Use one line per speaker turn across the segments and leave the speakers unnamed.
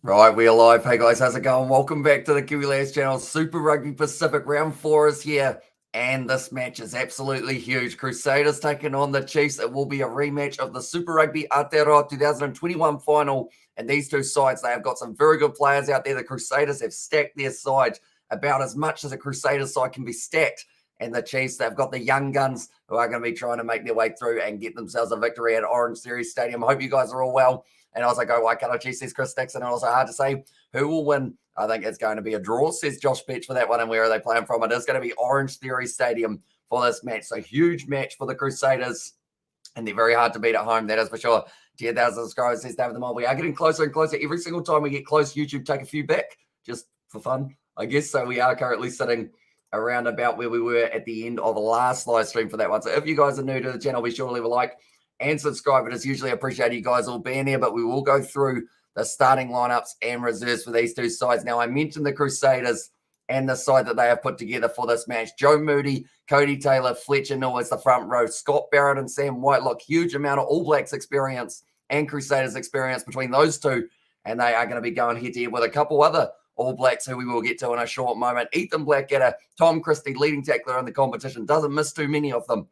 Right, we are live. Hey guys, how's it going? Welcome back to the Kiwi Lads channel. Super Rugby Pacific round 4 is here, and this match is absolutely huge. Crusaders taking on the Chiefs. It will be a rematch of the Super Rugby Aotearoa 2021 final. And these two sides, they have got some very good players out there. The Crusaders have stacked their side about as much as a Crusaders side can be stacked. And the Chiefs, they've got the young guns who are going to be trying to make their way through and get themselves a victory at OrangeTheory Stadium. I hope you guys are all well. And I was like, why can't I choose these Chris Dixon? And also hard to say who will win. I think it's going to be a draw, says Josh Beach for that one. And where are they playing from? It is going to be OrangeTheory Stadium for this match. So huge match for the Crusaders. And they're very hard to beat at home, that is for sure. 10,000 subscribers, says David the Mole. We are getting closer and closer. Every single time we get close, YouTube take a few back, just for fun, I guess. So we are currently sitting around about where we were at the end of the last live stream for that one. So if you guys are new to the channel, be sure to leave a like and subscribe. It is usually appreciated you guys all being here, but we will go through the starting lineups and reserves for these two sides. Now, I mentioned the Crusaders and the side that they have put together for this match. Joe Moody, Cody Taylor, Fletcher Newell as the front row, Scott Barrett and Sam Whitelock. Huge amount of All Blacks experience and Crusaders experience between those two, and they are going to be going head-to-head with a couple other All Blacks who we will get to in a short moment. Ethan Blackadder, Tom Christie, leading tackler in the competition, doesn't miss too many of them.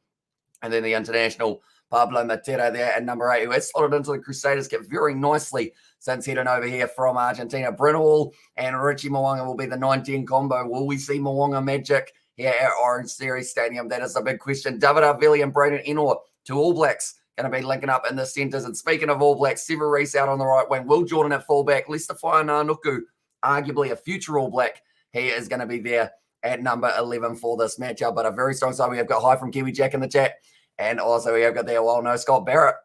And then the international Pablo Matera there at number 8, who has slotted into the Crusaders kit very nicely since heading over here from Argentina. Bryn Hall and Richie Mo'unga will be the 9-10 combo. Will we see Mo'unga magic here at OrangeTheory Stadium? That is a big question. David Arveli and Braden Enor, two All Blacks, going to be linking up in the centres. And speaking of All Blacks, Sever Reese out on the right wing, Will Jordan at fullback, Lester Whaiananuku, arguably a future All Black. He is going to be there at number 11 for this matchup. But a very strong side. We have got Hi from Kiwi Jack in the chat. And also we have got there, well, no, Scott Barrett.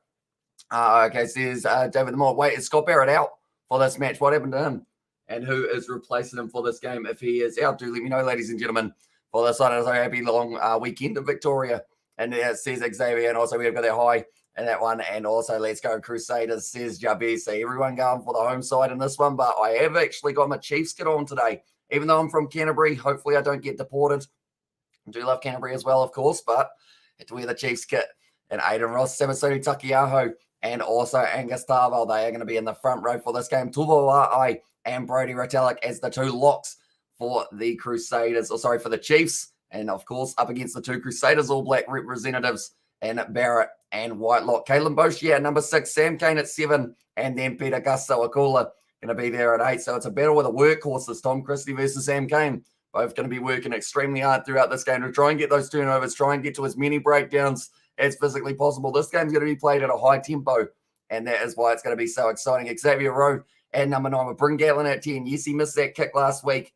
Okay, says David the Moore. Wait, is Scott Barrett out for this match? What happened to him? And who is replacing him for this game if he is out? Do let me know, ladies and gentlemen, for this one. It is a happy long weekend in Victoria. And it says Xavier. And also we have got their high in that one. And also let's go Crusaders, says Jabi. So everyone going for the home side in this one. But I have actually got my Chiefs kit on today. Even though I'm from Canterbury, hopefully I don't get deported. I do love Canterbury as well, of course, but to wear the Chiefs kit. And Aiden Ross, Samasoni Takiaho, and also Angus Tarvell. They are going to be in the front row for this game. Tuvo'ai and Brody Retallick as the two locks for the Crusaders, or sorry, for the Chiefs. And of course, up against the two Crusaders All Black representatives, and Barrett and Whitelock. Caitlin Boschia at number 6, Sam Kane at 7, and then Peter Gusto Akula going to be there at 8. So it's a battle with a workhorses, Tom Christie versus Sam Kane. Both going to be working extremely hard throughout this game to try and get those turnovers, try and get to as many breakdowns as physically possible. This game's going to be played at a high tempo, and that is why it's going to be so exciting. Xavier Rowe at number 9 with Bryn Gatlin at 10. Yes, he missed that kick last week.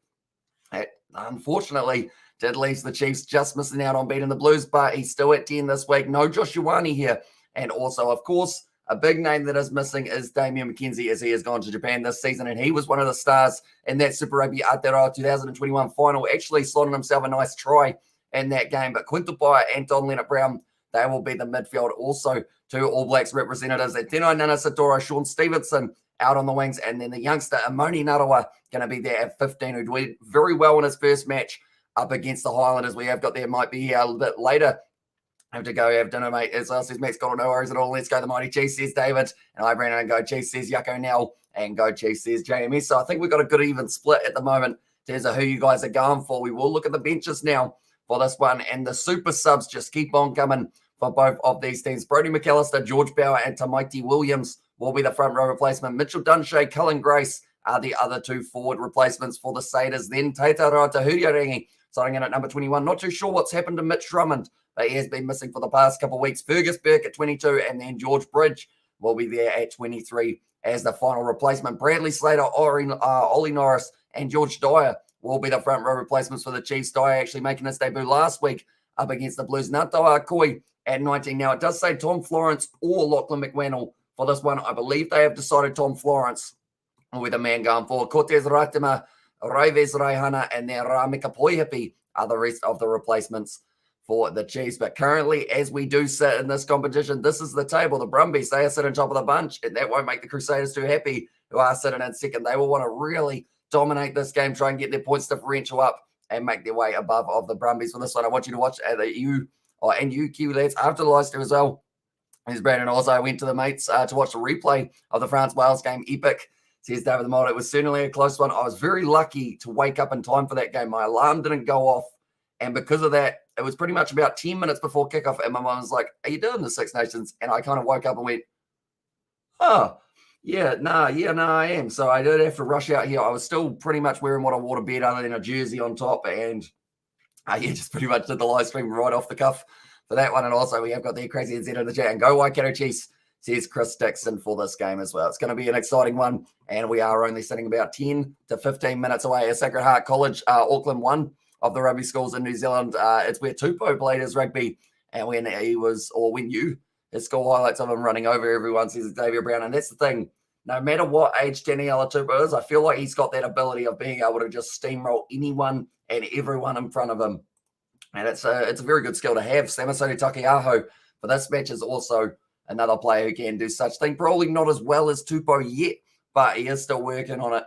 It, unfortunately, did leave the Chiefs just missing out on beating the Blues, but he's still at 10 this week. No Josh Ioane here. And also, of course, a big name that is missing is Damian McKenzie, as he has gone to Japan this season, and he was one of the stars in that Super Rugby Aotearoa 2021 final, actually slotting himself a nice try in that game. But Quinton Byer and Don Leonard-Brown, they will be the midfield. Also, two All Blacks representatives at Tino Nana Satoro, Sean Stevenson out on the wings, and then the youngster Amoni Narawa going to be there at 15, who did very well in his first match up against the Highlanders. We have got there, might be here a little bit later. I have to go have dinner, mate. As says Max got no worries at all. Let's go the mighty Chiefs, says David. And I ran and go Chiefs, says Yucko Nell. And go Chiefs, says JMS. So I think we've got a good even split at the moment in terms of who you guys are going for. We will look at the benches now for this one. And the super subs just keep on coming for both of these teams. Brody McAllister, George Bauer, and Tamaiti Williams will be the front row replacement. Mitchell Dunshay, Cullen Grace are the other two forward replacements for the Crusaders. Then Teita Rata starting in at number 21. Not too sure what's happened to Mitch Drummond, but he has been missing for the past couple of weeks. Fergus Burke at 22, and then George Bridge will be there at 23 as the final replacement. Bradley Slater, Ollie Norris, and George Dyer will be the front row replacements for the Chiefs. Dyer actually making his debut last week up against the Blues. Natoa Akoi at 19. Now, it does say Tom Florence or Lachlan McWannell for this one. I believe they have decided Tom Florence with a man going forward. Cortez Ratima, Raives Raihana, and then Ramika Poihipi are the rest of the replacements for the Chiefs. But currently, as we do sit in this competition, this is the table. The Brumbies, they are sitting top of the bunch, and that won't make the Crusaders too happy, who are sitting in second. They will want to really dominate this game, try and get their points differential up, and make their way above of the Brumbies. For this one, I want you to watch you Kiwi lads after the live stream as well. As Brandon also went to the mates to watch the replay of the France-Wales game. Epic. says David the Mold. It was certainly a close one. I was very lucky to wake up in time for that game. My alarm didn't go off. And because of that, it was pretty much about 10 minutes before kickoff. And my mum was like, are you doing the Six Nations? And I kind of woke up and went, oh, yeah, I am. So I did have to rush out here. I was still pretty much wearing what I wore to bed other than a jersey on top. And just pretty much did the live stream right off the cuff for that one. And also we have got the Crazy NZ in the chat. And go Waikato Chiefs, says Chris Dixon, for this game as well. It's going to be an exciting one. And we are only sitting about 10 to 15 minutes away at Sacred Heart College, Auckland, one of the rugby schools in New Zealand. It's where Tupou played his rugby. And when his score highlights of him running over everyone, says Xavier Brown. And that's the thing. No matter what age Daniela Tupou is, I feel like he's got that ability of being able to just steamroll anyone and everyone in front of him. And it's a very good skill to have. Samasoni Takeaho for this match is also another player who can do such thing. Probably not as well as Tupou yet, but he is still working on it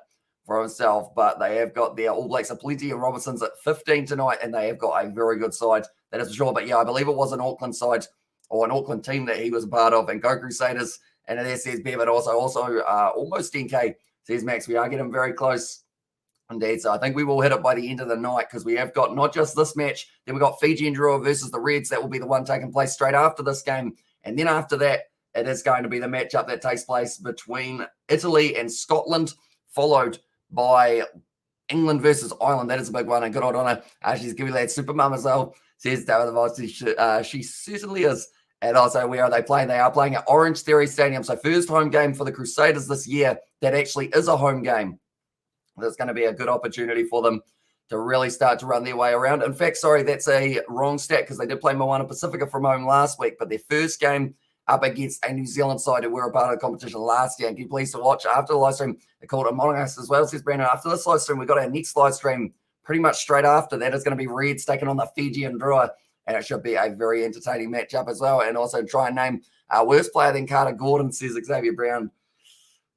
for himself. But they have got their All Blacks of Plenty and Robinson's at 15 tonight, and they have got a very good side. That is for sure. But yeah, I believe it was an Auckland side or an Auckland team that he was a part of. And go Crusaders. And there says Bear, but also almost 10K, says Max. We are getting very close indeed. So I think we will hit it by the end of the night, because we have got not just this match, then we've got Fiji and Drua versus the Reds. That will be the one taking place straight after this game. And then after that, it is going to be the matchup that takes place between Italy and Scotland, followed by England versus Ireland. That is a big one. And good on her. She's giving that super mum as well, says David the Voice. She certainly is. And also, where are they playing? They are playing at OrangeTheory Stadium. So first home game for the Crusaders this year that actually is a home game. That's going to be a good opportunity for them to really start to run their way around. In fact, sorry, that's a wrong stat, because they did play Moana Pacifica from home last week, but their first game up against a New Zealand side who were a part of the competition last year. And can you please to watch after the live stream? They called it among us as well, says Brandon. After this live stream, we got our next live stream pretty much straight after that. It's going to be Reds taking on the Fiji and Drua. And it should be a very entertaining matchup as well. And also try and name our worst player than Carter Gordon, says Xavier Brown.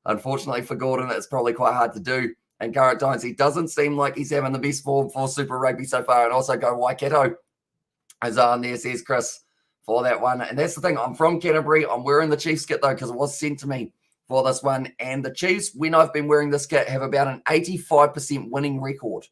Unfortunately for Gordon, it's probably quite hard to do in current times. He doesn't seem like he's having the best form for Super Rugby so far. And also go Waikato as on there, says Chris, for that one. And that's the thing. I'm from Canterbury. I'm wearing the Chiefs kit, though, because it was sent to me for this one. And the Chiefs, when I've been wearing this kit, have about an 85% winning record.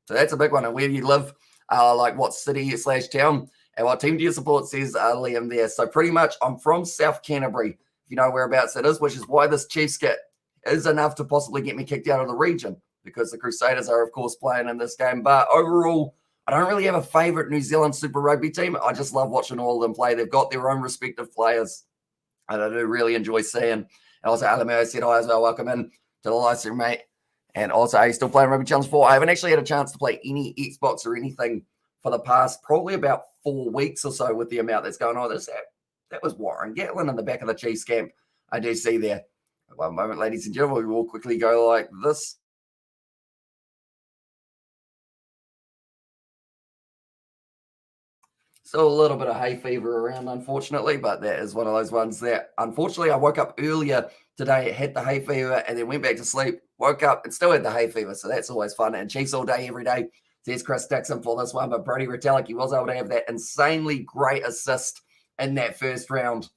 So that's a big one. And where you live, like what city/town, and what team do you support, says Liam there. So pretty much I'm from South Canterbury, if you know whereabouts it is, which is why this Chiefs kit is enough to possibly get me kicked out of the region, because the Crusaders are, of course, playing in this game. But overall, I don't really have a favourite New Zealand Super Rugby team. I just love watching all of them play. They've got their own respective players, and I do really enjoy seeing. And also, Alameo said hi as well. Welcome in to the live stream, mate. And also, are you still playing Rugby Challenge 4? I haven't actually had a chance to play any Xbox or anything for the past probably about 4 weeks or so with the amount that's going on. That was Warren Gatlin in the back of the Chiefs camp. I do see there. One moment, ladies and gentlemen, we will quickly go like this. Still a little bit of hay fever around, unfortunately, but that is one of those ones that, unfortunately, I woke up earlier today, had the hay fever, and then went back to sleep, woke up, and still had the hay fever, so that's always fun. And Chiefs all day, every day, says Chris Dixon for this one, but Brody Retallick, he was able to have that insanely great assist in that first round.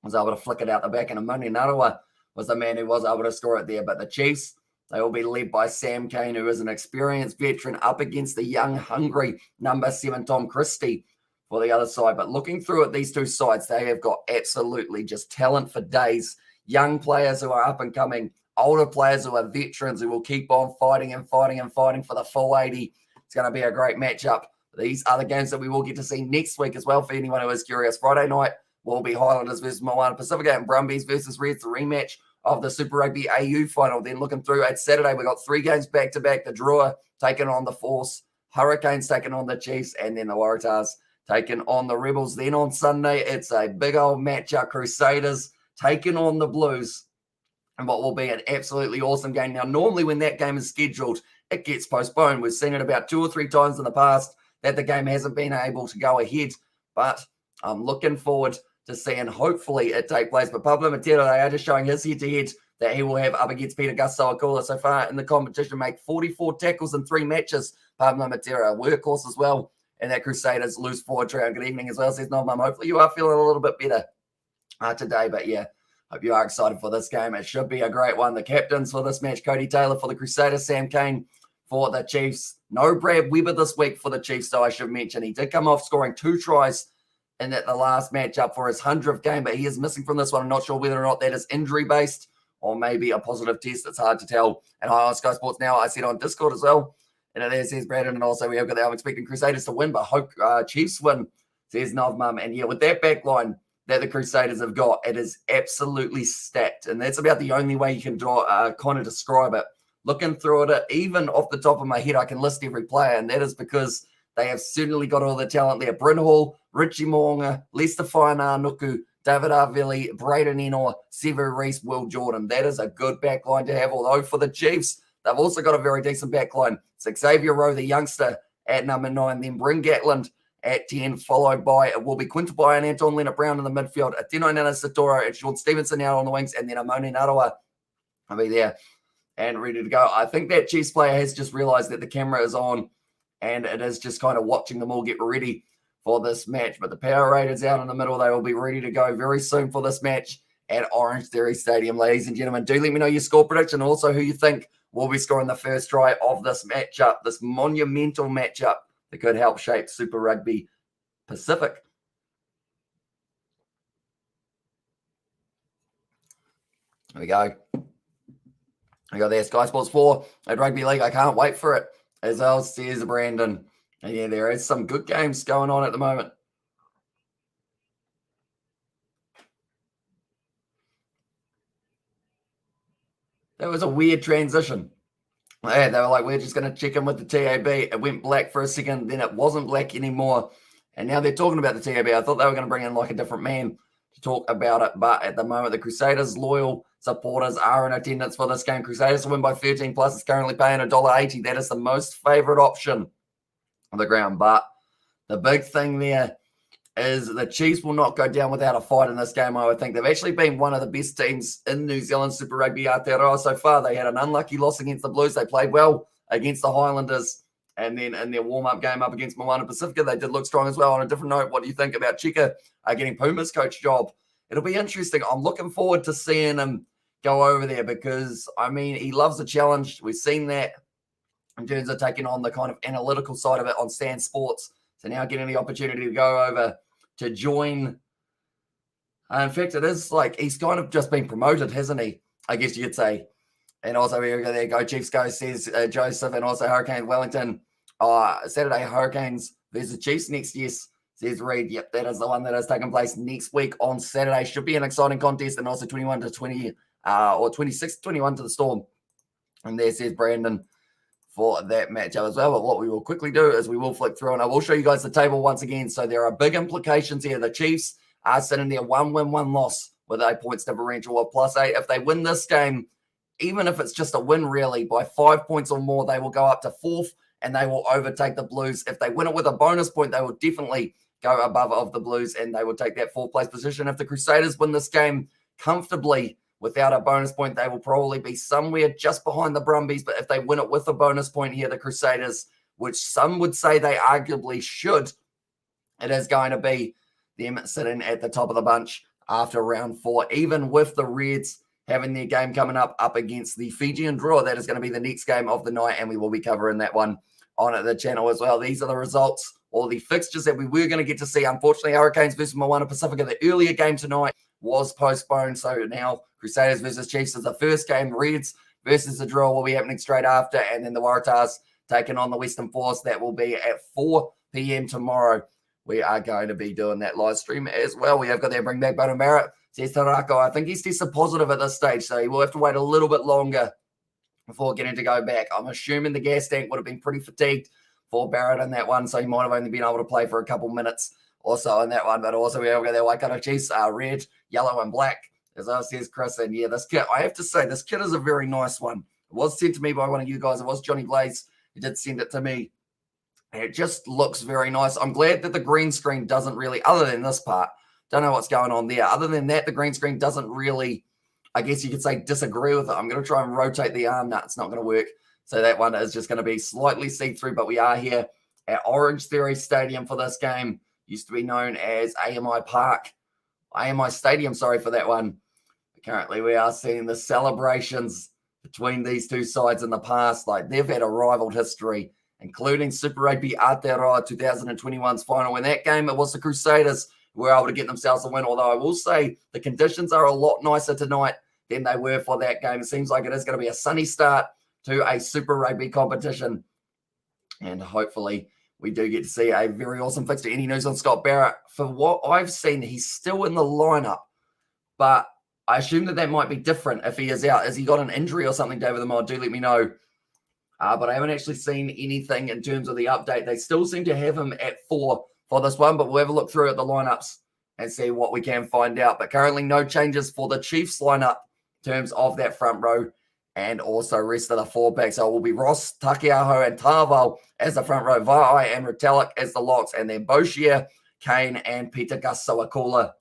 Was able to flick it out the back, and Amoni Narawa was the man who was able to score it there. But the Chiefs, they will be led by Sam Cane, who is an experienced veteran, up against the young, hungry number 7, Tom Christie, for the other side. But looking through at these two sides, they have got absolutely just talent for days. Young players who are up and coming, older players who are veterans who will keep on fighting and fighting and fighting for the full 80. It's going to be a great matchup. These are the games that we will get to see next week as well, for anyone who is curious. Friday night will be Highlanders versus Moana Pacifica and Brumbies versus Reds, the rematch of the Super Rugby AU final. Then looking through at Saturday, we got 3 games back-to-back. The Drua taking on the Force, Hurricanes taking on the Chiefs, and then the Waratahs taking on the Rebels. Then on Sunday, it's a big old matchup. Crusaders taking on the Blues, and what will be an absolutely awesome game. Now, normally when that game is scheduled, it gets postponed. We've seen it about 2 or 3 times in the past that the game hasn't been able to go ahead, but I'm looking forward to seeing, hopefully, it take place. But Pablo Matera, they are just showing his head-to-head that he will have up against Peter Gusto-Akula so far in the competition, make 44 tackles in 3 matches. Pablo Matera, workhorse as well, and that Crusaders lose forward round. Good evening as well, says No Mum. Hopefully you are feeling a little bit better today. But yeah, Hope you are excited for this game. It should be a great one. The captains for this match, Cody Taylor for the Crusaders, Sam Cane for the Chiefs. No Brad Weber this week for the Chiefs, though I should mention. He did come off scoring 2 tries in the last matchup for his 100th game, but he is missing from this one. I'm not sure whether or not that is injury-based or maybe a positive test. It's hard to tell. And hi on Sky Sports Now, I see it on Discord as well. And there says Brandon, and also we have got I'm expecting Crusaders to win, but hope Chiefs win, says Novmum. And yeah, with that back line that the Crusaders have got, it is absolutely stacked. And that's about the only way you can kind of describe it. Looking through it, even off the top of my head, I can list every player, and that is because they have certainly got all the talent there. Bryn Hall, Richie Moonga, Lester Nuku, David Arvili, Braden Enor, Sever Reese, Will Jordan. That is a good back line to have, although for the Chiefs, they've also got a very decent back line. It's Xavier Rowe, the youngster, at number 9, then Bryn Gatland at 10, followed by, it will be Quinton Bay and Anton Leonard-Brown in the midfield, Atino Nana Satoro and Sean Stevenson out on the wings, and then Amoni Narawa will be there and ready to go. I think that Chiefs player has just realized that the camera is on, and it is just kind of watching them all get ready for this match. But the Power Raiders out in the middle, they will be ready to go very soon for this match at OrangeTheory Stadium. Ladies and gentlemen, do let me know your score prediction, and also who you think will be scoring the first try of this matchup, this monumental matchup that could help shape Super Rugby Pacific. There we go. We got there, Sky Sports 4 at Rugby League. I can't wait for it. As else says Brandon. And yeah, there is some good games going on at the moment. That was a weird transition. Yeah, they were like, we're just going to check in with the TAB. It went black for a second, then it wasn't black anymore. And now they're talking about the TAB. I thought they were going to bring in like a different man to talk about it. But at the moment, the Crusaders loyal supporters are in attendance for this game. Crusaders to win by 13 plus. It's currently paying $1.80. That is the most favorite option on the ground. But the big thing there is the Chiefs will not go down without a fight in this game, I would think. They've actually been one of the best teams in New Zealand Super Rugby Aotearoa so far. They had an unlucky loss against the Blues. They played well against the Highlanders. And then in their warm-up game up against Moana Pacifica, they did look strong as well. On a different note, what do you think about Chika getting Puma's coach job? It'll be interesting. I'm looking forward to seeing him go over there because, I mean, he loves the challenge. We've seen that in terms of taking on the kind of analytical side of it on Stan Sports. So now getting the opportunity to go over to join. In fact, it is like he's kind of just been promoted, hasn't he? I guess you could say. And also, there go Chiefs go, says Joseph, and also Hurricane Wellington. Saturday Hurricanes versus Chiefs next, yes, says Reed. Yep, that is the one that is taking place next week on Saturday. Should be an exciting contest, and also 21-20 or 26-21 to the Storm. And there says Brandon for that matchup as well. But what we will quickly do is we will flick through, and I will show you guys the table once again. So there are big implications here. The Chiefs are sitting there 1 win, 1 loss with a points differential of +8. If they win this game, even if it's just a win, really, by 5 points or more, they will go up to 4th and they will overtake the Blues. If they win it with a bonus point, they will definitely go above of the Blues and they will take that 4th place position. If the Crusaders win this game comfortably without a bonus point, they will probably be somewhere just behind the Brumbies. But if they win it with a bonus point here, the Crusaders, which some would say they arguably should, it is going to be them sitting at the top of the bunch after round 4, even with the Reds having their game coming up against the Fijian draw. That is going to be the next game of the night, and we will be covering that one on the channel as well. These are the results or the fixtures that we were going to get to see. Unfortunately, Hurricanes versus Moana Pacifica, the earlier game tonight, was postponed. So now Crusaders versus Chiefs is the first game. Reds versus the draw will be happening straight after, and then the Waratahs taking on the Western Force. That will be at 4 p.m. tomorrow. We are going to be doing that live stream as well. We have got there, bring back Bono Barrett. Says Tarako, I think he's tested positive at this stage, so he will have to wait a little bit longer before getting to go back. I'm assuming the gas tank would have been pretty fatigued for Barrett in that one, so he might have only been able to play for a couple minutes or so in that one. But also we have got their Waikato Chiefs, red, yellow, and black, as I says Chris. And yeah, this kit, I have to say, this kit is a very nice one. It was sent to me by one of you guys. It was Johnny Blaze who did send it to me. And it just looks very nice. I'm glad that the green screen doesn't really, other than this part, don't know what's going on there. Other than that, the green screen doesn't really, I guess you could say, disagree with it. I'm going to try and rotate the arm. No, it's not going to work. So that one is just going to be slightly see-through, but we are here at OrangeTheory Stadium for this game. Used to be known as AMI Park. AMI Stadium, sorry for that one. currently we are seeing the celebrations between these two sides in the past. Like, they've had a rivaled history, including Super Rugby Aotearoa 2021's final. In that game, it was the Crusaders who were able to get themselves a win, although I will say the conditions are a lot nicer tonight than they were for that game. It seems like it is going to be a sunny start to a Super Rugby competition, and hopefully we do get to see a very awesome fixture. Any news on Scott Barrett? For what I've seen, he's still in the lineup, but I assume that might be different if he is out. Has he got an injury or something, David the Mod? Do let me know. But I haven't actually seen anything in terms of the update. They still seem to have him at 4 for this one, but we'll have a look through at the lineups and see what we can find out. But currently no changes for the Chiefs lineup in terms of that front row and also rest of the 4-pack. So it will be Ross, Takiaho, and Tavo as the front row, Vai and Retallick as the locks, and then Boshier, Kane, and Peter Gus-Sawakula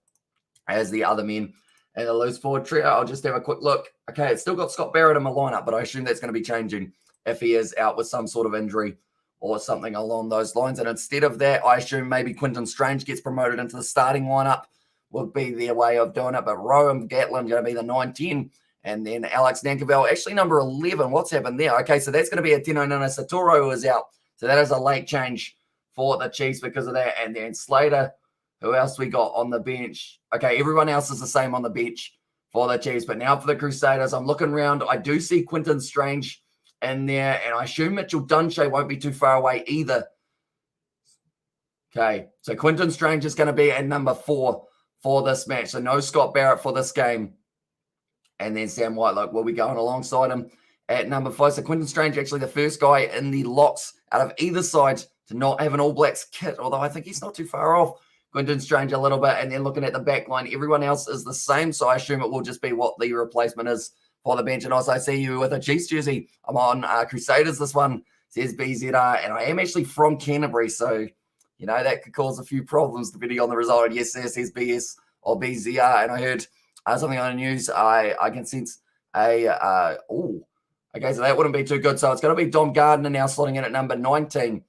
as the other men. And the loose forward trio, I'll just have a quick look. Okay, it's still got Scott Barrett in my lineup, but I assume that's going to be changing if he is out with some sort of injury or something along those lines. And instead of that, I assume maybe Quinton Strange gets promoted into the starting lineup, would be their way of doing it. But Rowan Gatlin going to be the 9-10, and then Alex Nankerville, actually number 11. What's happened there? Okay, so that's going to be a Tino Nana Satoro who is out. So that is a late change for the Chiefs because of that. And then Slater. Who else we got on the bench? Okay, everyone else is the same on the bench for the Chiefs. But now for the Crusaders, I'm looking around. I do see Quinton Strange in there, and I assume Mitchell Dunshea won't be too far away either. Okay, so Quinton Strange is going to be at number 4 for this match. So no Scott Barrett for this game. And then Sam Whitelock will be going alongside him at number 5. So Quinton Strange actually the first guy in the locks out of either side to not have an All Blacks kit, although I think he's not too far off Quinton Strange a little bit. And then looking at the back line, everyone else is the same. So I assume it will just be what the replacement is for the bench. And also I see you with a Chiefs jersey. I'm on Crusaders. This one says BZR. And I am actually from Canterbury. So, you know, that could cause a few problems depending on the result. And yes, there says BS or BZR. And I heard something on the news. I can sense okay, so that wouldn't be too good. So it's going to be Dom Gardner now slotting in at number 19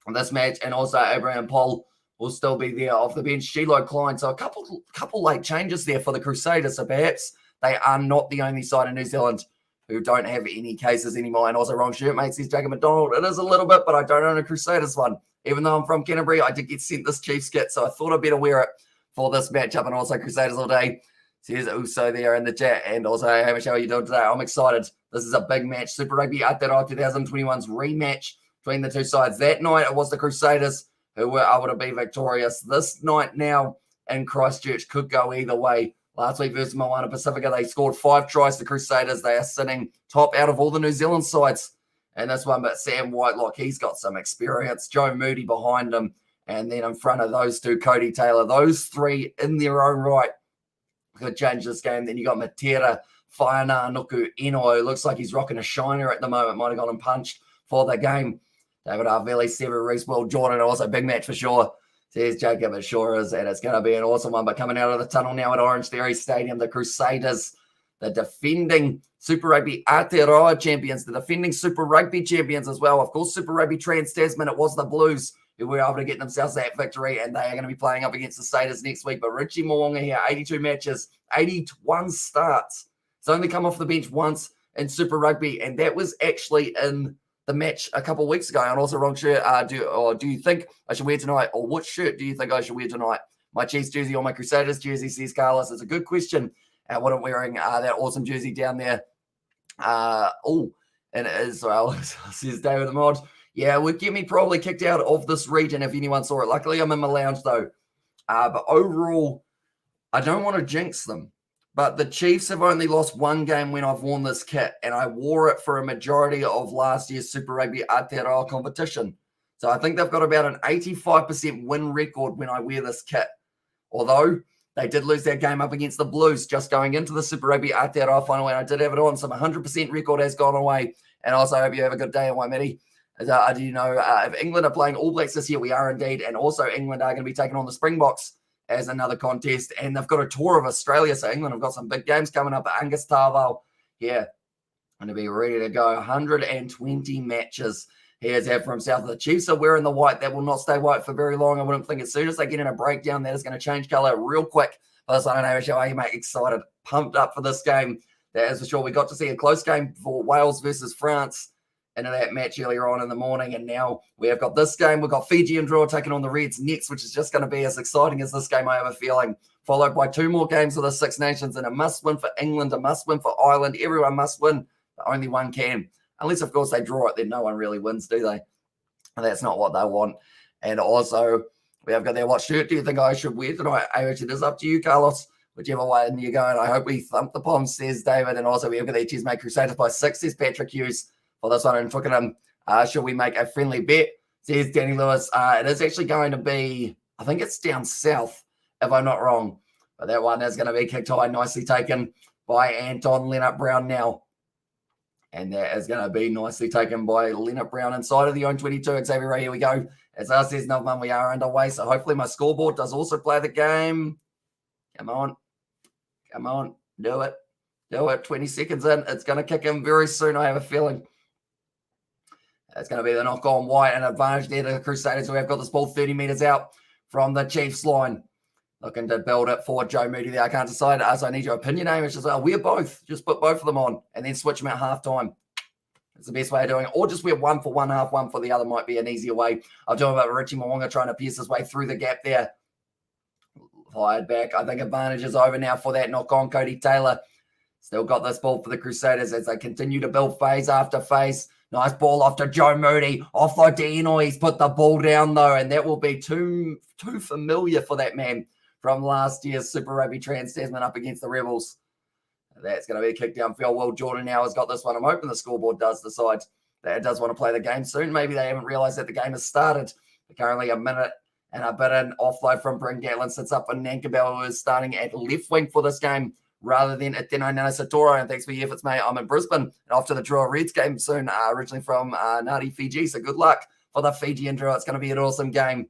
on this match. And also Abraham Poll will still be there off the bench. Shiloh Klein. So a couple late changes there for the Crusaders. So perhaps they are not the only side in New Zealand who don't have any cases anymore. And also wrong shirt, mate, says Jacob McDonald. It is a little bit, but I don't own a Crusaders one. Even though I'm from Canterbury, I did get sent this Chiefs kit, so I thought I'd better wear it for this matchup. And also Crusaders all day. Says Uso there in the chat. And also, hey, Hamish, how are you doing today? I'm excited. This is a big match. Super Rugby Aotearoa 2021's rematch between the two sides. That night, it was the Crusaders who were able to be victorious. This night now in Christchurch could go either way. Last week versus Moana Pacifica, they scored 5 tries. The Crusaders, they are sitting top out of all the New Zealand sides in this one. But Sam Whitelock, he's got some experience. Joe Moody behind him. And then in front of those two, Cody Taylor. Those three in their own right could change this game. Then you got Matera, Whaina, Nuku, Eno. Looks like he's rocking a shiner at the moment. Might have got him punched for the game. David Arvelli, Sever Reese, Will Jordan, also big match for sure. Says Jacob, it sure is, and it's going to be an awesome one. But coming out of the tunnel now at OrangeTheory Stadium, the Crusaders, the defending Super Rugby Aotearoa champions, the defending Super Rugby champions as well. Of course, Super Rugby Trans-Tasman, it was the Blues who were able to get themselves that victory, and they are going to be playing up against the Crusaders next week. But Richie Mo'unga here, 82 matches, 81 starts. He's only come off the bench once in Super Rugby, and that was actually in the match a couple of weeks ago. And also wrong shirt. Do you think I should wear tonight? Or which shirt do you think I should wear tonight? My Chiefs jersey or my Crusaders jersey, says Carlos. It's a good question. What I'm wearing, that awesome jersey down there. In Israel, says David the Mod. Yeah, it would get me probably kicked out of this region if anyone saw it. Luckily, I'm in my lounge though. But overall, I don't want to jinx them. But the Chiefs have only lost one game when I've worn this kit, and I wore it for a majority of last year's Super Rugby Aotearoa competition. So I think they've got about an 85% win record when I wear this kit. Although they did lose their game up against the Blues just going into the Super Rugby Aotearoa final, and I did have it on. So my 100% record has gone away. And also, I hope you have a good day in Waimiri. Do you know if England are playing All Blacks this year? We are indeed. And also, England are going to be taking on the Springboks as another contest, and they've got a tour of Australia. So England have got some big games coming up. Angus Tarval here going to be ready to go. 120 matches he has had for himself. The Chiefs are wearing the white. That will not stay white for very long. I wouldn't think as soon as they get in a breakdown, that is going to change color real quick. for this one. I know, how are you, mate? Excited, pumped up for this game. That is for sure. We got to see a close game for Wales versus France into that match earlier on in the morning, and now we have got this game. We've got Fiji and draw taking on the Reds next, which is just going to be as exciting as this game, I have a feeling, followed by 2 more games of the Six Nations, and a must-win for England, a must-win for Ireland. Everyone must win, but only one can. Unless, of course, they draw it, then no one really wins, do they? And that's not what they want. And also, we have got there. What shirt do you think I should wear tonight? It is up to you, Carlos. Whichever way you go, and I hope we thump the Poms, says David. And also, we have got there. Cheers, mate. Crusaders by 6, says Patrick Hughes for this one. And Twickenham, should we make a friendly bet? Says Danny Lewis. It is actually going to be, I think it's down south, if I'm not wrong. But that one is going to be kicked high, nicely taken by Anton Leonard-Brown now. And that is going to be nicely taken by Leonard-Brown inside of the own 22. Xavier Ray, here we go. As us says, Novman, we are underway. So hopefully my scoreboard does also play the game. Come on. Come on. Do it. Do it. 20 seconds in. It's going to kick in very soon, I have a feeling. It's going to be the knock on white, an advantage there to the Crusaders. We have got this ball 30 metres out from the Chiefs line. Looking to build it for Joe Moody there. I can't decide. So I need your opinion, Amish, as well. Wear both. Just put both of them on and then switch them at halftime. It's the best way of doing it. Or just wear one for one half, one for the other might be an easier way. I'm talking about Richie Mwanga trying to pierce his way through the gap there. Fired back. I think advantage is over now for that knock on. Cody Taylor still got this ball for the Crusaders as they continue to build phase after phase. Nice ball off to Joe Moody. Offload to Eno. He's put the ball down, though, and that will be too familiar for that man from last year's Super Rugby Trans-Tasman up against the Rebels. That's going to be a kick downfield. Will Jordan now has got this one. I'm hoping the scoreboard does decide that it does want to play the game soon. Maybe they haven't realised that the game has started. Currently a minute and a bit in. Offload from Bryn Gatlin sits up for Nankabel, who is starting at left wing for this game rather than Ateno Nanasatoro. And thanks for your efforts, mate. I'm in Brisbane and off to the Draw Reds game soon, originally from Ngāti, Fiji. So good luck for the Fijian Draw. It's going to be an awesome game.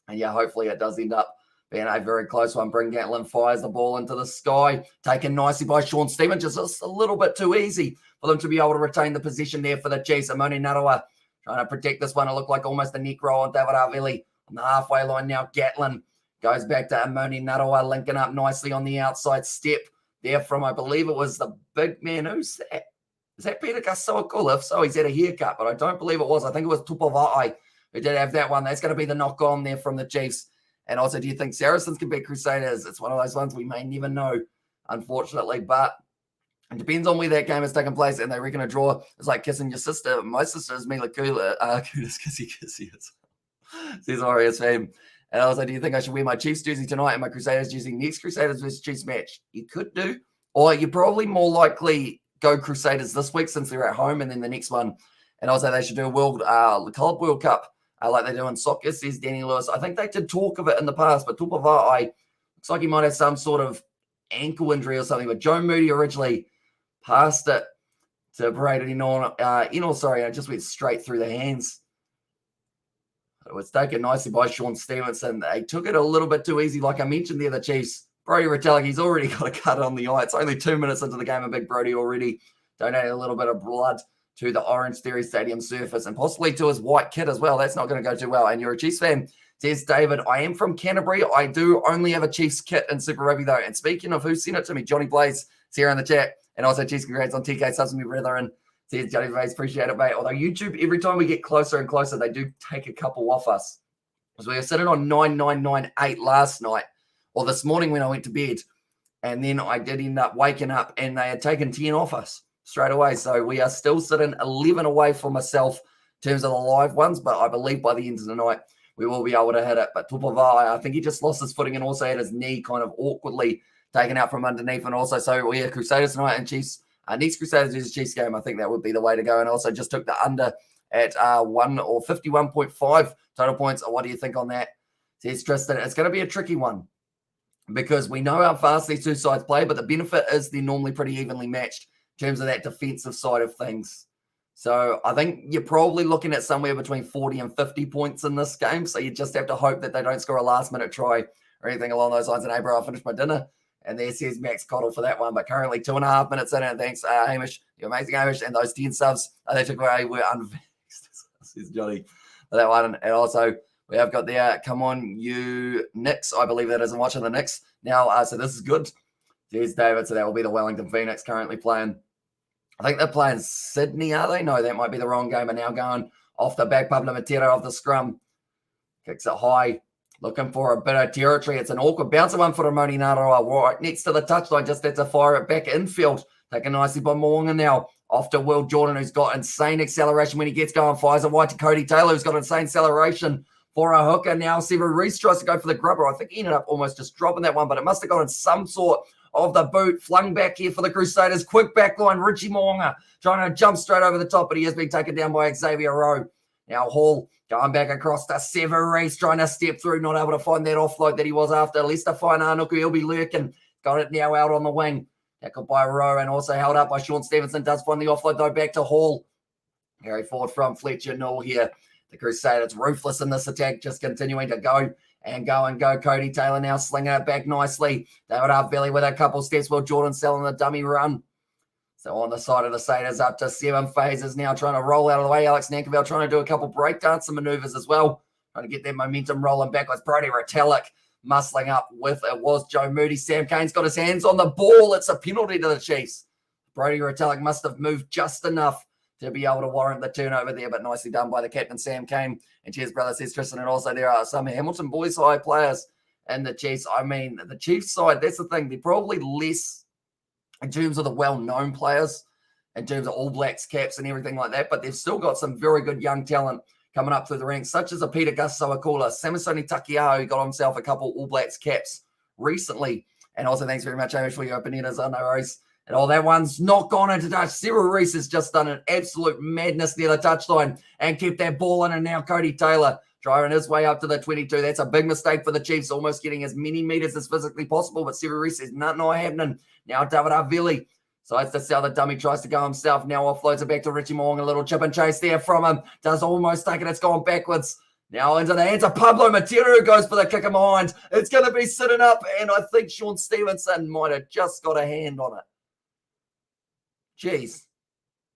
And yeah, hopefully it does end up being a very close one. Bryn Gatlin fires the ball into the sky. Taken nicely by Sean Stevens. Just a little bit too easy for them to be able to retain the position there for the Chiefs. Amoni Narawa trying to protect this one. It looked like almost a neck roll on David Arveli on the halfway line now. Gatlin goes back to Amoni Narawa, linking up nicely on the outside step there from, I believe it was the big man. Who's that? Is that Peter Gasoakula? If so, he's had a haircut, but I don't believe it was. I think it was Tupavai who did have that one. That's going to be the knock on there from the Chiefs. And also, do you think Saracens can beat Crusaders? It's one of those ones we may never know, unfortunately. But it depends on where that game is taking place. And they reckon a draw is like kissing your sister. My sister is Mila Kula. Kudos, kissy. Says Warriors fame. And also, do you think I should wear my Chiefs jersey tonight and my Crusaders jersey next Crusaders versus Chiefs match? You could do. Or you're probably more likely go Crusaders this week since they're at home and then the next one. And also, they should do a Club World Cup. Like they do in soccer, says Danny Lewis. I think they did talk of it in the past, but Tupavai looks like he might have some sort of ankle injury or something. But Joe Moody originally passed it to Braden I just went straight through the hands. It was taken nicely by Sean Stevenson. They took it a little bit too easy. Like I mentioned there, the Chiefs. Brody Retallick, he's already got a cut on the eye. It's only 2 minutes into the game, and Big Brody already donated a little bit of blood to the OrangeTheory Stadium surface and possibly to his white kit as well. That's not going to go too well. And you're a Chiefs fan, says David. I am from Canterbury. I do only have a Chiefs kit in Super Rugby, though. And speaking of who sent it to me, Johnny Blaze is here in the chat. And also, Chiefs, congrats on TK subs and me brethren. Says Johnny Blaze, appreciate it, mate. Although YouTube, every time we get closer and closer, they do take a couple off us. So we were sitting on 9998 last night, or this morning when I went to bed. And then I did end up waking up and they had taken 10 off us straight away. So we are still sitting 11 away from myself in terms of the live ones, but I believe by the end of the night, we will be able to hit it. But Tupavai, I think he just lost his footing and also had his knee kind of awkwardly taken out from underneath. And also, so we are Crusaders tonight and Chiefs. Next Crusaders is a Chiefs game. I think that would be the way to go. And also just took the under at 51.5 total points. What do you think on that? Says Tristan, it's going to be a tricky one because we know how fast these two sides play, but the benefit is they're normally pretty evenly matched in terms of that defensive side of things. So I think you're probably looking at somewhere between 40 and 50 points in this game. So you just have to hope that they don't score a last-minute try or anything along those lines. And, hey, bro, I finished my dinner. And there says Max Cottle for that one. But currently 2.5 minutes in. And thanks, Hamish. You're amazing, Hamish. And those 10 subs they took away were unvexed, says Johnny, for that one. And also We have got there, come on, you Knicks. I believe that is. I'm watching the Knicks now. So this is good. There's David. So that will be the Wellington Phoenix currently playing. I think they're playing Sydney, are they? No, that might be the wrong game. And now going off the back, Pablo Matera off the scrum. Kicks it high. Looking for a bit of territory. It's an awkward bouncer one for Ramoni Narawa. Right next to the touchline. Just had to fire it back infield. Taken nicely by Moonga now. Off to Will Jordan, who's got insane acceleration when he gets going. Fires it wide to Cody Taylor, who's got insane acceleration for a hooker. Now Sever Reese tries to go for the grubber. I think he ended up almost just dropping that one, but it must have gotten some sort of the boot. Flung back here for the Crusaders. Quick back line. Richie Moonga trying to jump straight over the top, but he has been taken down by Xavier Rowe. Now Hall going back across to Sever Reese, trying to step through, not able to find that offload that he was after. Lester Fainanuku, he'll be lurking. Got it now out on the wing. Tackled by Rowe and also held up by Sean Stevenson. Does find the offload though back to Hall. Carry forward from Fletcher Null here. The Crusaders ruthless in this attack, just continuing to go and go and go. Cody Taylor now slinging it back nicely. David Belly with a couple steps. Will Jordan selling the dummy run. So on the side of the Crusaders up to 7 phases now, trying to roll out of the way. Alex Nankerville trying to do a couple breakdancing maneuvers as well. Trying to get that momentum rolling backwards. Brody Retallick muscling up with it was Joe Moody. Sam Kane's got his hands on the ball. It's a penalty to the Chiefs. Brody Retallick must have moved just enough to be able to warrant the turnover there, but nicely done by the captain, Sam Kane. And cheers, brother, says Tristan. And also there are some Hamilton boys high players in the Chiefs. I mean, the Chiefs side, that's the thing. They're probably less in terms of the well-known players, in terms of All Blacks caps and everything like that, but they've still got some very good young talent coming up through the ranks, such as a Peter Gussoakula, Samasoni Takiao, who got himself a couple All Blacks caps recently. And also thanks very much, Amish, for your opinion as I know race. And all that one's not gone into touch. Cyril Reese has just done an absolute madness near the touchline and kept that ball in. And now Cody Taylor driving his way up to the 22. That's a big mistake for the Chiefs, almost getting as many meters as physically possible. But Cyril Reese says, nothing not happening. Now David Arvili decides to sell the dummy, tries to go himself. Now offloads it back to Richie Moong. A little chip and chase there from him. Does almost take it. It's gone backwards. Now into the hands of Pablo Matera, who goes for the kick in behind. It's going to be sitting up. And I think Sean Stevenson might have just got a hand on it. Jeez,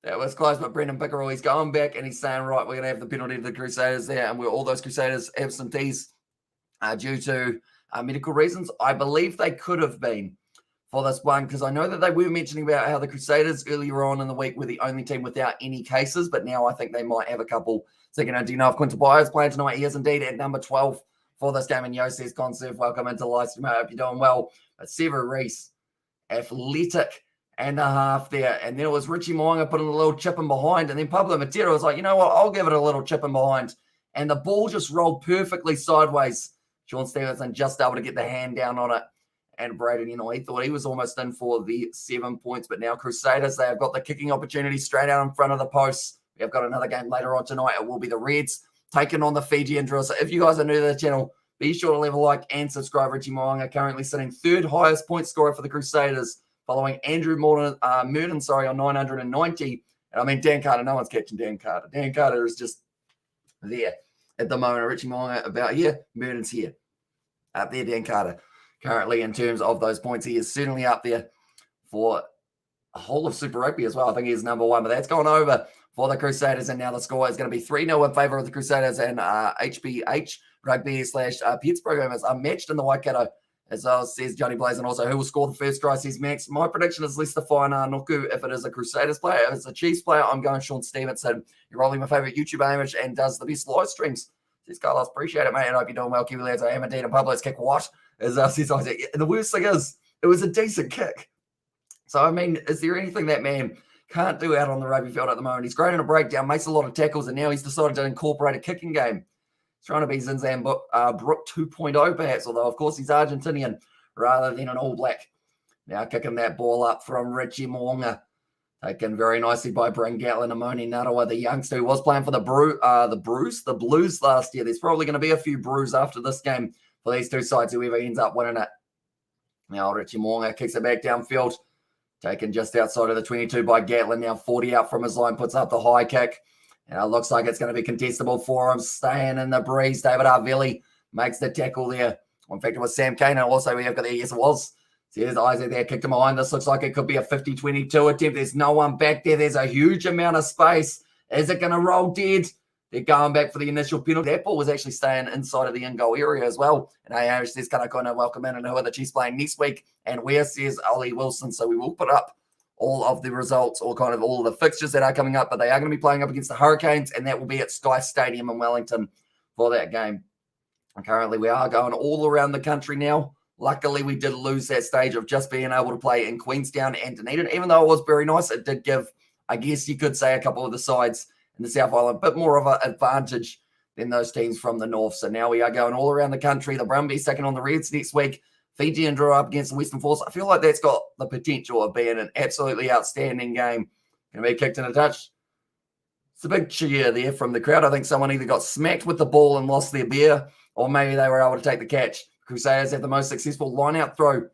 that was close, but Brendan Pickerel, he's going back and he's saying, right, we're going to have the penalty to the Crusaders there, and we're all those Crusaders absentees due to medical reasons. I believe they could have been for this one, because I know that they were mentioning about how the Crusaders earlier on in the week were the only team without any cases, but now I think they might have a couple. So, do you know if Quinton Byers is playing tonight? He is indeed at number 12 for this game, and Yo says, Conserve, welcome into Livestream. I hope you're doing well. But Sever Reese, athletic and a half there. And then it was Richie Moonga putting a little chip in behind. And then Pablo Matera was like, you know what? I'll give it a little chip in behind. And the ball just rolled perfectly sideways. Sean Stevenson just able to get the hand down on it. And Braden, he thought he was almost in for the 7 points. But now Crusaders, they have got the kicking opportunity straight out in front of the posts. We have got another game later on tonight. It will be the Reds taking on the Fijian drill. So if you guys are new to the channel, be sure to leave a like and subscribe. Richie Moonga currently sitting third highest point scorer for the Crusaders, following Andrew Murden on 990. And I mean, Dan Carter, no one's catching Dan Carter. Dan Carter is just there at the moment. Richie Moonga about here, Murden's here. Up there, Dan Carter. Currently, in terms of those points, he is certainly up there for a whole of Super Rugby as well. I think he's number one, but that's gone over for the Crusaders. And now the score is going to be 3-0 in favour of the Crusaders, and HBH Rugby / Pets programmers are matched in the Waikato. As well, says Johnny Blaze, and also who will score the first try, says Max. My prediction is Lester Fainanuku if it is a Crusaders player. If it's a Chiefs player, I'm going Sean Stevenson. You're rolling my favourite YouTube image and does the best live streams. Says Carlos, appreciate it, mate, and I hope you're doing well. Kiwi lads, I am indeed. And Pablo's kick, what? As says Isaac. The worst thing is, it was a decent kick. So, I mean, is there anything that man can't do out on the rugby field at the moment? He's great in a breakdown, makes a lot of tackles, and now he's decided to incorporate a kicking game. He's trying to be Zinzan Brook 2.0, perhaps, although, of course, he's Argentinian rather than an All Black. Now kicking that ball up from Richie Moonga. Taken very nicely by Bryn Gatlin, Amoni Narawa, the youngster who was playing for the Blues last year. There's probably going to be a few Brews after this game for these two sides, whoever ends up winning it. Now Richie Moonga kicks it back downfield. Taken just outside of the 22 by Gatlin. Now 40 out from his line, puts up the high kick. And it looks like it's going to be contestable for him. Staying in the breeze. David Arvili makes the tackle there. In fact, it was Sam Kane. And also we have got there. Yes, it was. So there's Isaac there. Kicked him behind. This looks like it could be a 50-22 attempt. There's no one back there. There's a huge amount of space. Is it going to roll dead? They're going back for the initial penalty. That ball was actually staying inside of the in-goal area as well. And AH says, can I kind of welcome in and who are the Chiefs playing next week? And where says Ollie Wilson. So we will put up all of the results or kind of all of the fixtures that are coming up, but they are going to be playing up against the Hurricanes, and that will be at Sky Stadium in Wellington for that game. And currently we are going all around the country now. Luckily, we did lose that stage of just being able to play in Queenstown and Dunedin. Even though it was very nice, it did give, I guess you could say, a couple of the sides in the South Island a bit more of an advantage than those teams from the north. So now we are going all around the country. The Brumbies taking on the Reds next week. Fiji and draw up against the Western Force. I feel like that's got the potential of being an absolutely outstanding game. Going to be kicked in a touch. It's a big cheer there from the crowd. I think someone either got smacked with the ball and lost their beer, or maybe they were able to take the catch. Crusaders have the most successful line-out throw.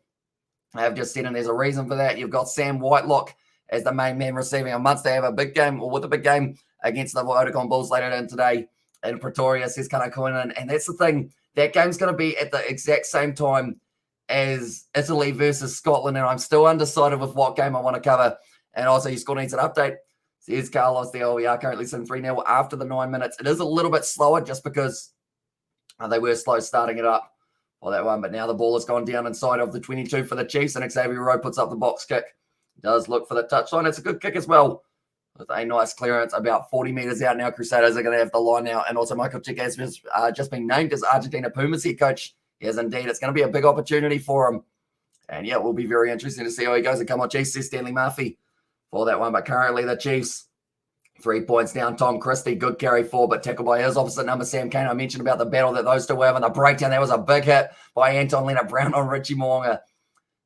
I have just said, and there's a reason for that. You've got Sam Whitelock as the main man receiving a Munster. They have a big game, or with a big game, against the Vodacom Bulls later in today in Pretoria, says Kanakoinen. And that's the thing. That game's going to be at the exact same time as Italy versus Scotland, and I'm still undecided with what game I want to cover. And also, your score needs an update. Here's Carlos there. We are currently sitting 3-0 after the 9 minutes. It is a little bit slower just because they were slow starting it up for that one. But now the ball has gone down inside of the 22 for the Chiefs, and Xavier Rowe puts up the box kick. Does look for the touchline. It's a good kick as well, with a nice clearance about 40 metres out now. Crusaders are going to have the line out. And also, Michael Chick has just been named as Argentina Pumas head coach. Yes, indeed. It's going to be a big opportunity for him. And, yeah, it will be very interesting to see how he goes. And come on, Chiefs, says Stanley Murphy for that one. But currently the Chiefs, 3 points down. Tom Christie, good carry forward, but tackled by his opposite number, Sam Kane. I mentioned about the battle that those two were having. The breakdown, that was a big hit by Anton Leonard-Brown on Richie Mo'unga.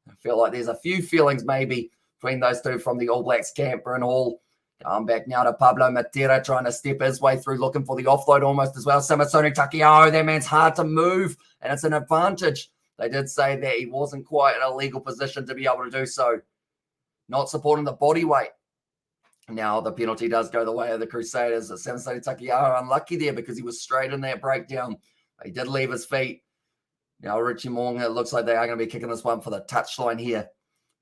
I feel like there's a few feelings maybe between those two from the All Blacks camp. Bryn Hall going back now to Pablo Matera, trying to step his way through, looking for the offload almost as well. Samasoni Takiao, that man's hard to move, and it's an advantage. They did say that he wasn't quite in a legal position to be able to do so. Not supporting the body weight. Now the penalty does go the way of the Crusaders. Samasoni Takiao unlucky there because he was straight in that breakdown. He did leave his feet. Now Richie Mo'unga, it looks like they are going to be kicking this one for the touchline here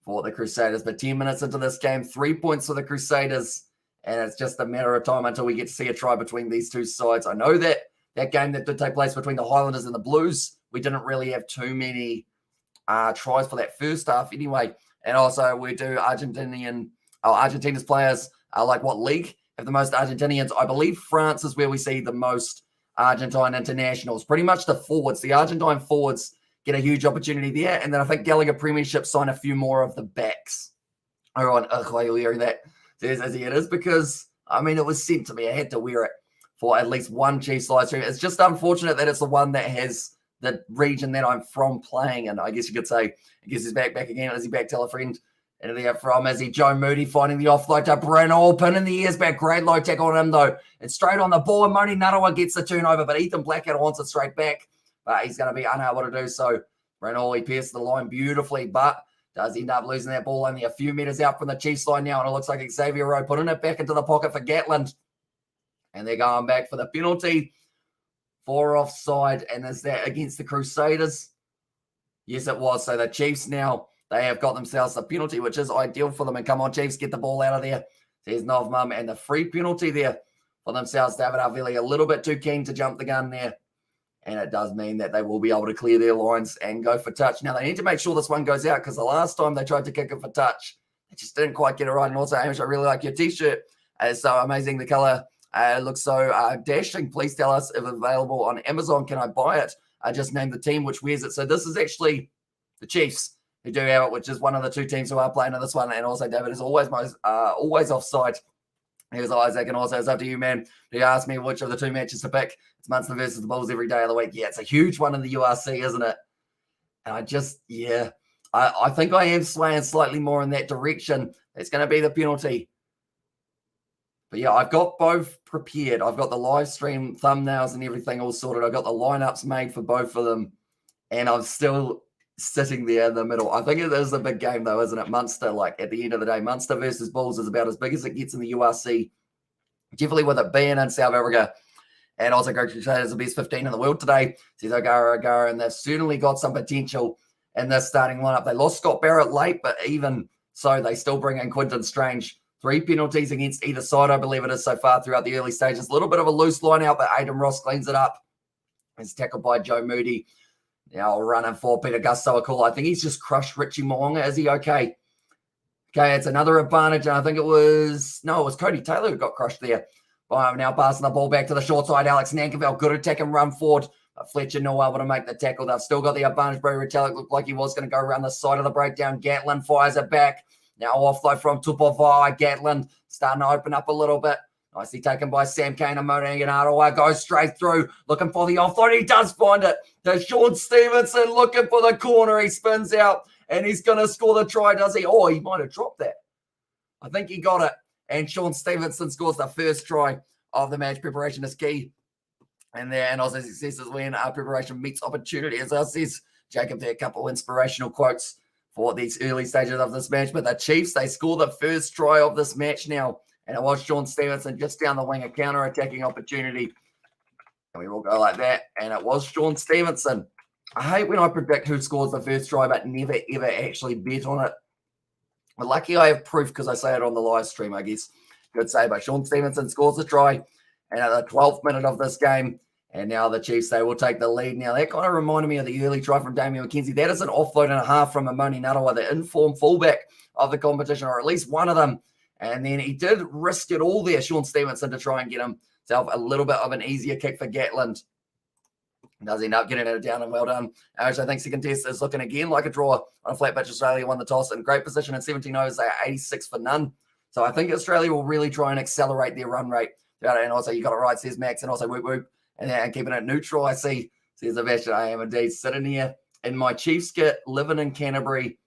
for the Crusaders. But 10 minutes into this game, 3 points for the Crusaders. And it's just a matter of time until we get to see a try between these two sides. I know that that game that did take place between the Highlanders and the Blues, we didn't really have too many tries for that first half anyway. And also we do Argentina's players, like what league have the most Argentinians? I believe France is where we see the most Argentine internationals. Pretty much the forwards. The Argentine forwards get a huge opportunity there. And then I think Gallagher Premiership sign a few more of the backs. All right, why are you wearing that? It is because, I mean, it was sent to me. I had to wear it for at least one Chiefs live stream. It's just unfortunate that it's the one that has the region that I'm from playing. And I guess you could say, I guess he's back again. Is he back? Tell a friend. And they are from, is he Joe Moody finding the offload to Bryn Hall, pin in the ears back. Great low tackle on him, though. It's straight on the ball, and Moni Narawa gets the turnover, but Ethan Blackadder wants it straight back. But he's going to be unable to do so. Bryn Hall, he pierced the line beautifully, but does end up losing that ball only a few meters out from the Chiefs line now, and it looks like Xavier Rowe putting it back into the pocket for Gatland. And they're going back for the penalty for offside, and is that against the Crusaders? Yes, it was. So the Chiefs now, they have got themselves a penalty, which is ideal for them. And come on, Chiefs, get the ball out of there. There's Novmum, and the free penalty there for themselves. David Arvili a little bit too keen to jump the gun there. And it does mean that they will be able to clear their lines and go for touch. Now, they need to make sure this one goes out because the last time they tried to kick it for touch, they just didn't quite get it right. And also, Hamish, I really like your T-shirt. It's so amazing. The color looks so dashing. Please tell us if available on Amazon. Can I buy it? I just named the team which wears it. So this is actually the Chiefs who do have it, which is one of the two teams who are playing in this one. And also, David is always offside. Here's Isaac, and also it's up to you, man. You asked me which of the two matches to pick. It's Munster versus the Bulls every day of the week. Yeah, it's a huge one in the URC, isn't it? And I think I am swaying slightly more in that direction. It's going to be the penalty. But yeah, I've got both prepared. I've got the live stream thumbnails and everything all sorted. I've got the lineups made for both of them. And I'm still sitting there in the middle. I think it is a big game, though, isn't it? Munster, like at the end of the day, Munster versus Bulls is about as big as it gets in the URC. Definitely with it being in South Africa. And also, Crusaders are the best 15 in the world today. Says O'Gara, and they've certainly got some potential in this starting lineup. They lost Scott Barrett late, but even so, they still bring in Quinton Strange 3 penalties against either side, I believe it is so far throughout the early stages. A little bit of a loose line out, but Aidan Ross cleans it up. It's tackled by Joe Moody. Now running for Peter Gusto. I think he's just crushed Richie Moonga. Is he okay? Okay, it's another advantage, and I think it was Cody Taylor who got crushed there. Now passing the ball back to the short side. Alex Nankerville, good attack and run forward. Fletcher no able to make the tackle. They've still got the advantage. Brody Retallick looked like he was going to go around the side of the breakdown. Gatlin fires it back. Now offload from Tupavai. Gatlin starting to open up a little bit. Nicely taken by Sam Kane and Moringanarawa. Goes straight through, looking for the offload. He does find it. To Sean Stevenson, looking for the corner. He spins out, and he's going to score the try, does he? Oh, he might have dropped that. I think he got it. And Sean Stevenson scores the first try of the match. Preparation is key. And also success is when our preparation meets opportunity. As I says, Jacob, there are a couple of inspirational quotes for these early stages of this match. But the Chiefs, they score the first try of this match now. And it was Sean Stevenson just down the wing, a counter-attacking opportunity. And we will go like that. And it was Sean Stevenson. I hate when I predict who scores the first try, but never, ever actually bet on it. But lucky I have proof because I say it on the live stream, I guess. Good save, but Sean Stevenson scores the try. And at the 12th minute of this game, and now the Chiefs, they will take the lead. Now, that kind of reminded me of the early try from Damian McKenzie. That is an offload and a half from Amoni Narawa, the informed fullback of the competition, or at least one of them. And then he did risk it all there, Sean Stevenson, to try and get himself a little bit of an easier kick for Gatland. Does end up getting it down, and well done. Which I think second test is looking again like a draw on a flat pitch. Australia won the toss in great position at 17 overs. They are 86 for none. So I think Australia will really try and accelerate their run rate. And also, you got it right, says Max, and also whoop whoop. And keeping it neutral, I see, says Sebastian. I am indeed sitting here in my Chiefs kit, living in Canterbury.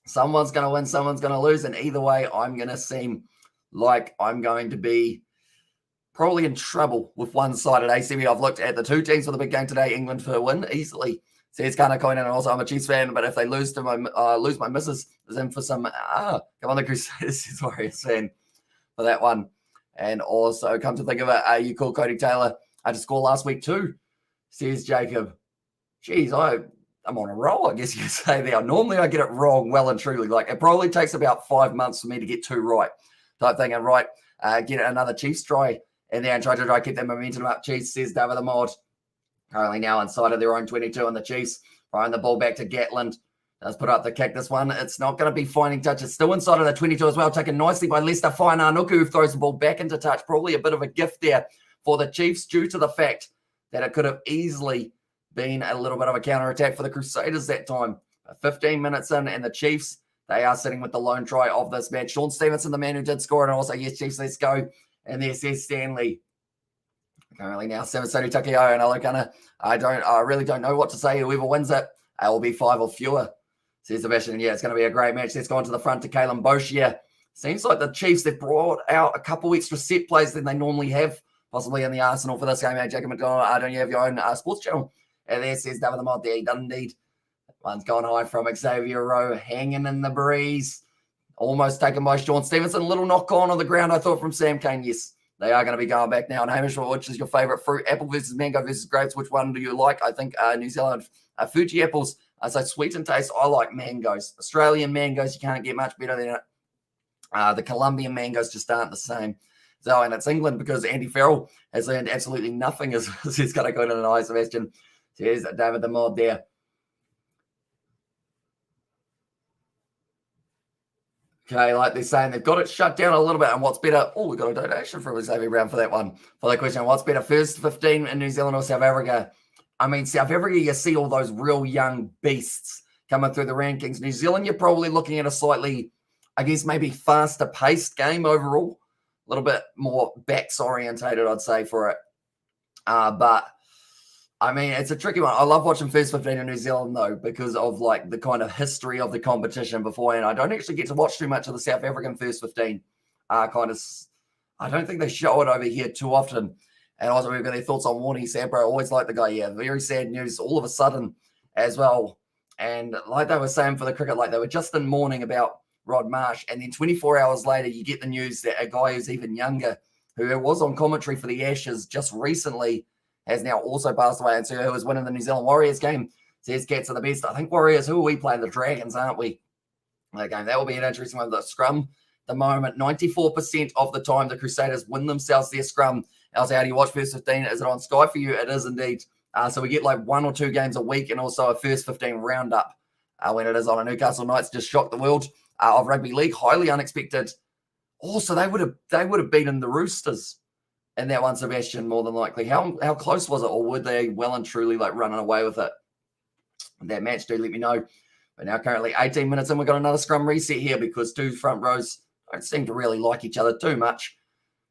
Someone's going to win, someone's going to lose. And either way, I'm going to seem like I'm going to be probably in trouble with one side at ACB. I've looked at the two teams for the big game today. England for a win easily. Says Kana Coin, and also I'm a Chiefs fan, but if they lose to my missus, is in for some come on the Crusaders, says Warriors fan for that one. And also, come to think of it, you called Cody Taylor. I had to score last week too, says Jacob. Geez, I'm on a roll, I guess you could say there. Normally I get it wrong well and truly. Like, it probably takes about 5 months for me to get two right type thing. And get another Chiefs try in there and try to keep that momentum up. Chiefs, says David the Mod. Currently now inside of their own 22, and the Chiefs throwing the ball back to Gatland. Does put up the kick. This one, it's not going to be finding touch. It's still inside of the 22 as well, taken nicely by Lester Fainanuku, who throws the ball back into touch. Probably a bit of a gift there for the Chiefs due to the fact that it could have easily been a little bit of a counter-attack for the Crusaders that time. 15 minutes in, and the Chiefs, they are sitting with the lone try of this match. Sean Stevenson, the man who did score, and also, yes, Chiefs, let's go. And there says Stanley. Currently now, Samasoni Takeo and Alokana. I really don't know what to say. Whoever wins it will be 5 or fewer, says Sebastian. Yeah, it's going to be a great match. Let's go on to the front to Kalen Boshier. Seems like the Chiefs, they've brought out a couple extra set plays than they normally have, possibly in the arsenal for this game. Jacob McDonald, don't you have your own sports channel? And there says David the Mod there. He does indeed. One's gone high from Xavier Rowe, hanging in the breeze. Almost taken by Sean Stevenson. Little knock on the ground, I thought, from Sam Kane. Yes, they are going to be going back now. And Hamish, which is your favourite fruit? Apple versus mango versus grapes. Which one do you like? I think New Zealand Fuji apples. So sweet and taste. I like mangoes. Australian mangoes, you can't get much better than it. The Colombian mangoes just aren't the same. So, and it's England because Andy Farrell has learned absolutely nothing as he's going to go into an eye, Sebastian. Here's David the Mod there. Okay, like they're saying, they've got it shut down a little bit. And what's better? Oh, we got a donation from Xavier Brown for that one. For that question, what's better, first 15 in New Zealand or South Africa? I mean, South Africa, you see all those real young beasts coming through the rankings. New Zealand, you're probably looking at a slightly, I guess, maybe faster-paced game overall. A little bit more backs-orientated, I'd say, for it. But I mean, it's a tricky one. I love watching first 15 in New Zealand, though, because of, like, the kind of history of the competition beforehand. I don't actually get to watch too much of the South African first 15. I don't think they show it over here too often. And also, we've got their thoughts on Warnie Sabro. Always like the guy. Yeah, very sad news all of a sudden as well. And like they were saying for the cricket, like they were just in mourning about Rod Marsh. And then 24 hours later, you get the news that a guy who's even younger, who was on commentary for the Ashes just recently, has now also passed away, and so who was winning the New Zealand Warriors game. Says Cats are the best. I think Warriors, who are we playing? The Dragons, aren't we? That game. That will be an interesting one. The scrum the moment. 94% of the time, the Crusaders win themselves their scrum. Elsie, how do you watch first 15? Is it on Sky for you? It is indeed. So we get like 1 or 2 games a week and also a first 15 roundup when it is on a Newcastle Knights. Just shocked the world of rugby league. Highly unexpected. Also, they would have beaten the Roosters in that one, Sebastian, more than likely. How close was it, or were they well and truly like running away with it? That match, do let me know. But now currently 18 minutes in, we've got another scrum reset here because 2 front rows don't seem to really like each other too much.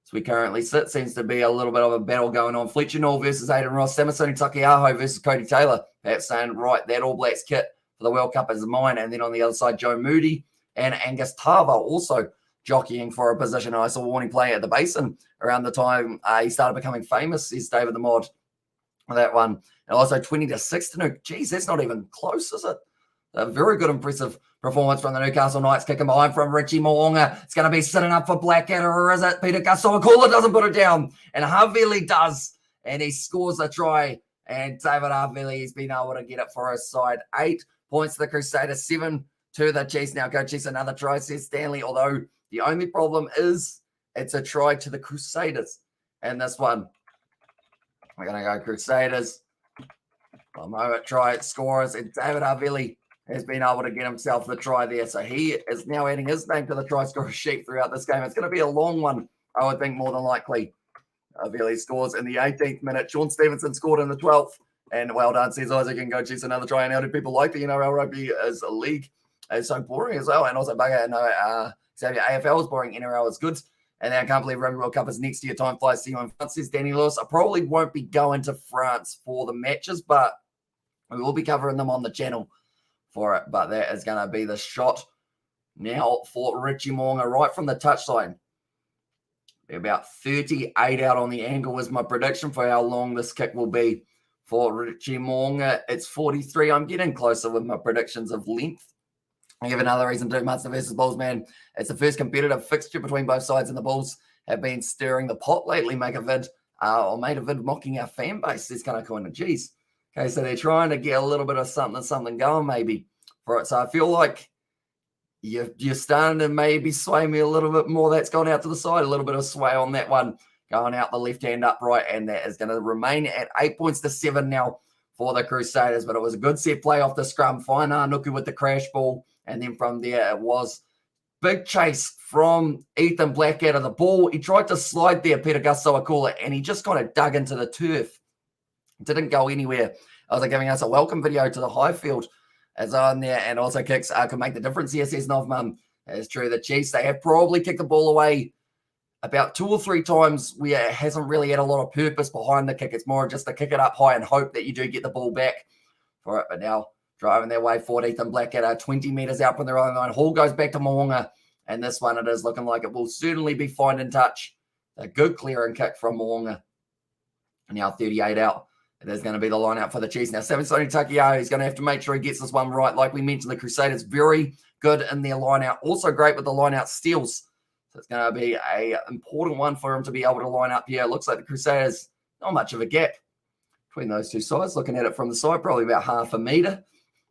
So we currently sit. Seems to be a little bit of a battle going on. Fletcher Nall versus Aidan Ross. Samisoni Takiaho versus Cody Taylor. Perhaps saying, right, that All Blacks kit for the World Cup is mine. And then on the other side, Joe Moody and Angus Tava also jockeying for a position. I saw Warning play at the Basin around the time he started becoming famous, says David the Mod. That one. And also 20-6 to Nuke. Geez, that's not even close, is it? A very good, impressive performance from the Newcastle Knights. Kicking behind from Richie Mo'unga. It's going to be sitting up for Blackadder, or is it? Peter Kasowakula doesn't put it down. And Havili does. And he scores a try. And David Havili has been able to get it for his side. 8 points to the Crusaders, 7 to the Chiefs. Now go Chiefs, another try, says Stanley. Although the only problem is it's a try to the Crusaders. And this one, we're going to go Crusaders. A moment, try scorers. And David Havili has been able to get himself the try there. So he is now adding his name to the try scorer sheet throughout this game. It's going to be a long one, I would think, more than likely. Havili scores in the 18th minute. Sean Stevenson scored in the 12th. And well done, says Isaac, and go Chiefs another try. And how do people like the NRL rugby as a league? It's so boring as well. And also, Bugger, Xavier, AFL is boring, NRL is good. And I can't believe Rugby World Cup is next year. Time flies. See you in France, says Danny Lewis. I probably won't be going to France for the matches, but we will be covering them on the channel for it. But that is going to be the shot now for Richie Mo'unga right from the touchline. Be about 38 out on the angle is my prediction for how long this kick will be for Richie Mo'unga. It's 43. I'm getting closer with my predictions of length. I give another reason to Munster versus Bulls, man. It's the first competitive fixture between both sides, and the Bulls have been stirring the pot lately. Made a vid mocking our fan base. It's kind of cool. Geez. Okay, so they're trying to get a little bit of something going maybe for it. So I feel like you're starting to maybe sway me a little bit more. That's gone out to the side, a little bit of sway on that one, going out the left hand upright, and that is going to remain at 8 points to 7 now for the Crusaders. But it was a good set play off the scrum. Fine Nuku with the crash ball. And then from there, it was big chase from Ethan Blackadder. The ball, he tried to slide there, Peter Kasowakula, and he just kind of dug into the turf. Didn't go anywhere. I was giving us a welcome video to the high field as on there, and also kicks can make the difference here, says Novman. It's true. The Chiefs, they have probably kicked the ball away about 2 or 3 times where it hasn't really had a lot of purpose behind the kick. It's more just to kick it up high and hope that you do get the ball back for it. But now, driving their way forward, Ethan Blackadder, 20 metres out from their own line. Hall goes back to Mo'unga, and this one it is looking like it will certainly be fine in touch. A good clearing kick from Mo'unga. Now 38 out. There's going to be the line out for the Chiefs. Now, Samisoni Takiaho is going to have to make sure he gets this one right. Like we mentioned, the Crusaders very good in their line out. Also great with the line out steals. So it's going to be an important one for him to be able to line up here. It looks like the Crusaders, not much of a gap between those two sides. Looking at it from the side, probably about half a metre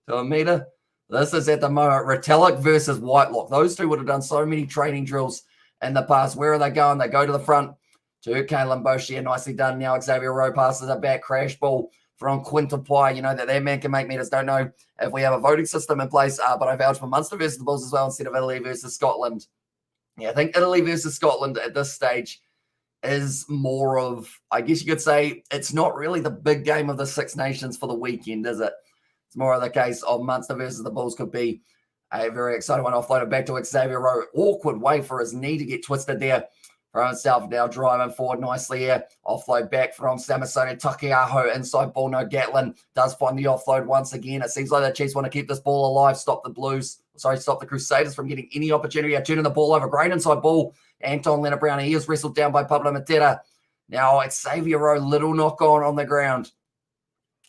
to a metre. This is at the moment Retallick versus Whitelock. Those two would have done so many training drills in the past. Where are they going? They go to the front to Kalen Boshier. Nicely done now. Xavier Rowe passes a back crash ball from Quinton Pye. You know that man can make meters. Don't know if we have a voting system in place, but I vouch for Munster versus the Bulls as well instead of Italy versus Scotland. Yeah, I think Italy versus Scotland at this stage is more of, I guess you could say, it's not really the big game of the Six Nations for the weekend, is it? It's more of the case of Munster versus the Bulls could be a very exciting one. Offloaded back to Xavier Rowe. Awkward way for his knee to get twisted there from himself. Now driving forward nicely here. Offload back from Samisoni Takiaho. Inside ball, no Gatlin. Does find the offload once again. It seems like the Chiefs want to keep this ball alive. Stop the Crusaders from getting any opportunity. Turning the ball over. Great inside ball. Anton Leonard-Brown. He is wrestled down by Pablo Matera. Now Xavier Rowe, little knock on the ground.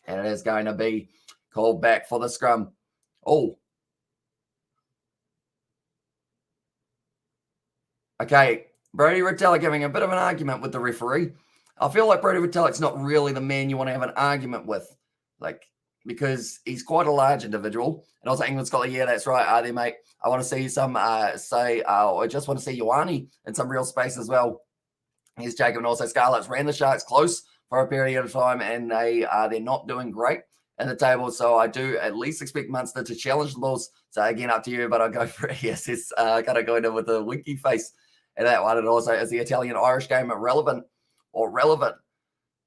And it is going to be called back for the scrum. Oh. Okay. Brodie Retallick having a bit of an argument with the referee. I feel like Brodie Retallick's not really the man you want to have an argument with. Like, because he's quite a large individual. And I was like, England, Scotland, yeah, that's right. There, mate. I want to see some, I just want to see Ioane in some real space as well. Here's Jacob, and also Scarlets ran the Sharks close for a period of time, and they're not doing great in the table. So I do at least expect Munster to challenge the Bulls. So again, up to you, but I'll go for it. Yes, it's kind of going in with a winky face and that one. And also, is the Italian-Irish game irrelevant or relevant?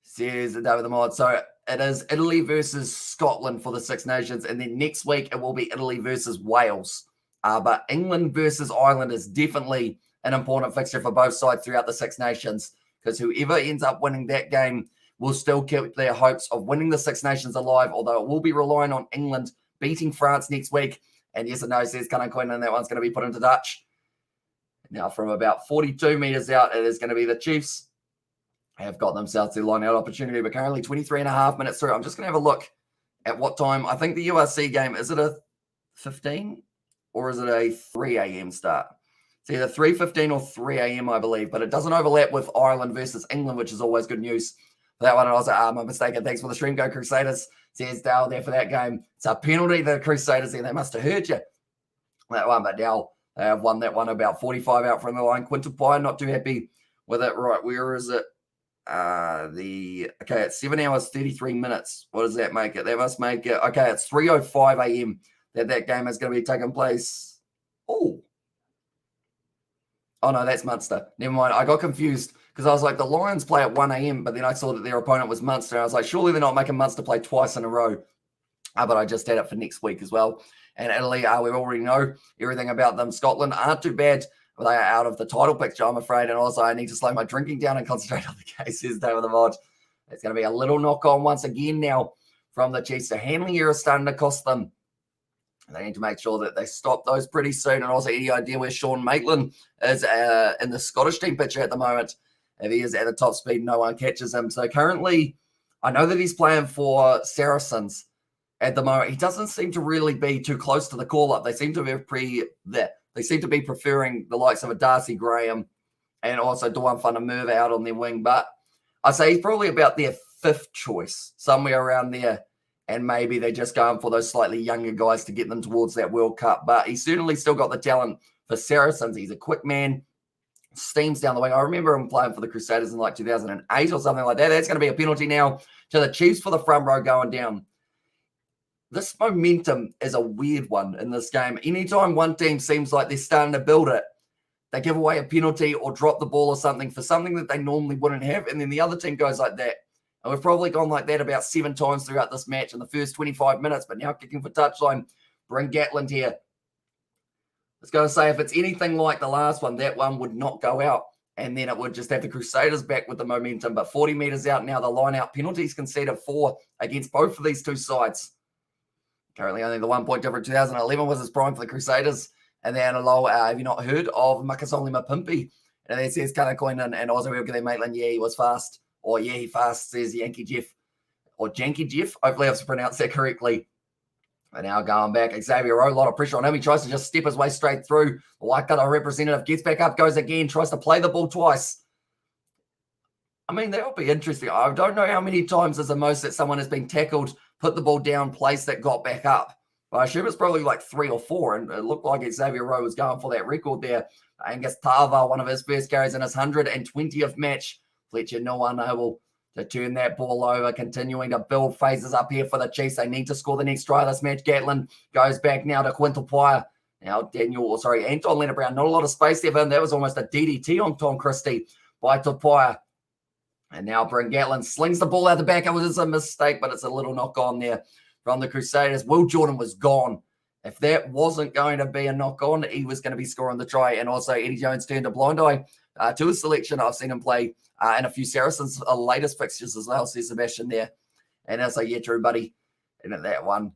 Says David the Mod. So it is Italy versus Scotland for the Six Nations, and then next week it will be Italy versus Wales. But England versus Ireland is definitely an important fixture for both sides throughout the Six Nations, because whoever ends up winning that game will still keep their hopes of winning the Six Nations alive, although it will be relying on England beating France next week. And yes or no, says Cunning Queen, and that one's going to be put into Dutch. Now, from about 42 metres out, it is going to be the Chiefs. They have got themselves their line-out opportunity, but currently 23 and a half minutes through. I'm just going to have a look at what time. I think the URC game, is it a 15 or is it a 3 a.m. start? It's either 3:15 or 3 a.m., I believe, but it doesn't overlap with Ireland versus England, which is always good news for that one. And I was like, my mistake, and thanks for the stream. Go Crusaders, says Dale there for that game. It's a penalty, the Crusaders there. They must have heard you. That one, but Dale, they have won that one about 45 out from the line. Quintal Pye, not too happy with it. Right, where is it? It's 7 hours, 33 minutes. What does that make it? That must make it, okay, it's 3:05 a.m. that game is going to be taking place. Oh, no, that's Munster. Never mind. I got confused because I was like, the Lions play at 1 a.m., but then I saw that their opponent was Munster. I was like, surely they're not making Munster play twice in a row. But I just had it for next week as well. And Italy, we already know everything about them. Scotland aren't too bad. But they are out of the title picture, I'm afraid. And also, I need to slow my drinking down and concentrate on the cases, David the Mod. It's going to be a little knock-on once again now from the Chiefs. The handling error is starting to cost them. They need to make sure that they stop those pretty soon. And also, any idea where Sean Maitland is in the Scottish team picture at the moment? If he is at the top speed, no one catches him. So currently, I know that he's playing for Saracens at the moment. He doesn't seem to really be too close to the call-up. They seem to be They seem to be preferring the likes of a Darcy Graham and also Dwan van der Merwe out on their wing. But I say he's probably about their fifth choice, somewhere around there. And maybe they're just going for those slightly younger guys to get them towards that World Cup. But he's certainly still got the talent for Saracens. He's a quick man, steams down the wing. I remember him playing for the Crusaders in like 2008 or something like that. That's going to be a penalty now to the Chiefs for the front row going down. This momentum is a weird one in this game. Anytime one team seems like they're starting to build it, they give away a penalty or drop the ball or something for something that they normally wouldn't have, and then the other team goes like that. And we've probably gone like that about 7 times throughout this match in the first 25 minutes, but now kicking for touchline, bring Gatland here. I was going to say, if it's anything like the last one, that one would not go out, and then it would just have the Crusaders back with the momentum. But 40 metres out now, the line-out penalties conceded 4 against both of these two sides. Currently only the 1 point difference. 2011 was his prime for the Crusaders. And then have you not heard of Makasole Mapimpi? And that says Kanakoin and also we'll get their Maitland. Yeah, he was fast. Or yeah, he fast, says Yankee Jeff. Or Janky Jeff. Hopefully I've pronounced that correctly. And now going back, Xavier Rowe, a lot of pressure on him. He tries to just step his way straight through. The Waikato representative gets back up, goes again, tries to play the ball twice. I mean, that would be interesting. I don't know how many times is the most that someone has been tackled, put the ball down, placed it, got back up. But I assume it's probably like 3 or 4, and it looked like Xavier Rowe was going for that record there. Angus Tava, one of his first carries in his 120th match. Fletcher, no one able to turn that ball over, continuing to build phases up here for the Chiefs. They need to score the next try of this match. Gatland goes back now to Quintal Pye. Now Anton Leonard Brown, not a lot of space there, but that was almost a DDT on Tom Christie by Tupoia. And now Bryn Gatland slings the ball out the back. It was a mistake, but it's a little knock on there from the Crusaders. Will Jordan was gone. If that wasn't going to be a knock on, he was going to be scoring the try. And also Eddie Jones turned a blind eye to his selection. I've seen him play in a few Saracens' latest fixtures as well, says Sebastian there. And I say, yeah, true, buddy. And at that one.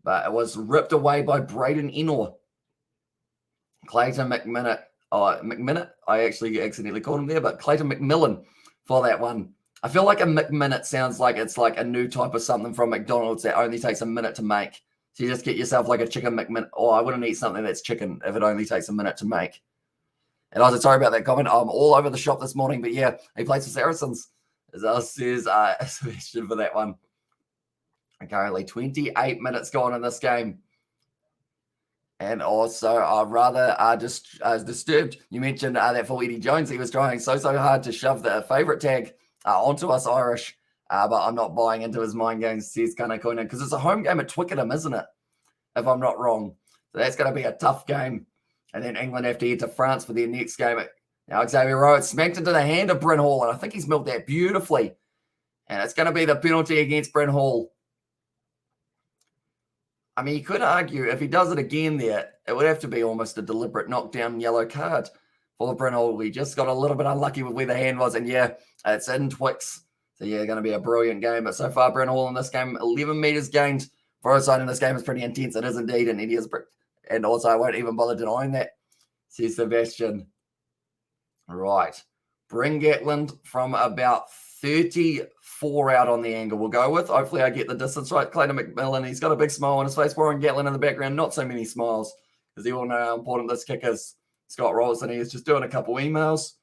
But it was ripped away by Braden Enor. Clayton McMinnet. I actually accidentally called him there, but Clayton McMillan for that one. I feel like a McMinute sounds like it's like a new type of something from McDonald's that only takes a minute to make. So you just get yourself like a chicken McMinute. Oh, I wouldn't eat something that's chicken if it only takes a minute to make. And I was sorry about that comment. I'm all over the shop this morning, but yeah, he plays for Saracens. As I says, Sebastian for that one. Currently 28 minutes gone in this game. And also, I was disturbed. You mentioned that for Eddie Jones, he was trying so hard to shove the favourite tag onto us Irish. But I'm not buying into his mind games, says Kanakuna, because it's a home game at Twickenham, isn't it? If I'm not wrong. So that's going to be a tough game. And then England have to head to France for their next game. Now Xavier Rowe smacked into the hand of Bryn Hall, and I think he's milked that beautifully. And it's going to be the penalty against Bryn Hall. I mean, you could argue if he does it again there, it would have to be almost a deliberate knockdown yellow card for Bryn Hall. We just got a little bit unlucky with where the hand was. And yeah, it's in Twix. So yeah, going to be a brilliant game. But so far, Bryn Hall in this game, 11 metres gained. For a side in this game is pretty intense. It is indeed. And and also, I won't even bother denying that, says Sebastian. Right. Bring Gatland from about 34 out on the angle we'll go with. Hopefully I get the distance right. Clayton McMillan, he's got a big smile on his face. Warren Gatland in the background, not so many smiles, because you all know how important this kick is. Scott Robertson, he is just doing a couple emails,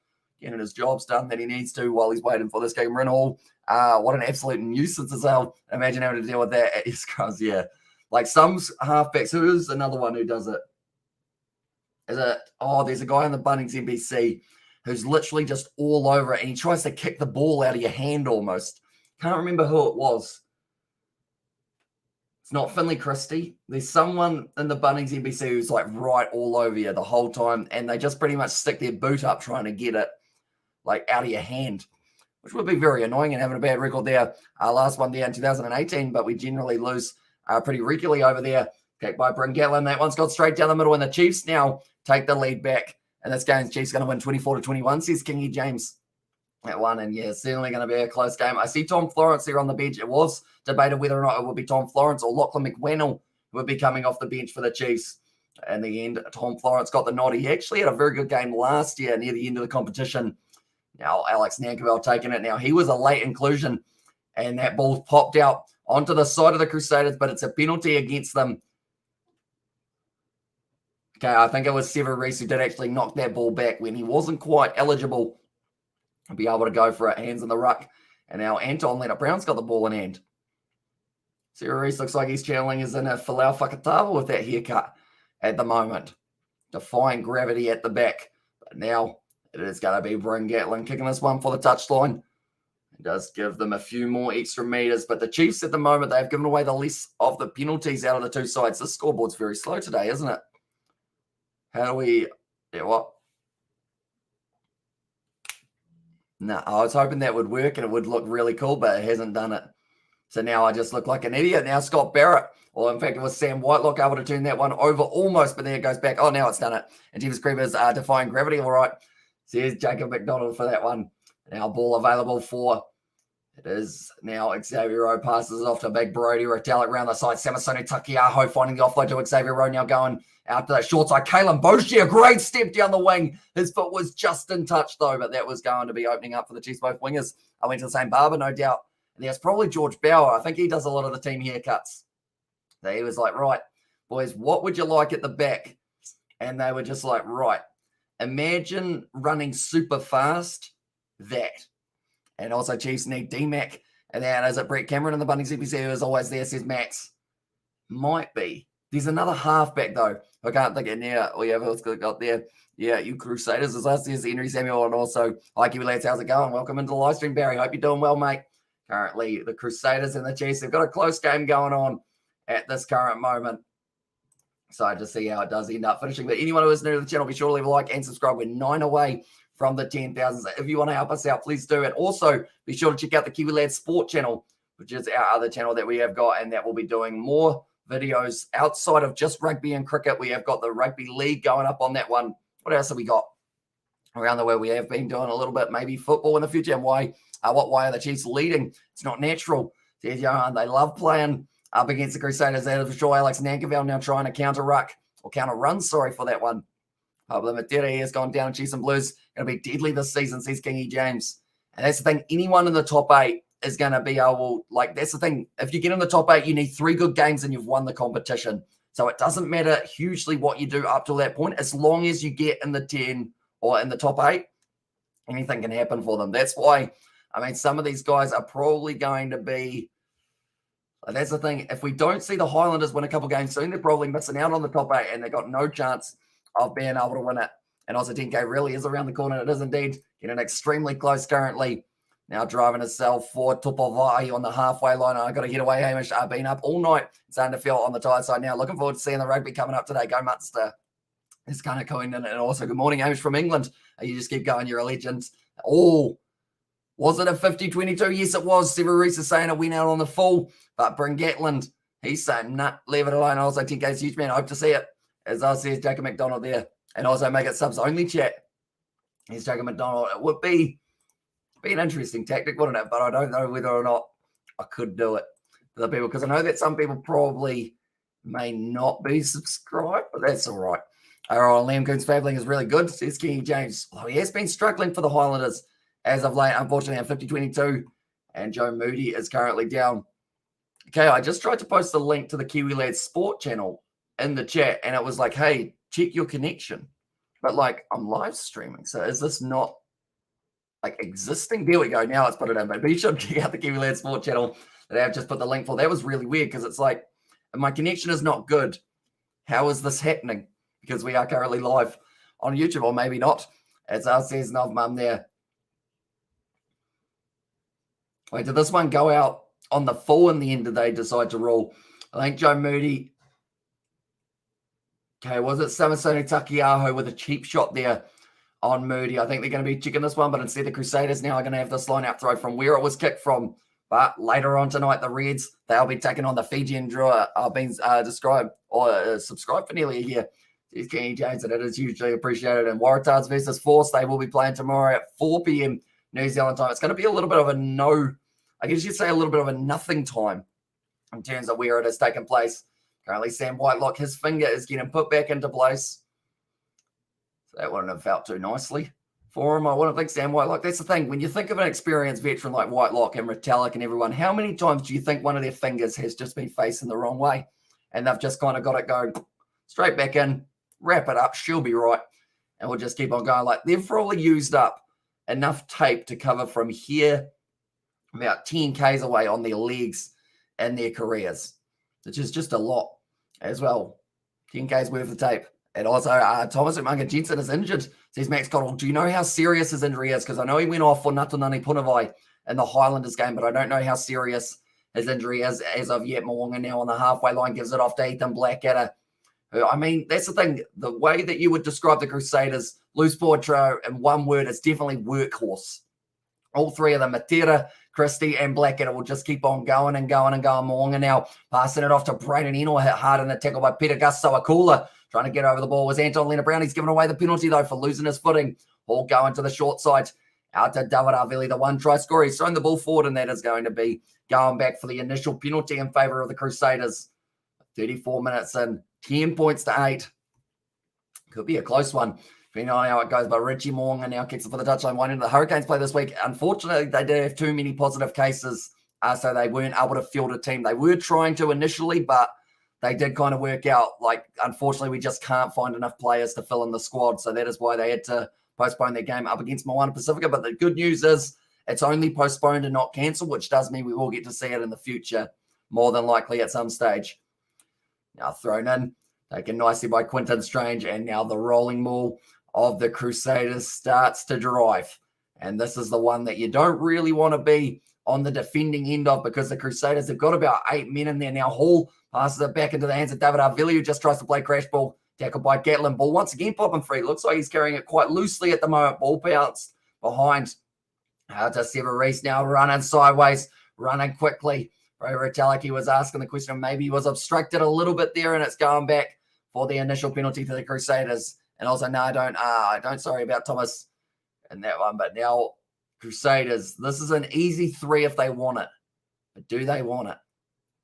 getting his jobs done that he needs to while he's waiting for this game. Bryn Hall, what an absolute nuisance as hell. Imagine having to deal with that at his cross, yeah. Like some halfbacks, who's another one who does it? There's a guy on the Bunnings NBC who's literally just all over it, and he tries to kick the ball out of your hand almost. Can't remember who it was. It's not Finley Christie. There's someone in the Bunnings NBC who's like right all over you the whole time, and they just pretty much stick their boot up trying to get it like out of your hand, which would be very annoying and having a bad record there. Last one there in 2018, but we generally lose pretty regularly over there. Kicked by Bryn Gatland. That one's got straight down the middle, and the Chiefs now take the lead back. And this game, Chiefs going to win 24-21, says Kingy James. That one, and yeah, certainly going to be a close game. I see Tom Florence there on the bench. It was debated whether or not it would be Tom Florence or Lachlan McWennell who would be coming off the bench for the Chiefs. In the end, Tom Florence got the nod. He actually had a very good game last year near the end of the competition. Now, Alex Nankivell taking it. Now, he was a late inclusion, and that ball popped out onto the side of the Crusaders, but it's a penalty against them. Okay, I think it was Sever Reese who did actually knock that ball back when he wasn't quite eligible to be able to go for it. Hands in the ruck. And now Anton Leonard-Brown's got the ball in hand. Sever Reese looks like he's channeling his inner Falau Fakatava with that haircut at the moment. Defying gravity at the back. But now it is going to be Bryn Gatland kicking this one for the touchline. It does give them a few more extra meters. But the Chiefs at the moment, they've given away the least of the penalties out of the two sides. This scoreboard's very slow today, isn't it? How do we... Yeah, what? No, I was hoping that would work and it would look really cool, but it hasn't done it. So now I just look like an idiot. Now Scott Barrett, or in fact it was Sam Whitelock, able to turn that one over almost, but then it goes back. Oh, now it's done it. And Jeeves Creeper's defying gravity. All right. So here's Jacob McDonald for that one. Now ball available for... It is now Xavier Rowe passes it off to Big Brody. Retallick around the side. Samasoni Takiaho finding the offload to Xavier Rowe. Now going out to that short side. Kalen Boshi, a great step down the wing. His foot was just in touch though, but that was going to be opening up for the Chiefs, both wingers. I went to the same barber, no doubt. And there's probably George Bauer. I think he does a lot of the team haircuts. So he was like, right, boys, what would you like at the back? And they were just like, right, imagine running super fast, that. And also Chiefs need D-Mac. And then is it Brett Cameron in the Bunnings CPC who is always there, says Max. Might be. There's another halfback though. I can't think of it now. We have what's got there. Yeah, you Crusaders as us. There's Henry Samuel and also hi Kiwi lads, how's it going? Welcome into the live stream, Barry. Hope you're doing well, mate. Currently, the Crusaders and the Chiefs have got a close game going on at this current moment. So to see how it does end up finishing. But anyone who is new to the channel, be sure to leave a like and subscribe. We're 9 away from the 10,000. So if you want to help us out, please do. And also be sure to check out the Kiwi Lads Sport channel, which is our other channel that we have got, and that will be doing more videos outside of just rugby and cricket. We have got the rugby league going up on that one. What else have we got around the way? We have been doing a little bit, maybe football in the future. And why are the Chiefs leading? It's not natural. There's Johan. They love playing up against the Crusaders. That is for sure. Alex Nankivell now trying to counter run, for that one. Pablo Matera has gone down. Chiefs and Blues going to be deadly this season, says Kingy James. And that's the thing. Anyone in the top 8 is going to be able, that's the thing. If you get in the top 8, you need 3 good games and you've won the competition. So it doesn't matter hugely what you do up to that point. As long as you get in the 10 or in the top 8, anything can happen for them. That's why, some of these guys are probably going to be, That's the thing. If we don't see the Highlanders win a couple games soon, they're probably missing out on the top 8 and they've got no chance of being able to win it. And also 10K really is around the corner. It is indeed getting extremely close currently. Now driving himself for Tupavai on the halfway line. I got to get away, Hamish. I've been up all night. Starting to feel on the tired side now. Looking forward to seeing the rugby coming up today. Go Munster. It's kind of going in. And also, good morning, Hamish from England. You just keep going. You're a legend. Oh, was it a 50-22? Yes, it was. Super Reese is saying it went out on the full. But Bryn Gatland, he's saying, nah, leave it alone. Also, 10K's huge man. I hope to see it. As I see, Jacob McDonald there. And also make it subs only chat. Here's Jacob McDonald. It would be an interesting tactic, wouldn't it? But I don't know whether or not I could do it for the people, because I know that some people probably may not be subscribed, but that's all right. All right, Liam Coon's Fabling is really good, says Kenny James. Well, he has been struggling for the Highlanders as of late, unfortunately, at 50-22, and Joe Moody is currently down. Okay, I just tried to post the link to the Kiwi Lads Sport channel in the chat, and it was like, hey, check your connection. But, like, I'm live streaming, so is this not, like, existing? There we go. Now let's put it in. But be sure to check out the Kiwi Lads Sport channel that I've just put the link for. That was really weird because it's like, if my connection is not good, how is this happening? Because we are currently live on YouTube, or maybe not. As our says Nov Mum there. Wait, did this one go out on the full in the end? Did they decide to rule? I think Joe Moody. Okay, was it Samasoni Takiaho with a cheap shot there on Moody? I think they're going to be checking this one, but instead the Crusaders now are going to have this line-out throw from where it was kicked from. But later on tonight, the Reds, they'll be taking on the Fijian drawer. I've been described or subscribed for nearly a year. He's Kenny James, and it is hugely appreciated. And Waratahs versus Force, they will be playing tomorrow at 4 p.m. New Zealand time. It's going to be a little bit of a I guess you'd say a little bit of a nothing time in terms of where it has taken place. Currently, Sam Whitelock, his finger is getting put back into place. So that wouldn't have felt too nicely for him. I wouldn't think Sam Whitelock. That's the thing. When you think of an experienced veteran like Whitelock and Retallick and everyone, how many times do you think one of their fingers has just been facing the wrong way? And they've just kind of got it going straight back in, wrap it up, she'll be right. And we'll just keep on going. Like, they've probably used up enough tape to cover from here about 10 Ks away on their legs and their careers, which is just a lot as well. 10 Ks worth of tape. And also, Thomas Umunga Jensen is injured, says Max Cottle. Do you know how serious his injury is? Because I know he went off for Natanani Punavai in the Highlanders game, but I don't know how serious his injury is as of yet. Mwanga now on the halfway line gives it off to Ethan Blackadder. I mean, that's the thing. The way that you would describe the Crusaders, loose forward trio in one word, is definitely workhorse. All three of them, Matera, Christie, and Blackadder, will just keep on going and going and going. Mwanga now passing it off to Brayden Eno, hit hard in the tackle by Peter Gusto Akula. Trying to get over the ball was Anton Lena Brown. He's given away the penalty, though, for losing his footing. All going to the short side. Out to David Arvili, the one try scorer. He's thrown the ball forward, and that is going to be going back for the initial penalty in favour of the Crusaders. 34 minutes in, 10 points to 8. Could be a close one. Depending on how it goes, but Richie Mwanga now kicks it for the touchline. One into the Hurricanes play this week. Unfortunately, they did have too many positive cases, so they weren't able to field a team. They were trying to initially, but they did kind of work out. Like, unfortunately, we just can't find enough players to fill in the squad, so that is why they had to postpone their game up against Moana Pacifica. But the good news is it's only postponed and not cancelled, which does mean we will get to see it in the future, more than likely at some stage. Now thrown in, taken nicely by Quinton Strange, and now the rolling ball of the Crusaders starts to drive. And this is the one that you don't really want to be on the defending end of, because the Crusaders have got about 8 men in there now. Hall passes it back into the hands of David Arvili, who just tries to play crash ball. Tackled by Gatlin. Ball once again popping free. Looks like he's carrying it quite loosely at the moment. Ball bounced behind. To Sever Reese now running sideways, running quickly. Ray Retallick, he was asking the question, maybe he was obstructed a little bit there, and it's going back for the initial penalty for the Crusaders. And also, no, I don't sorry about Thomas in that one. But now, Crusaders, this is an easy 3 if they want it. But do they want it?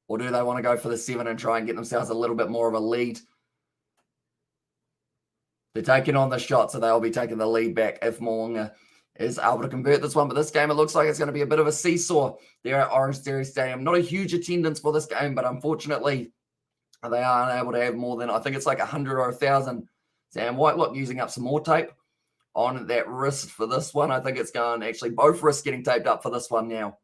Or do they want to go for the 7 and try and get themselves a little bit more of a lead? They're taking on the shot, so they'll be taking the lead back if Moonga is able to convert this one. But this game, it looks like it's going to be a bit of a seesaw there at OrangeTheory Stadium. Not a huge attendance for this game, but unfortunately, they aren't able to have more than, I think it's like 100 or 1,000. Sam Whitelock using up some more tape on that wrist for this one. I think it's going, actually, both wrists getting taped up for this one now.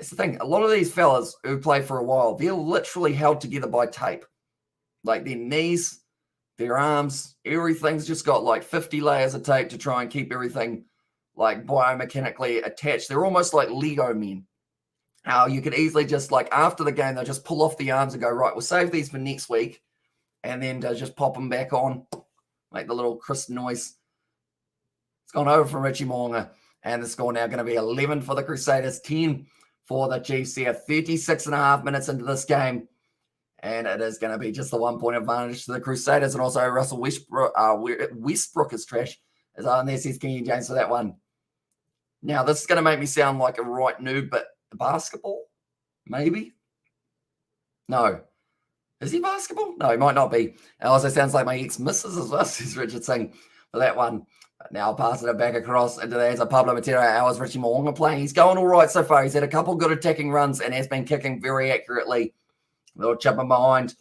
That's the thing. A lot of these fellas who play for a while, they're literally held together by tape. Like their knees, their arms, everything's just got like 50 layers of tape to try and keep everything like biomechanically attached. They're almost like Lego men. How you could easily just like after the game, they'll just pull off the arms and go, right, we'll save these for next week. And then just pop them back on, make the little crisp noise. It's gone over from Richie Mo'unga. And the score now going to be 11 for the Crusaders, 10 for the Chiefs here. 36 and a half minutes into this game. And it is going to be just the 1 point advantage to the Crusaders. And also Russell Westbrook is trash. And there says Kenny James for that one. Now, this is going to make me sound like a right noob, but basketball? Maybe? No. Is he basketball? No, he might not be. It also sounds like my ex-missus as well, says Richard Singh for that one. But now passing it back across into there's a Pablo Matera. How's Richie Mo'unga playing? He's going all right so far. He's had a couple good attacking runs and has been kicking very accurately. Little chip in behind.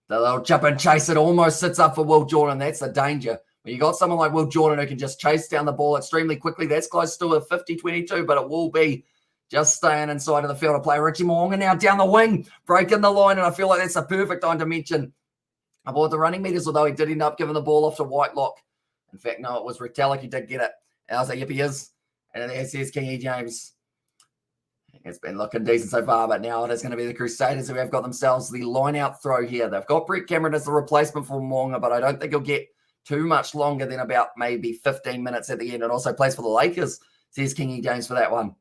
The little chip and chase. It almost sits up for Will Jordan. That's the danger. When you got someone like Will Jordan who can just chase down the ball extremely quickly, that's close to a 50-22, but it will be just staying inside of the field of play. Richie Mo'unga now down the wing, breaking the line, and I feel like that's a perfect time to mention about the running meters, although he did end up giving the ball off to Whitelock. In fact, no, it was Retallick who did get it. And I was like, yep, he is. And there says Kingy James. It's been looking decent so far, but now it is going to be the Crusaders who have got themselves the line-out throw here. They've got Brett Cameron as the replacement for Mo'unga, but I don't think he'll get too much longer than about maybe 15 minutes at the end. And also plays for the Lakers, says Kingy James for that one.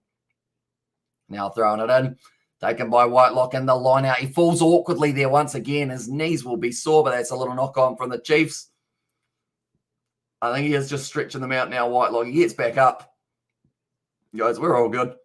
Now throwing it in, taken by Whitelock in the line out. He falls awkwardly there once again. His knees will be sore, but that's a little knock on from the Chiefs. I think he is just stretching them out now, Whitelock. He gets back up. Guys, we're all good.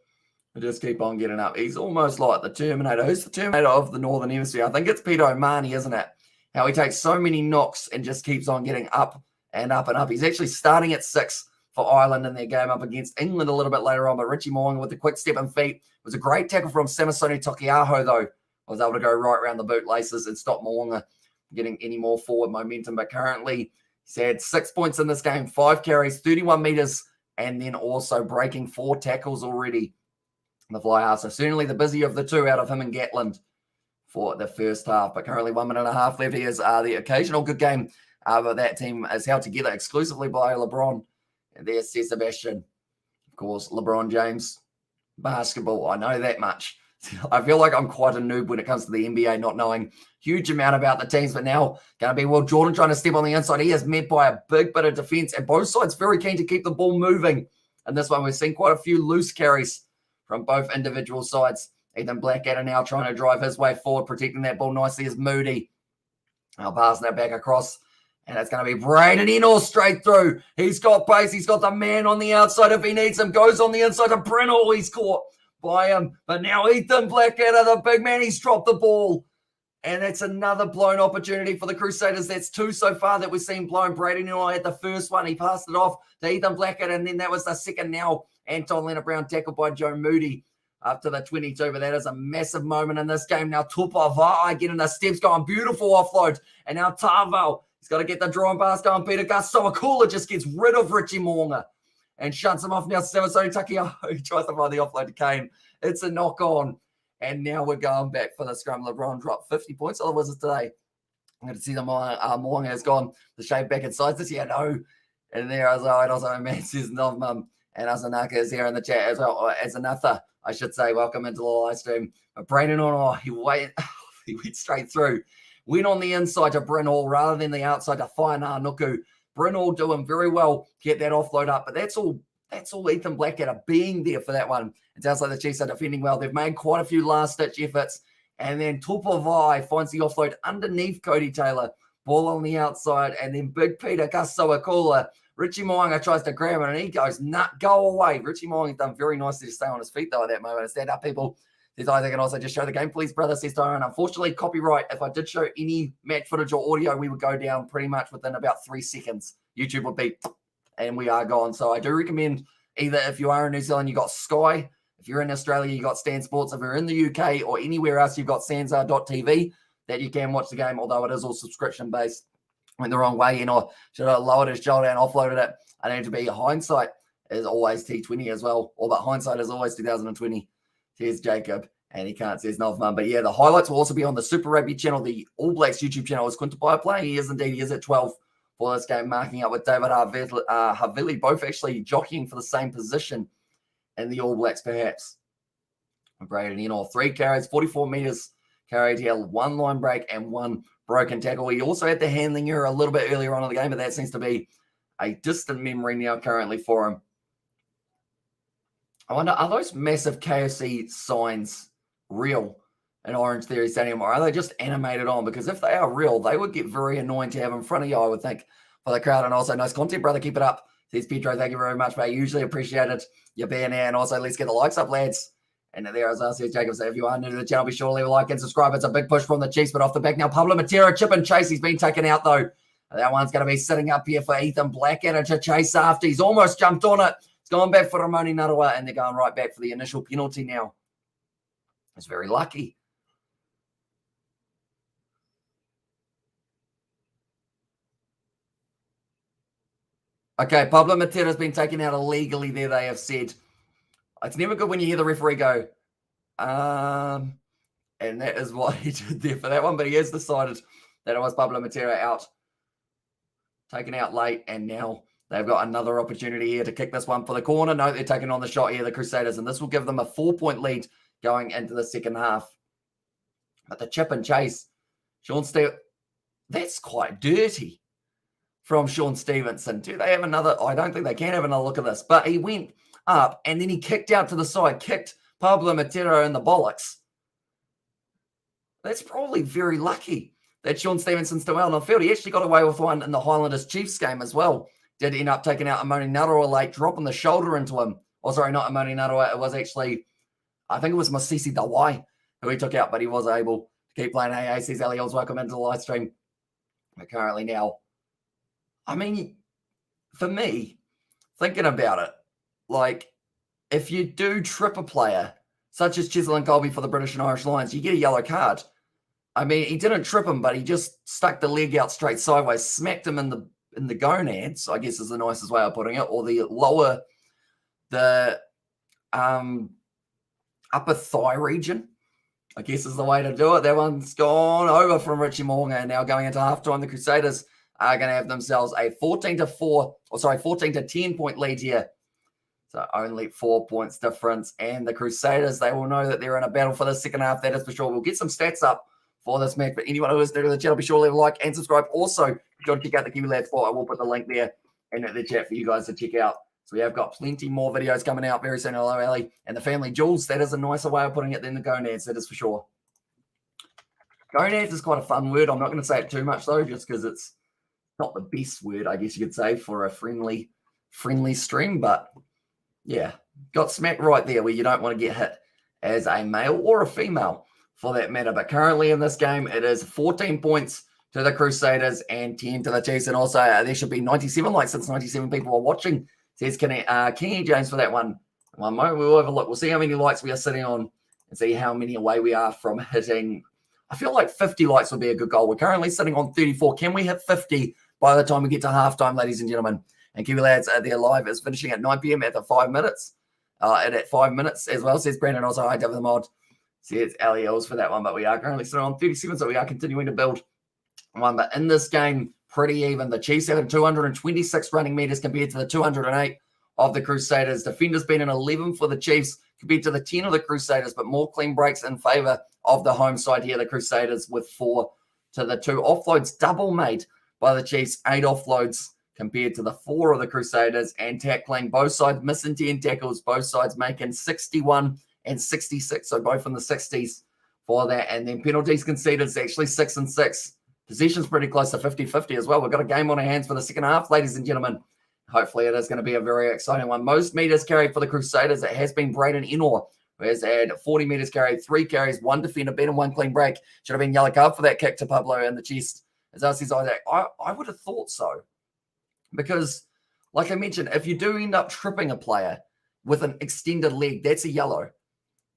We just keep on getting up. He's almost like the Terminator. Who's the Terminator of the Northern Hemisphere? I think it's Peter O'Mahony, isn't it? How he takes so many knocks and just keeps on getting up and up and up. He's actually starting at 6 for Ireland in their game up against England a little bit later on. But Richie Mo'unga with the quick step and feet. It was a great tackle from Samasoni Tokiaho, though. Was able to go right around the bootlaces and stop Mo'unga getting any more forward momentum. But currently, he's had 6 points in this game, 5 carries, 31 meters, and then also breaking 4 tackles already in the fly half. So certainly the busier of the two out of him and Gatland for the first half. But currently 1 minute and a half left. Here's the occasional good game. But that team is held together exclusively by LeBron. And there's Sebastian. Of course, LeBron James. Basketball, I know that much. I feel like I'm quite a noob when it comes to the NBA, not knowing huge amount about the teams. But now going to be Will Jordan trying to step on the inside. He is met by a big bit of defense. And both sides very keen to keep the ball moving. And this one, we've seen quite a few loose carries from both individual sides. Ethan Blackadder now trying to drive his way forward, protecting that ball nicely is Moody. Now passing that back across. And it's going to be Braden Ennor straight through. He's got pace. He's got the man on the outside if he needs him. Goes on the inside to Brennell. He's caught by him. But now Ethan Blackadder, the big man, he's dropped the ball. And it's another blown opportunity for the Crusaders. That's 2 so far that we've seen blown. Braden Ennor had the first one. He passed it off to Ethan Blackadder. And then that was the second now. Anton Leonard-Brown tackled by Joe Moody up to the 22. But that is a massive moment in this game. Now Tupavai getting the steps going. Beautiful offload. And now Tavo. He's got to get the drawing pass going. Peter Gastoakula just gets rid of Richie Mo'unga and shuts him off. Now Samasoni Takiaho tries to find the offload to Kane. It's a knock on. And now we're going back for the scrum. LeBron dropped 50 points. Oh, was it today? I'm going to see the Mo'unga has gone the shape back inside this year. No. And there as well. And also, man says Novmum and Azanaka is here in the chat as well. As another, I should say, welcome into the live stream. But Braden Ennor, he went straight through. Went on the inside to Brynhall rather than the outside to Whainā Nuku. Brynhall doing very well to get that offload up, but that's all Ethan Blackadder being there for that one. It sounds like the Chiefs are defending well. They've made quite a few last-ditch efforts, and then Tupavai finds the offload underneath Cody Taylor. Ball on the outside, and then Big Peter Gastoakula. Richie Mo'unga tries to grab it, and he goes, go away. Richie Mo'unga's done very nicely to stay on his feet, though, at that moment. Stand up, people. Says I can also just show the game, please, brother, says Tyrone. Unfortunately, copyright. If I did show any match footage or audio, we would go down pretty much within about 3 seconds. YouTube would be, and we are gone. So I do recommend either if you are in New Zealand, you got Sky. If you're in Australia, you got Stan Sports. If you're in the UK or anywhere else, you've got Sansa.tv that you can watch the game, although it is all subscription-based. Went the wrong way, should have lowered his shoulder and offloaded it. I need to be hindsight is always T20 as well, or but hindsight is always 2020. says Jacob. And he can't, says Novman. But yeah, the highlights will also be on the Super Rugby channel. The All Blacks YouTube channel is Quintabaya playing. He is indeed. He is at 12 for this game, marking up with David Havili, both actually jockeying for the same position in the All Blacks, perhaps. Braden Eno, 3 carries, 44 metres carried here, 1 line break and 1 broken tackle. He also had the handling error a little bit earlier on in the game, but that seems to be a distant memory now currently for him. I wonder, are those massive KFC signs real in OrangeTheory Stadium, or are they just animated on? Because if they are real, they would get very annoying to have in front of you, I would think, for the crowd. And also, nice content, brother. Keep it up. Says Pedro, thank you very much, mate. Usually appreciate it. You're being here. And also, let's get the likes up, lads. And there, as I said, Jacob, so if you are new to the channel, be sure to leave a like and subscribe. It's a big push from the Chiefs, but off the back now, Pablo Matera, chip and chase. He's been taken out, though. That one's going to be sitting up here for Ethan Blackadder to chase after. He's almost jumped on it. It's gone back for Ramoni Narawa, and they're going right back for the initial penalty now. It's very lucky. Okay, Pablo Matera's been taken out illegally there, they have said. It's never good when you hear the referee go, and that is what he did there for that one, but he has decided that it was Pablo Matera out, taken out late, and now they've got another opportunity here to kick this one for the corner. No, they're taking on the shot here, the Crusaders, and this will give them a 4-point lead going into the second half. But the chip and chase, Sean Stevenson, that's quite dirty from Sean Stevenson. Do they have another? I don't think they can have another look at this, but he went up and then he kicked out to the side, kicked Pablo Matera in the bollocks. That's probably very lucky that Sean Stevenson's still out on the field. He actually got away with one in the Highlanders Chiefs game as well. Did end up taking out Amoni Narawa late, dropping the shoulder into him. Oh, sorry, not Amoni Narawa. It was actually, I think it was Masisi Dawai who he took out, but he was able to keep playing. Hey, says Elios, welcome into the live stream. But currently now, I mean, for me, thinking about it, like, if you do trip a player, such as Chisel and Colby for the British and Irish Lions, you get a yellow card. I mean, he didn't trip him, but he just stuck the leg out straight sideways, smacked him in the gonads, I guess is the nicest way of putting it, or the upper thigh region, I guess is the way to do it. That one's gone over from Richie Morgan, and now going into halftime, the Crusaders are going to have themselves a 14-10 point lead here. So only 4 points difference. And the Crusaders, they will know that they're in a battle for the second half. That is for sure. We'll get some stats up for this match. But anyone who is new to the channel, be sure to leave a like and subscribe. Also, be sure to check out the Kiwi Lads spot. I will put the link there in the chat for you guys to check out. So we have got plenty more videos coming out very soon. Hello, Ali. And the family jewels, that is a nicer way of putting it than the gonads. That is for sure. Gonads is quite a fun word. I'm not going to say it too much, though, just because it's not the best word, I guess you could say, for a friendly stream. But yeah, got smacked right there where you don't want to get hit as a male or a female for that matter. But currently in this game, it is 14 points to the Crusaders and 10 to the Chiefs. And also there should be 97 likes since 97 people are watching, says Kenny James for that one. One moment, we'll have a look. We'll see how many likes we are sitting on and see how many away we are from hitting. I feel like 50 likes would be a good goal. We're currently sitting on 34. Can we hit 50 by the time we get to halftime, ladies and gentlemen? And Kiwi Lads, their live is finishing at 9 p.m. at the 5 minutes. And at 5 minutes as well, says Brandon. Also, hi, David the Mod. Says Ali Els for that one. But we are currently sitting on 37, so we are continuing to build one. But in this game, pretty even. The Chiefs having 226 running meters compared to the 208 of the Crusaders. Defenders been an 11 for the Chiefs compared to the 10 of the Crusaders, but more clean breaks in favour of the home side here, the Crusaders, with 4 to the 2. Offloads double made by the Chiefs, 8 offloads compared to the 4 of the Crusaders, and tackling, both sides missing 10 tackles, both sides making 61 and 66, so both in the 60s for that. And then penalties conceded is actually 6 and 6. Possession's pretty close to 50-50 as well. We've got a game on our hands for the second half, ladies and gentlemen. Hopefully it is going to be a very exciting one. Most meters carried for the Crusaders, it has been Braden Enor, who has had 40 meters carried, 3 carries, 1 defender, beaten, 1 clean break. Should have been yellow card for that kick to Pablo in the chest. As I says, I would have thought so. Because, like I mentioned, if you do end up tripping a player with an extended leg, that's a yellow.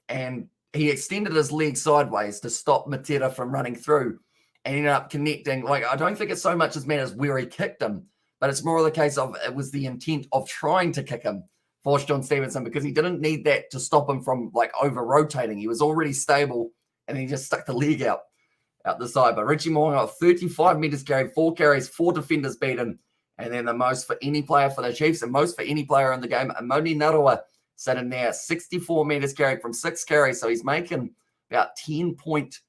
And he extended his leg sideways to stop Matera from running through and ended up connecting. Like, I don't think it's so much as matters where he kicked him, but it's more of the case of it was the intent of trying to kick him for Sean Stevenson because he didn't need that to stop him from like over-rotating. He was already stable, and he just stuck the leg out the side. But Richie Mo'unga got 35 metres carried, 4 carries, 4 defenders beaten, and then the most for any player for the Chiefs and most for any player in the game, Amoni Narawa sitting there, 64 metres carried from 6 carries. So he's making about 10 point,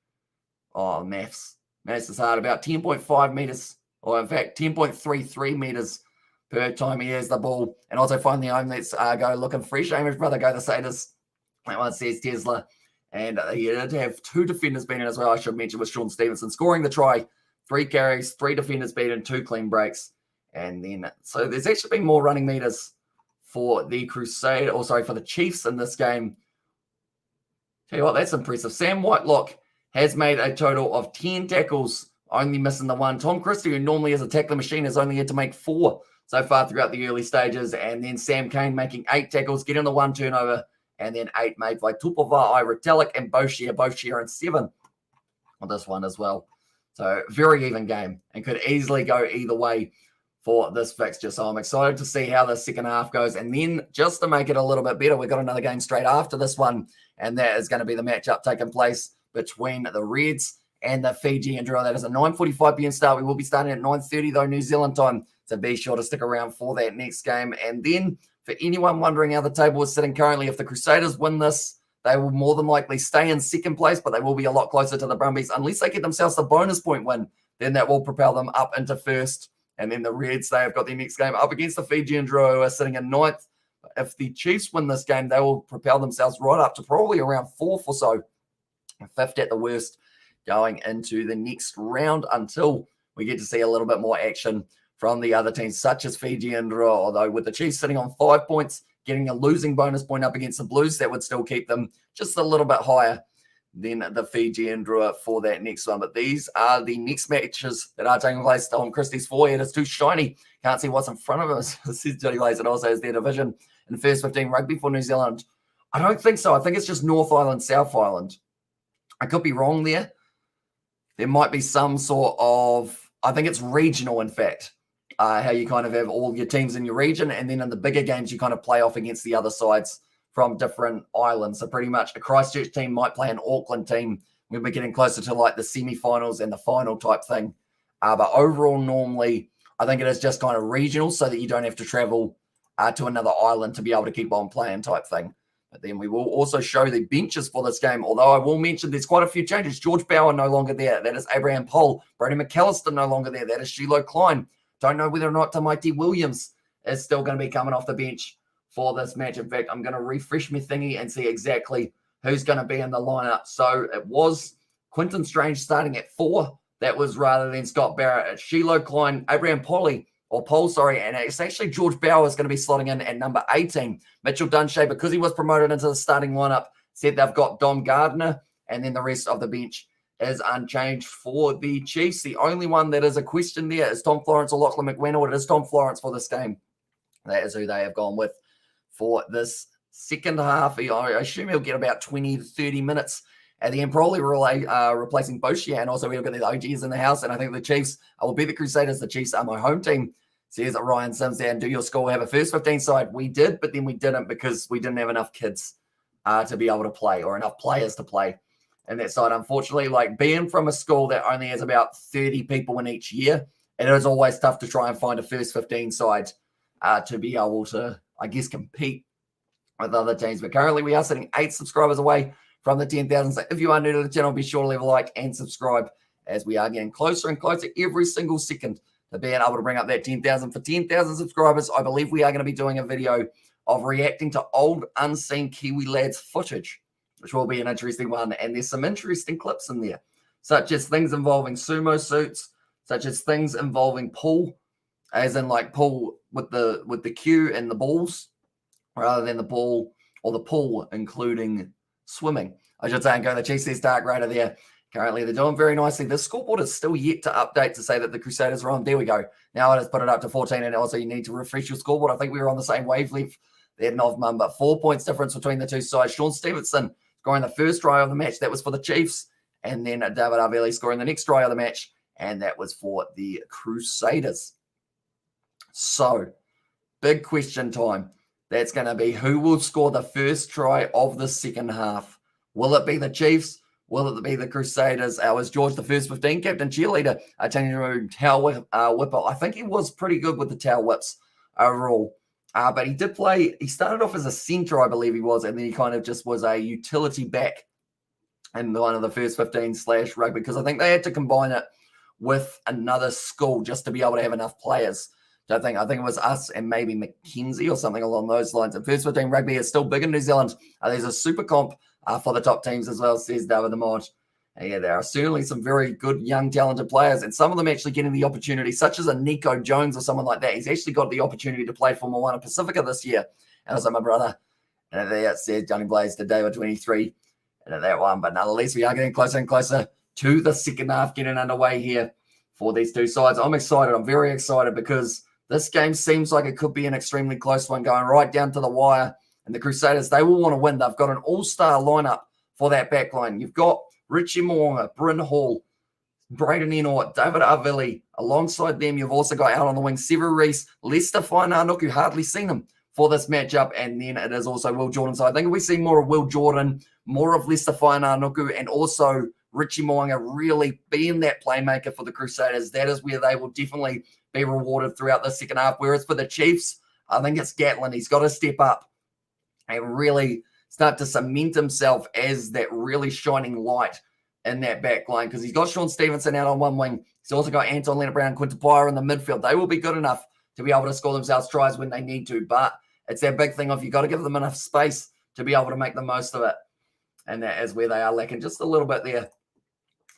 maths is hard, about 10.5 metres, or in fact 10.33 metres per time he has the ball. And also finally home, let's go looking fresh. Amish brother, go the Crusaders. That one says Tesla. And he did have 2 defenders beaten as well, I should mention, with Sean Stevenson scoring the try. 3 carries, 3 defenders beaten, 2 clean breaks. And then, so there's actually been more running meters for the for the Chiefs in this game. Tell you what, that's impressive. Sam Whitelock has made a total of 10 tackles, only missing the 1. Tom Christie, who normally is a tackling machine, has only had to make 4 so far throughout the early stages. And then Sam Kane making 8 tackles, getting the 1 turnover, and then 8 made by Tupava, Retallick, and Boshier. Boshier and 7 on this one as well. So very even game and could easily go either way for this fixture. So I'm excited to see how the second half goes. And then just to make it a little bit better, we've got another game straight after this one, and that is going to be the matchup taking place between the Reds and the Fijian Drua. That is a 9:45 p.m. start. We will be starting at 9:30 though, New Zealand time. So be sure to stick around for that next game. And then for anyone wondering how the table is sitting currently, if the Crusaders win this, they will more than likely stay in second place, but they will be a lot closer to the Brumbies. Unless they get themselves a bonus point win, then that will propel them up into first. And then the Reds, they have got their next game up against the Fijian Drua, who are sitting in 9th. If the Chiefs win this game, they will propel themselves right up to probably around 4th or so, 5th at the worst, going into the next round until we get to see a little bit more action from the other teams, such as Fijian Drua. Although with the Chiefs sitting on 5 points, getting a losing bonus point up against the Blues, that would still keep them just a little bit higher than the Fijian Drua for that next one. But these are the next matches that are taking place. Tom Christie's forehead is too shiny. Can't see what's in front of us. Says Johnny Lace. It also has their division in first 15 rugby for New Zealand. I don't think so. I think it's just North Island, South Island. I could be wrong there. There might be some sort of, I think it's regional, in fact, how you kind of have all your teams in your region. And then in the bigger games, you kind of play off against the other sides from different islands. So pretty much a Christchurch team might play an Auckland team when we're getting closer to like the semi-finals and the final type thing. But overall, normally, I think it is just kind of regional so that you don't have to travel to another island to be able to keep on playing type thing. But then we will also show the benches for this game, although I will mention there's quite a few changes. George Bauer no longer there. That is Abraham Pohl. Brody McAllister no longer there. That is Shiloh Klein. Don't know whether or not Tamaiti Williams is still going to be coming off the bench for this match. In fact, I'm going to refresh my thingy and see exactly who's going to be in the lineup. So it was Quinton Strange starting at 4. That was rather than Scott Barrett. It's Shiloh Klein, Abraham Pohl, and it's actually George Bauer is going to be slotting in at number 18. Mitchell Dunshay, because he was promoted into the starting lineup, said they've got Dom Gardner, and then the rest of the bench is unchanged for the Chiefs. The only one that is a question there is Tom Florence or Lachlan McWennell. It is Tom Florence for this game. That is who they have gone with for this second half. I assume he'll get about 20 to 30 minutes at the end, probably replacing Boshier, and also we've got the OGs in the house, and I think the Chiefs will be the Crusaders. The Chiefs are my home team. Says Ryan Sims there, and do your school have a first 15 side? We did, but then we didn't because we didn't have enough kids to be able to play or enough players to play in that side. Unfortunately, like being from a school that only has about 30 people in each year, it is always tough to try and find a first 15 side to be able to, I guess, compete with other teams. But currently we are sitting 8 subscribers away from the 10,000. So if you are new to the channel, be sure to leave a like and subscribe as we are getting closer and closer every single second to being able to bring up that 10,000. For 10,000 subscribers, I believe we are going to be doing a video of reacting to old unseen Kiwi lads footage, which will be an interesting one. And there's some interesting clips in there, such as things involving sumo suits, such as things involving pool, as in like pool with the cue and the balls, rather than the ball or the pool including swimming. I should say, and go the Chiefs says Dark Raider there. Currently, they're doing very nicely. The scoreboard is still yet to update to say that the Crusaders are on. There we go. Now it has put it up to 14, and also you need to refresh your scoreboard. I think we were on the same wavelength there, Novman, but 4 points difference between the two sides. Sean Stevenson scoring the first try of the match. That was for the Chiefs. And then David Arveli scoring the next try of the match, and that was for the Crusaders. So, big question time. that's going to be who will score the first try of the second half. Will it be the Chiefs? Will it be the Crusaders? Was George the first 15 captain cheerleader? Changing towel whipper. I think he was pretty good with the towel whips overall. But he did play, he started off as a centre, I believe he was, and then he kind of just was a utility back in one of the first 15 / rugby, because I think they had to combine it with another school just to be able to have enough players. So I think it was us and maybe Mackenzie or something along those lines. And first 15 rugby is still big in New Zealand. There's a super comp for the top teams as well, says David the Mod. Yeah, there are certainly some very good, young, talented players, and some of them actually getting the opportunity, such as a Nico Jones or someone like that. He's actually got the opportunity to play for Moana Pacifica this year. And also my brother, and that says Johnny Blaze to David 23, and that one. But nonetheless, we are getting closer and closer to the second half getting underway here for these two sides. I'm excited. I'm very excited because this game seems like it could be an extremely close one going right down to the wire. And the Crusaders, they will want to win. They've got an all-star lineup for that back line. You've got Richie Moonga, Bryn Hall, Braden Enoch, David Arvili. Alongside them, you've also got out on the wing Sevu Reece, Lester Fainanoku, hardly seen him for this matchup. And then it is also Will Jordan. So I think we see more of Will Jordan, more of Lester Fainanoku, and also Richie Moonga really being that playmaker for the Crusaders. That is where they will definitely be rewarded throughout the second half. Whereas for the Chiefs, I think it's Gatlin. He's got to step up and really start to cement himself as that really shining light in that back line, because he's got Sean Stevenson out on one wing. He's also got Anton Leonard-Brown, Quinton Pyer in the midfield. They will be good enough to be able to score themselves tries when they need to, but it's that big thing of you got to give them enough space to be able to make the most of it. And that is where they are lacking just a little bit there.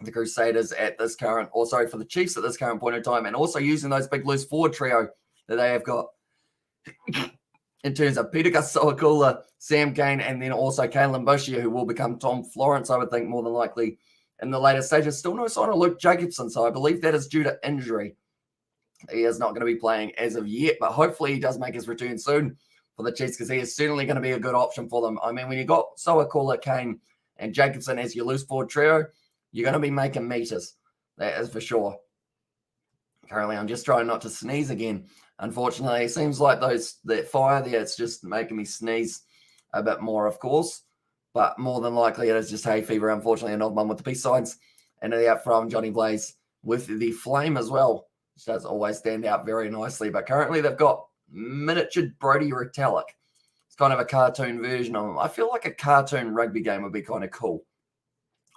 The Crusaders at this current, or sorry, for the Chiefs at this current point in time, and also using those big loose forward trio that they have got in terms of Peter Kasawakula, Sam Kane, and then also Kalen Boshia, who will become Tom Florence, I would think, more than likely in the later stages. Still no sign of Luke Jacobson, so I believe that is due to injury. He is not going to be playing as of yet, but hopefully he does make his return soon for the Chiefs, because he is certainly going to be a good option for them. I mean, when you got Sawakula, Kane, and Jacobson as your loose forward trio, you're going to be making meters. That is for sure. Currently, I'm just trying not to sneeze again. Unfortunately, it seems like that fire there, it's just making me sneeze a bit more, of course. But more than likely, it is just hay fever, unfortunately, an odd one with the peace signs. And out from Johnny Blaze with the flame as well, which does always stand out very nicely. But currently, they've got miniature Brody Retallick. It's kind of a cartoon version of him. I feel like a cartoon rugby game would be kind of cool.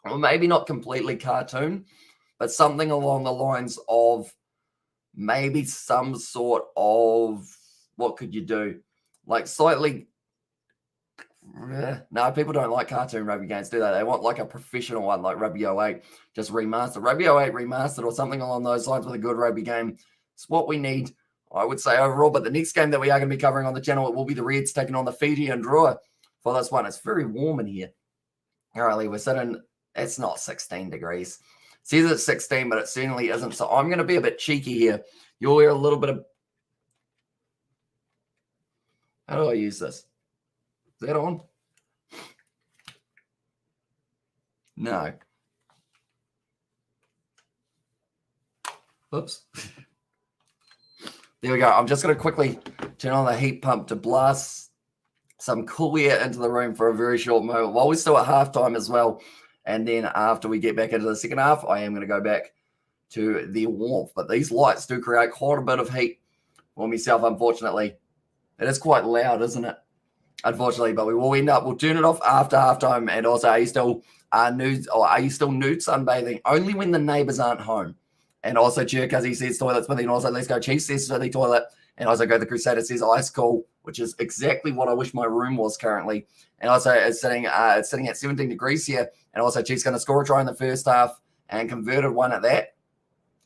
Well, maybe not completely cartoon, but something along the lines of maybe some sort of, what could you do? Like slightly, no, people don't like cartoon rugby games, do they? They want like a professional one, like Rugby 08, just remastered. Rugby 08 remastered or something along those lines with a good rugby game. It's what we need, I would say, overall. But the next game that we are going to be covering on the channel, it will be the Reds taking on the Fiji and Drua for this one. It's very warm in here. Currently, we're sitting, it's not 16 degrees. It says it's 16, but it certainly isn't. So I'm going to be a bit cheeky here. You'll hear a little bit of... How do I use this? Is that on? No. Oops. There we go. I'm just going to quickly turn on the heat pump to blast some cool air into the room for a very short moment while we're still at halftime as well. And then after we get back into the second half, I am going to go back to the warmth. But these lights do create quite a bit of heat for myself, unfortunately. It is quite loud, isn't it? Unfortunately, but we will we'll turn it off after halftime. And also, are you still nude sunbathing? Only when the neighbors aren't home. And also, Cherkazi says toilets, but then also Let's Go Chiefs says the toilet. And also Go the Crusaders says ice cool, which is exactly what I wish my room was currently. And also it's sitting at 17 degrees here. And also Chiefs going to score a try in the first half and converted one at that.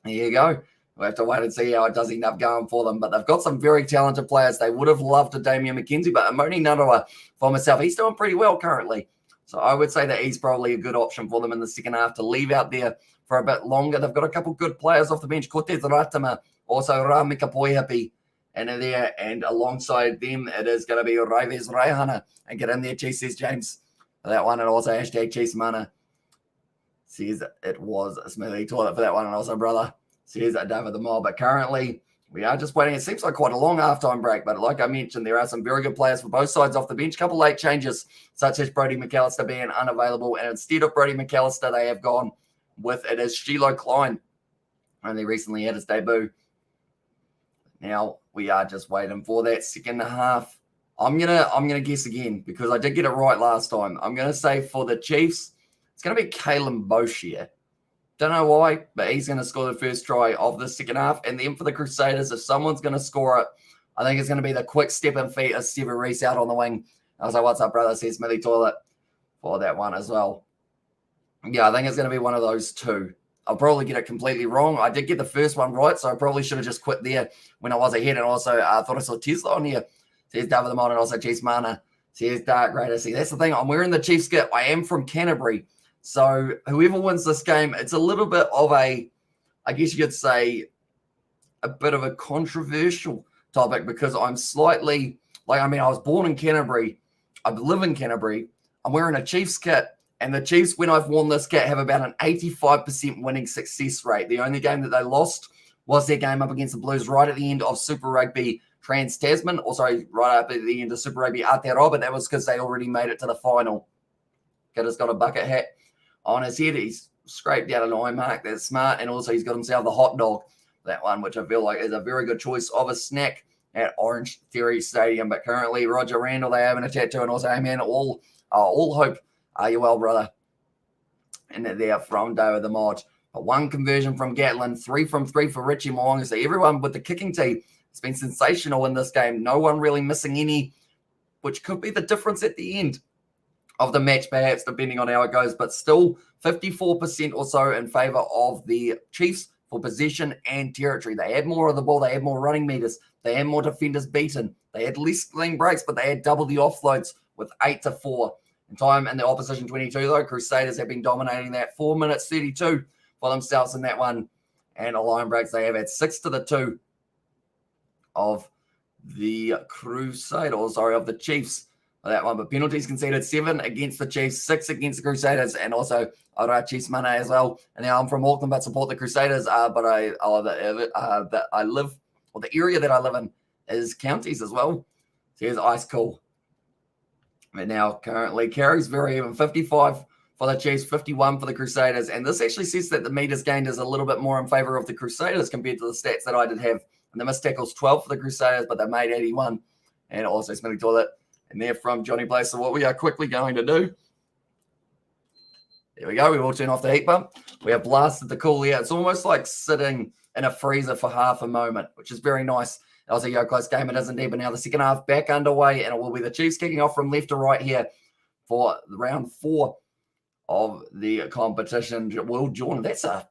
There you go. We'll have to wait and see how it does end up going for them. But they've got some very talented players. They would have loved a Damian McKenzie, but Amoni Narawa for myself, he's doing pretty well currently. So I would say that he's probably a good option for them in the second half to leave out there for a bit longer. They've got a couple good players off the bench. Cortez Ratama, also Ramika Poihapi in there. And alongside them, it is going to be Raives Raihana. And get in there, Chase says James for that one. And also hashtag Chase Mana says it was a smoothie toilet for that one. And also brother says David the Mob. But currently, We are just waiting. It seems like quite a long halftime break, but like I mentioned, there are some very good players for both sides off the bench. A couple late changes, such as Brodie McAllister being unavailable. And instead of Brodie McAllister, they have gone with it is Shiloh Klein. Only recently had his debut. Now we are just waiting for that second half. I'm gonna guess again because I did get it right last time. I'm gonna say for the Chiefs, it's gonna be Kalen Boshier. Don't know why, but he's going to score the first try of the second half. And then for the Crusaders, if someone's going to score it, I think it's going to be the quick step and feet of Stephen Reese out on the wing. I was like, what's up, brother? Says Smithy Toilet for that one as well. Yeah, I think it's going to be one of those two. I'll probably get it completely wrong. I did get the first one right, so I probably should have just quit there when I was ahead. And also, I thought I saw Tesla on here. Says David the Mon and also Chiefs Mana. Says Dark Raider. See, that's the thing. I'm wearing the Chiefs kit. I am from Canterbury. So whoever wins this game, it's a little bit of a, I guess you could say, a bit of a controversial topic because I'm slightly, I was born in Canterbury. I live in Canterbury. I'm wearing a Chiefs kit. And the Chiefs, when I've worn this kit, have about an 85% winning success rate. The only game that they lost was their game up against the Blues right at the end of Super Rugby Trans-Tasman. Or sorry, right up at the end of Super Rugby Aotearoa, but that was because they already made it to the final. Kidder's got a bucket hat on his head. He's scraped out an eye mark. That's smart. And also he's got himself the hot dog, that one, which I feel like is a very good choice of a snack at OrangeTheory Stadium. But currently, Roger Randall, they having a tattoo. And also, hey, man, all hope. Are you well, brother? And they're from David the Mod. But one conversion from Gatlin, 3 from 3 for Richie Mo'unga. So everyone with the kicking team has been sensational in this game. No one really missing any, which could be the difference at the end of the match, perhaps, depending on how it goes, but still 54% or so in favor of the Chiefs for possession and territory. They had more of the ball. They had more running meters. They had more defenders beaten. They had less clean breaks, but they had double the offloads with 8-4. In time in the opposition 22, though, Crusaders have been dominating that 4 minutes 32 for themselves in that one. And a line breaks, they have had 6-2 of the Crusaders, of the Chiefs. That one, but penalties conceded 7 against the Chiefs, 6 against the Crusaders, and also Chiefs Mana as well. And now I'm from Auckland, but support the Crusaders. But the area that I live in is counties as well. So here's Ice Cool. And now currently carries very even, 55 for the Chiefs, 51 for the Crusaders. And this actually says that the meters gained is a little bit more in favor of the Crusaders compared to the stats that I did have. And the missed tackles 12 for the Crusaders, but they made 81. And also Smitty Toilet. And they're from Johnny Place. So what we are quickly going to do, there we go. We will turn off the heat pump. We have blasted the cool air. It's almost like sitting in a freezer for half a moment, which is very nice. That was a close game. It is indeed. But now the second half back underway, and it will be the Chiefs kicking off from left to right here for round 4 of the competition. Will Jordan, that's a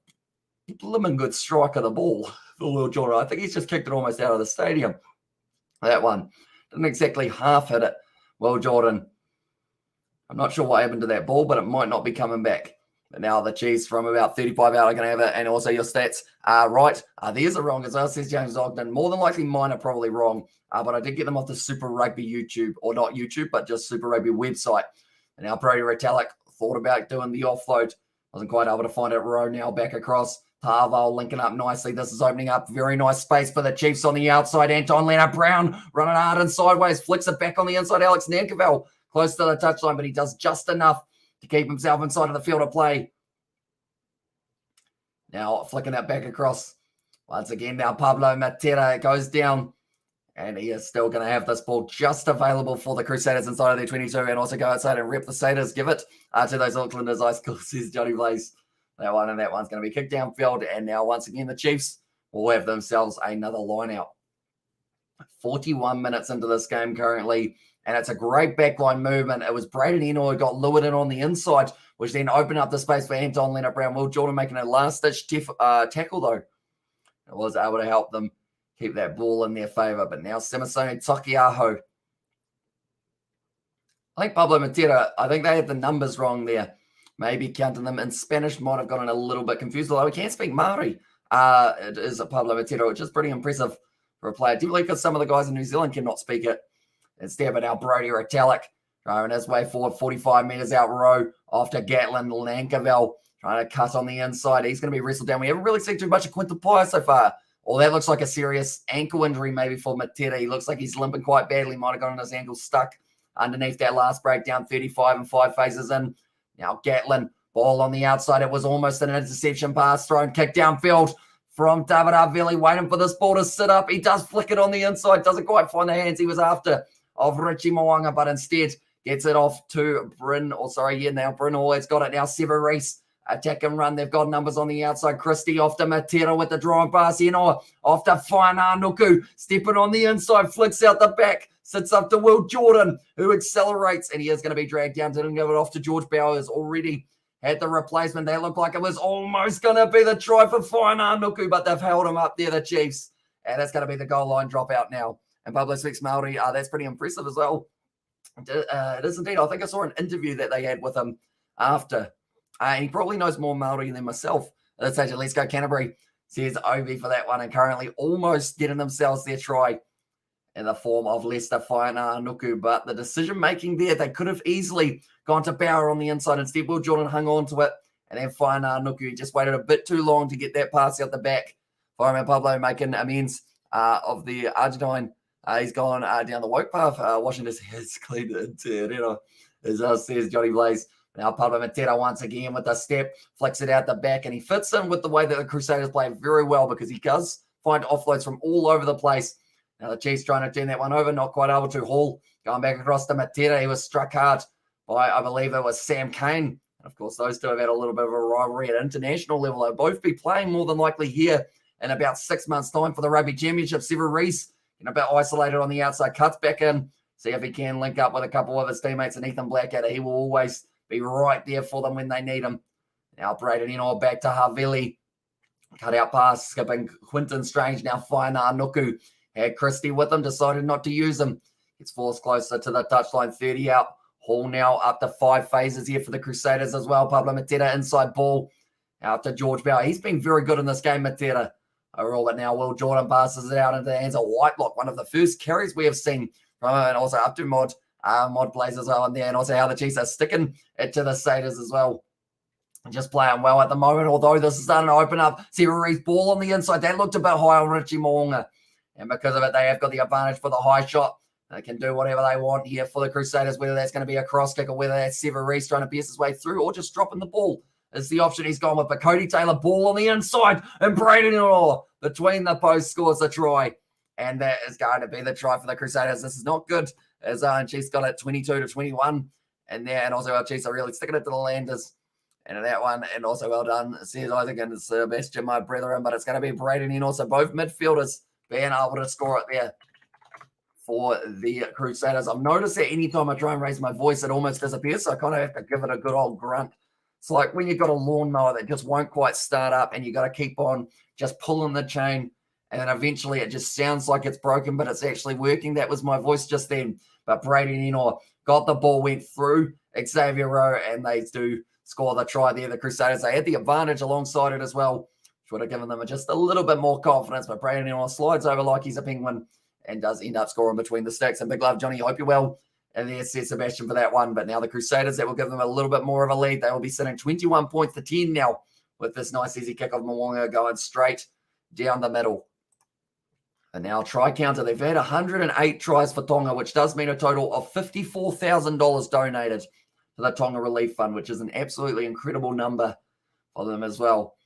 blimmin' good strike of the ball for Will Jordan. I think he's just kicked it almost out of the stadium. That one didn't exactly half hit it. Will Jordan, I'm not sure what happened to that ball, but it might not be coming back. But now the Chiefs from about 35 out are going to have it. And also your stats are right. Theirs are wrong as well, says James Ogden. More than likely mine are probably wrong. But I did get them off the Super Rugby YouTube, or not YouTube, but just Super Rugby website. And now Brodie Retallick thought about doing the offload. Wasn't quite able to find it. Row now back across. Parval linking up nicely. This is opening up very nice space for the Chiefs on the outside. Anton Leonard-Brown running hard and sideways. Flicks it back on the inside. Alex Nankerville close to the touchline, but he does just enough to keep himself inside of the field of play. Now flicking that back across. Once again, now Pablo Matera goes down. And he is still going to have this ball just available for the Crusaders inside of their 22 and also go outside and rep the Crusaders. Give it to those Aucklanders. Ice cool, says Johnny Blaze. That one and that one's going to be kicked downfield. And now once again, the Chiefs will have themselves another line out. 41 minutes into this game currently. And it's a great backline movement. It was Braden Eno who got lured in on the inside, which then opened up the space for Anton Leonard-Brown. Will Jordan making a last-ditch tackle, though. It was able to help them keep that ball in their favor. But now Samasoni Takiaho. I think Pablo Matera, I think they had the numbers wrong there. Maybe counting them in Spanish might have gotten a little bit confused, although we can't speak Māori. It is a Pablo Matera, which is pretty impressive for a player. Definitely because some of the guys in New Zealand cannot speak it. Instead, but now Brodie Retallick trying his way forward, 45 metres out row after Gatlin Lankerville trying to cut on the inside. He's going to be wrestled down. We haven't really seen too much of Quinton Pye so far Or that looks like a serious ankle injury maybe for Matera. He looks like he's limping quite badly. Might have gotten his ankle stuck underneath that last breakdown, 35 and 5 phases in. Now Gatlin, ball on the outside. It was almost an interception pass thrown, kick downfield from David Arveli, waiting for this ball to sit up. He does flick it on the inside, doesn't quite find the hands he was after of Richie Mo'unga, but instead gets it off to Bryn Hall has got it now. Sever Reese, attack and run. They've got numbers on the outside. Christie off to Matera with the drawing pass. Off to Whainā-Nuku, stepping on the inside, flicks out the back, sits up to Will Jordan, who accelerates, and he is going to be dragged down. Didn't give it off to George Bowers already. Had the replacement. They looked like it was almost going to be the try for Whainā-Nuku, but they've held him up there, the Chiefs. And that's going to be the goal line dropout now. And Pablo speaks Māori. That's pretty impressive as well. It is indeed. I think I saw an interview that they had with him after. He probably knows more Māori than myself. Let's say, let's go Canterbury. Says Obi for that one, and currently almost getting themselves their try in the form of Leicester Whainā-Nuku. But the decision-making there, they could have easily gone to Bauer on the inside. Instead, Will Jordan hung on to it. And then Whainā-Nuku just waited a bit too long to get that pass out the back. Fireman Pablo making amends of the Argentine. He's gone down the woke path, washing his hands clean into as says Johnny Blaze. Now Pablo Matera once again with a step, flicks it out the back, and he fits in with the way that the Crusaders play very well because he does find offloads from all over the place. Now the Chiefs trying to turn that one over, not quite able to. Hall going back across to Matera. He was struck hard by, I believe it was Sam Kane. And of course, those two have had a little bit of a rivalry at international level. They'll both be playing more than likely here in about 6 months' time for the Rugby Championship. Sever Reese, a bit isolated on the outside, cuts back in, see if he can link up with a couple of his teammates, and Ethan Blackadder, he will always be right there for them when they need him. Now Braden Eno back to Havili, cut out pass, skipping Quinton Strange, now Whainā-Nuku, had Christie with him, decided not to use him, gets forced closer to the touchline, 30 out, Hall now up to 5 phases here for the Crusaders as well. Pablo Matera inside ball, out to George Bauer, he's been very good in this game, Matera. Overall, but now Will Jordan passes it out into the hands of Whitelock, one of the first carries we have seen from him, and also up to Mod plays as well in there, and also how the Chiefs are sticking it to the Crusaders as well. Just playing well at the moment, although this is starting to open up. Sever Reese ball on the inside. That looked a bit high on Richie Mo'unga, and because of it, they have got the advantage for the high shot. They can do whatever they want here for the Crusaders, whether that's going to be a cross kick or whether that's Sever Reese trying to pierce his way through or just dropping the ball. Is the option he's gone with. But Cody Taylor, ball on the inside, and Braden Eno between the posts scores a try. And that is going to be the try for the Crusaders. This is not good, as Chiefs got it 22-21. And also our Chiefs are really sticking it to the Landers. And in that one, and also well done, says Isaac and Sebastian, my brethren. But it's going to be Braden Eno. So both midfielders being able to score it there for the Crusaders. I've noticed that anytime I try and raise my voice, it almost disappears. So I kind of have to give it a good old grunt. It's like when you've got a lawnmower that just won't quite start up and you got to keep on just pulling the chain, and then eventually it just sounds like it's broken, but it's actually working. That was my voice just then. But Braden Eno got the ball, went through Xavier Rowe, and they do score the try there. The Crusaders, they had the advantage alongside it as well, which would have given them just a little bit more confidence. But Braden Eno slides over like he's a penguin and does end up scoring between the sticks. And big love, Johnny. I hope you're well. And there's Sebastian for that one. But now the Crusaders, that will give them a little bit more of a lead. They will be sitting 21 points to 10 now with this nice easy kick of Mo'unga going straight down the middle. And now try counter. They've had 108 tries for Tonga, which does mean a total of $54,000 donated to the Tonga Relief Fund, which is an absolutely incredible number for them as well.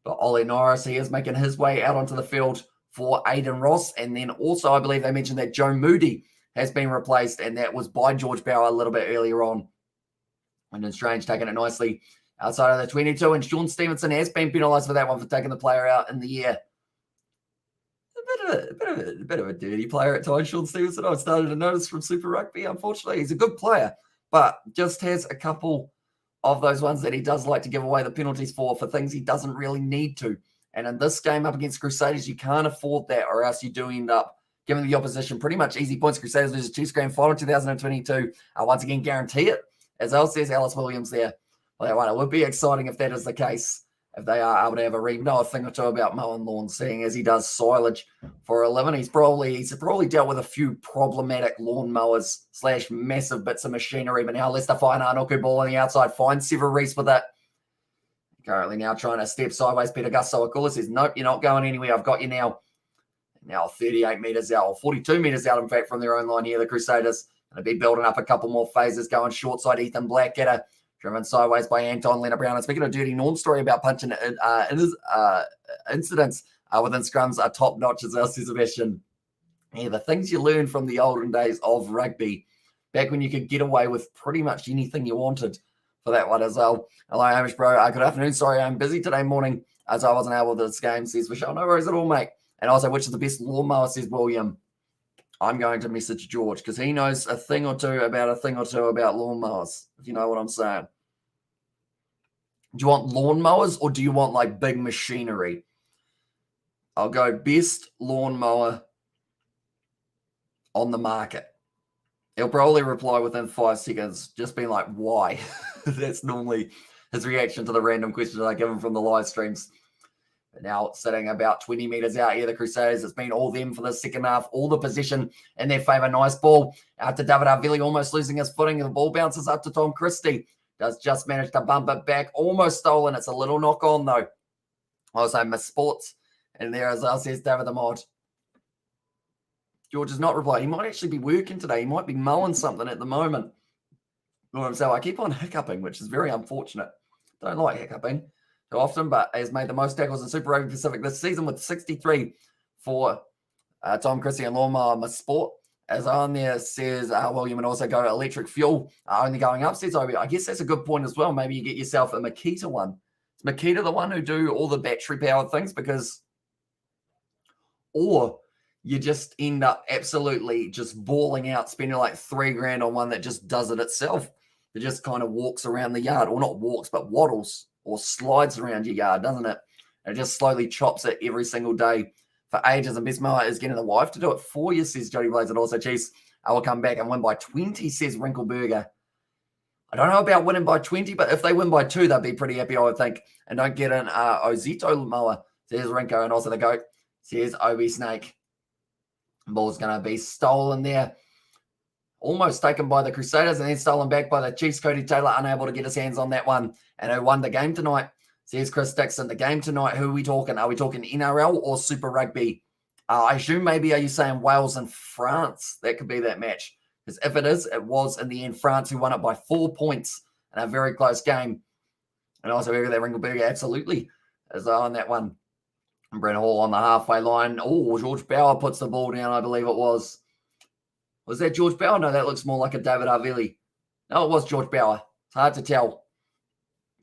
But Ollie Norris, he is making his way out onto the field for Aidan Ross. And then also, I believe they mentioned that Joe Moody has been replaced, and that was by George Bauer a little bit earlier on. And then Strange taking it nicely outside of the 22, and Sean Stevenson has been penalised for that one for taking the player out in the air. A bit of a dirty player at times, Sean Stevenson. I've started to notice from Super Rugby. Unfortunately, he's a good player, but just has a couple of those ones that he does like to give away the penalties for things he doesn't really need to. And in this game up against Crusaders, you can't afford that, or else you do end up giving the opposition pretty much easy points. Crusaders lose the Chiefs grand final 2022. Once again, guarantee it. As Al says, Alice Williams there. Well, that one, it would be exciting if that is the case, if they are able to have a read. Know a thing or two about mowing lawns, seeing as he does silage for a living. He's probably dealt with a few problematic lawnmowers / massive bits of machinery. But now Leicester Whainā-Nuku ball on the outside, finds Sever Reese with it. Currently now trying to step sideways. Peter Gusto-Akula says, nope, you're not going anywhere. I've got you now. Now 38 metres out, or 42 metres out, in fact, from their own line here, the Crusaders. Going to be building up a couple more phases, going short side. Ethan Blackadder, driven sideways by Anton Leonard Brown. And speaking of dirty Norm story about punching incidents within scrums are top notch as well, says Sebastian. Yeah, the things you learn from the olden days of rugby, back when you could get away with pretty much anything you wanted for that one as well. Hello, Hamish, bro. Good afternoon. Sorry, I'm busy today morning as I wasn't able to this game, says Michelle. No worries at all, mate. And also, which is the best lawnmower, says William. I'm going to message George because he knows a thing or two about lawnmowers, if you know what I'm saying. Do you want lawnmowers or do you want like big machinery? I'll go best lawnmower on the market. He'll probably reply within 5 seconds, just being like, why? That's normally his reaction to the random question that I give him from the live streams. But now sitting about 20 metres out here, the Crusaders, it's been all them for the second half, all the possession in their favour. Nice ball out to David Arvili, almost losing his footing. The ball bounces up to Tom Christie. Does just manage to bump it back. Almost stolen. It's a little knock on, though. Also, Miss Sports. And there as well, says David the Mod. George has not replied. He might actually be working today. He might be mowing something at the moment. So I keep on hiccuping, which is very unfortunate. Don't like hiccuping too often, but has made the most tackles in Super Rugby Pacific this season with 63 for Tom Christie and Lawnmower Miss Sport. As on there says William, and also go electric fuel, only going up, says Obi. I guess that's a good point as well. Maybe you get yourself a Makita one. Is Makita the one who do all the battery-powered things? Because, or you just end up absolutely just balling out, spending like $3,000 on one that just does it itself. It just kind of walks around the yard, or not walks, but waddles or slides around your yard, doesn't it? And it just slowly chops it every single day for ages. And Bismarck is getting the wife to do it for you, says Jody Blaze. And also, Chiefs, I will come back and win by 20, says Wrinkleberger. I don't know about winning by 20, but if they win by 2, they'll be pretty happy, I would think. And don't get an Ozito mower, says Rinko. And also the GOAT, says Obi Snake. Ball's going to be stolen there. Almost taken by the Crusaders and then stolen back by the Chiefs. Cody Taylor unable to get his hands on that one. And who won the game tonight? Says Chris Dixon. The game tonight, who are we talking? Are we talking NRL or Super Rugby? I assume maybe, are you saying Wales and France? That could be that match. Because if it is, it was in the end France who won it by 4 points in a very close game. And also, we got that Ringleberger absolutely is on that one. And Brent Hall on the halfway line. Oh, George Bauer puts the ball down, I believe it was. Was that George Bauer? No, that looks more like a David Arvili. No, it was George Bauer. It's hard to tell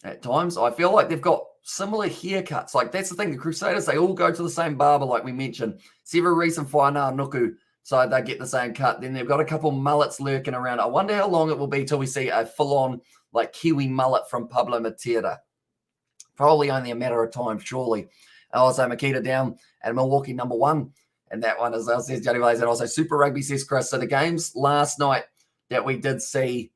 at times. I feel like they've got similar haircuts. Like, that's the thing. The Crusaders, they all go to the same barber, like we mentioned. Several Reese and Whainā Nuku, so they get the same cut. Then they've got a couple mullets lurking around. I wonder how long it will be till we see a full-on, like, Kiwi mullet from Pablo Matera. Probably only a matter of time, surely. Also, Makita down at Milwaukee #1. And that one, as well, says Jody Blaze. And also Super Rugby, says Chris. So the games last night that we did see,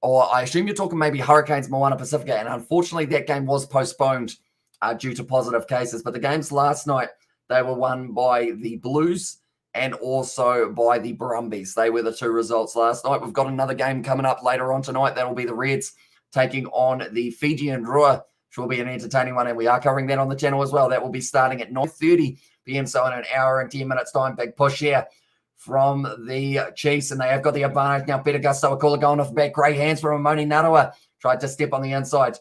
or I assume you're talking maybe Hurricanes Moana Pacifica. And unfortunately, that game was postponed due to positive cases. But the games last night, they were won by the Blues and also by the Brumbies. They were the 2 results last night. We've got another game coming up later on tonight. That'll be the Reds taking on the Fijian Drua, which will be an entertaining one. And we are covering that on the channel as well. That will be starting at 9:30 p.m. So in an hour and 10 minutes time. Big push here from the Chiefs. And they have got the advantage now. Peter Gusto-Akula going off the back. Great hands from Amoni Narawa. Tried to step on the inside.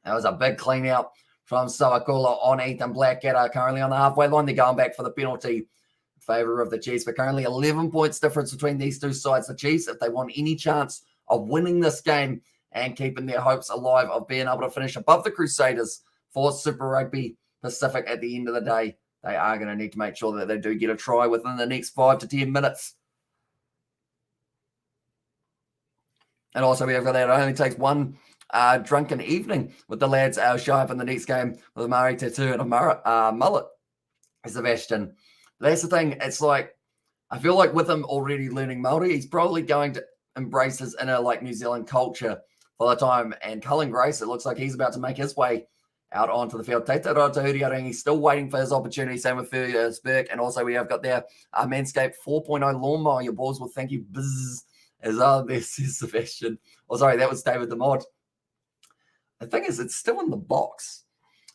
That was a big clean out from Soakula on Ethan Blackadder. Currently on the halfway line. They're going back for the penalty in favour of the Chiefs. But currently 11 points difference between these two sides. The Chiefs, if they want any chance of winning this game and keeping their hopes alive of being able to finish above the Crusaders for Super Rugby Pacific at the end of the day, they are going to need to make sure that they do get a try within the next 5 to 10 minutes. And also, we have got that. It only takes one drunken evening with the lads show up in the next game with a Maori tattoo and a mullet. Sebastian. That's the thing. It's like, I feel like with him already learning Māori, he's probably going to embrace his inner like New Zealand culture for the time. And Cullen Grace, it looks like he's about to make his way out onto the field. Teita Rotahuri, he's still waiting for his opportunity. Same with Furious Burke. And also we have got there Manscaped 4.0 lawnmower. Your balls will thank you. Buzz. As this is Sebastian. Oh, sorry, that was David the Mod. the thing is, it's still in the box.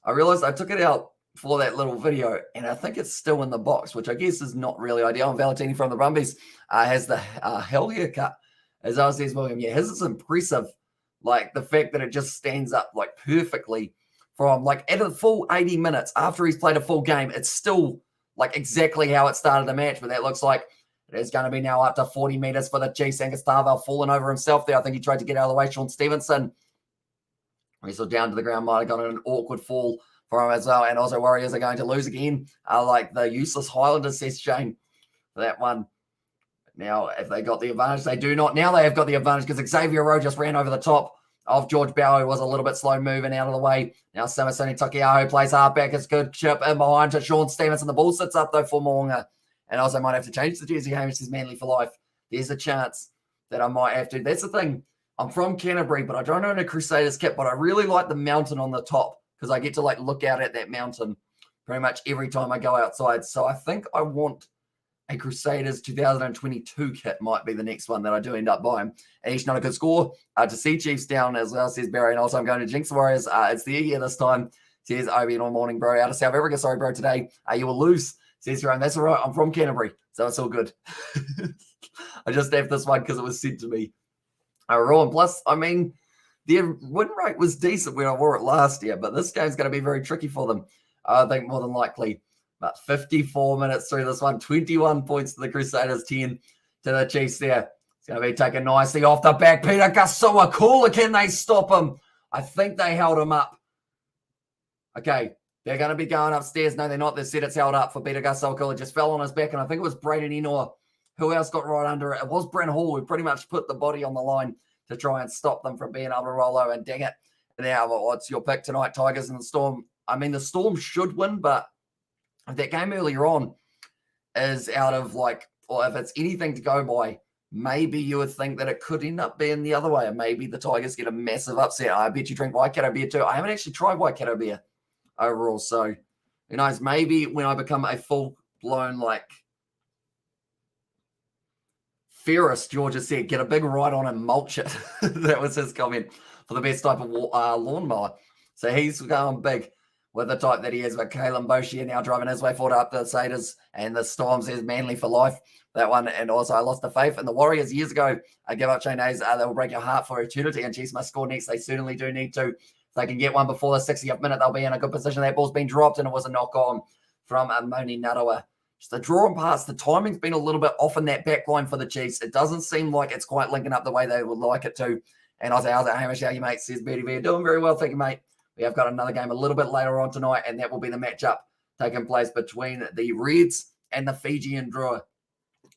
I realized I took it out for that little video, and I think it's still in the box, which I guess is not really ideal. And Valentini from the Brumbies has the hell haircut, as I says, William. Yeah, his is impressive. Like the fact that it just stands up like perfectly from like at a full 80 minutes after he's played a full game. It's still like exactly how it started the match, but that looks like it is going to be now up to 40 meters for the Chiefs. And Gustavo falling over himself there. I think he tried to get out of the way. Sean Stevenson, he's still down to the ground, might have got an awkward fall for him as well. And also Warriors are going to lose again. Like the useless Highlanders, says Shane, for that one. Now, if they got the advantage, they do not. Now they have got the advantage because Xavier Rowe just ran over the top of George Bow, who was a little bit slow moving out of the way. Now Samasoni Takiaho plays halfback. It's good chip in behind to Sean Stevenson. The ball sits up though for Moonga. And also might have to change the jersey. Hamish says Manly for life. There's a chance that I might have to. That's the thing. I'm from Canterbury, but I don't own a Crusaders kit, but I really like the mountain on the top because I get to like look out at that mountain pretty much every time I go outside. So I think I want a Crusaders 2022 kit might be the next one that I do end up buying. And each not a good score to see Chiefs down as well, says Barry. And also I'm going to jinx the Warriors. It's their year this time, says Obi all morning, bro. Out of South Africa. Sorry, bro, today you will lose, says Jerome. That's all right. I'm from Canterbury, so it's all good. I just have this one because it was sent to me. Raw. And plus, I mean, their win rate was decent when I wore it last year, but this game's going to be very tricky for them. I think more than likely. But 54 minutes through this one, 21 points to the Crusaders, 10 to the Chiefs there. It's going to be taken nicely off the back. Peter Gasoa-Kula, can they stop him? I think they held him up. Okay, they're going to be going upstairs. No, they're not. They said it's held up for Peter Gasoa-Kula. Just fell on his back, and I think it was Braden Enoa. Who else got right under it? It was Brent Hall, who pretty much put the body on the line to try and stop them from being able to roll over. And dang it. Now, what's your pick tonight, Tigers and the Storm? I mean, the Storm should win, but if that game earlier on is out of like, or if it's anything to go by, maybe you would think that it could end up being the other way. And maybe the Tigers get a massive upset. I bet you drink Waikato beer too. I haven't actually tried Waikato beer overall. So, who knows? Maybe when I become a full-blown, like, Ferris, Georgia said, get a big ride on and mulch it. That was his comment for the best type of lawnmower. So he's going big with the type that he is. But Kalen Boshier now driving his way forward up the Crusaders, and the Storms is Manly for life. That one. And also I lost the faith in the Warriors years ago. I give up Shane Hayes. They will break your heart for eternity, and Chiefs must score next. They certainly do need to. If they can get one before the 60th minute, they'll be in a good position. That ball's been dropped, and it was a knock on from Moni Narawa. Just the draw and pass. The timing's been a little bit off in that back line for the Chiefs. It doesn't seem like it's quite linking up the way they would like it to. And I was out at Hamish, how you mate, says Betty V. Doing very well, thank you, mate. We have got another game a little bit later on tonight, and that will be the matchup taking place between the Reds and the Fijian Drua.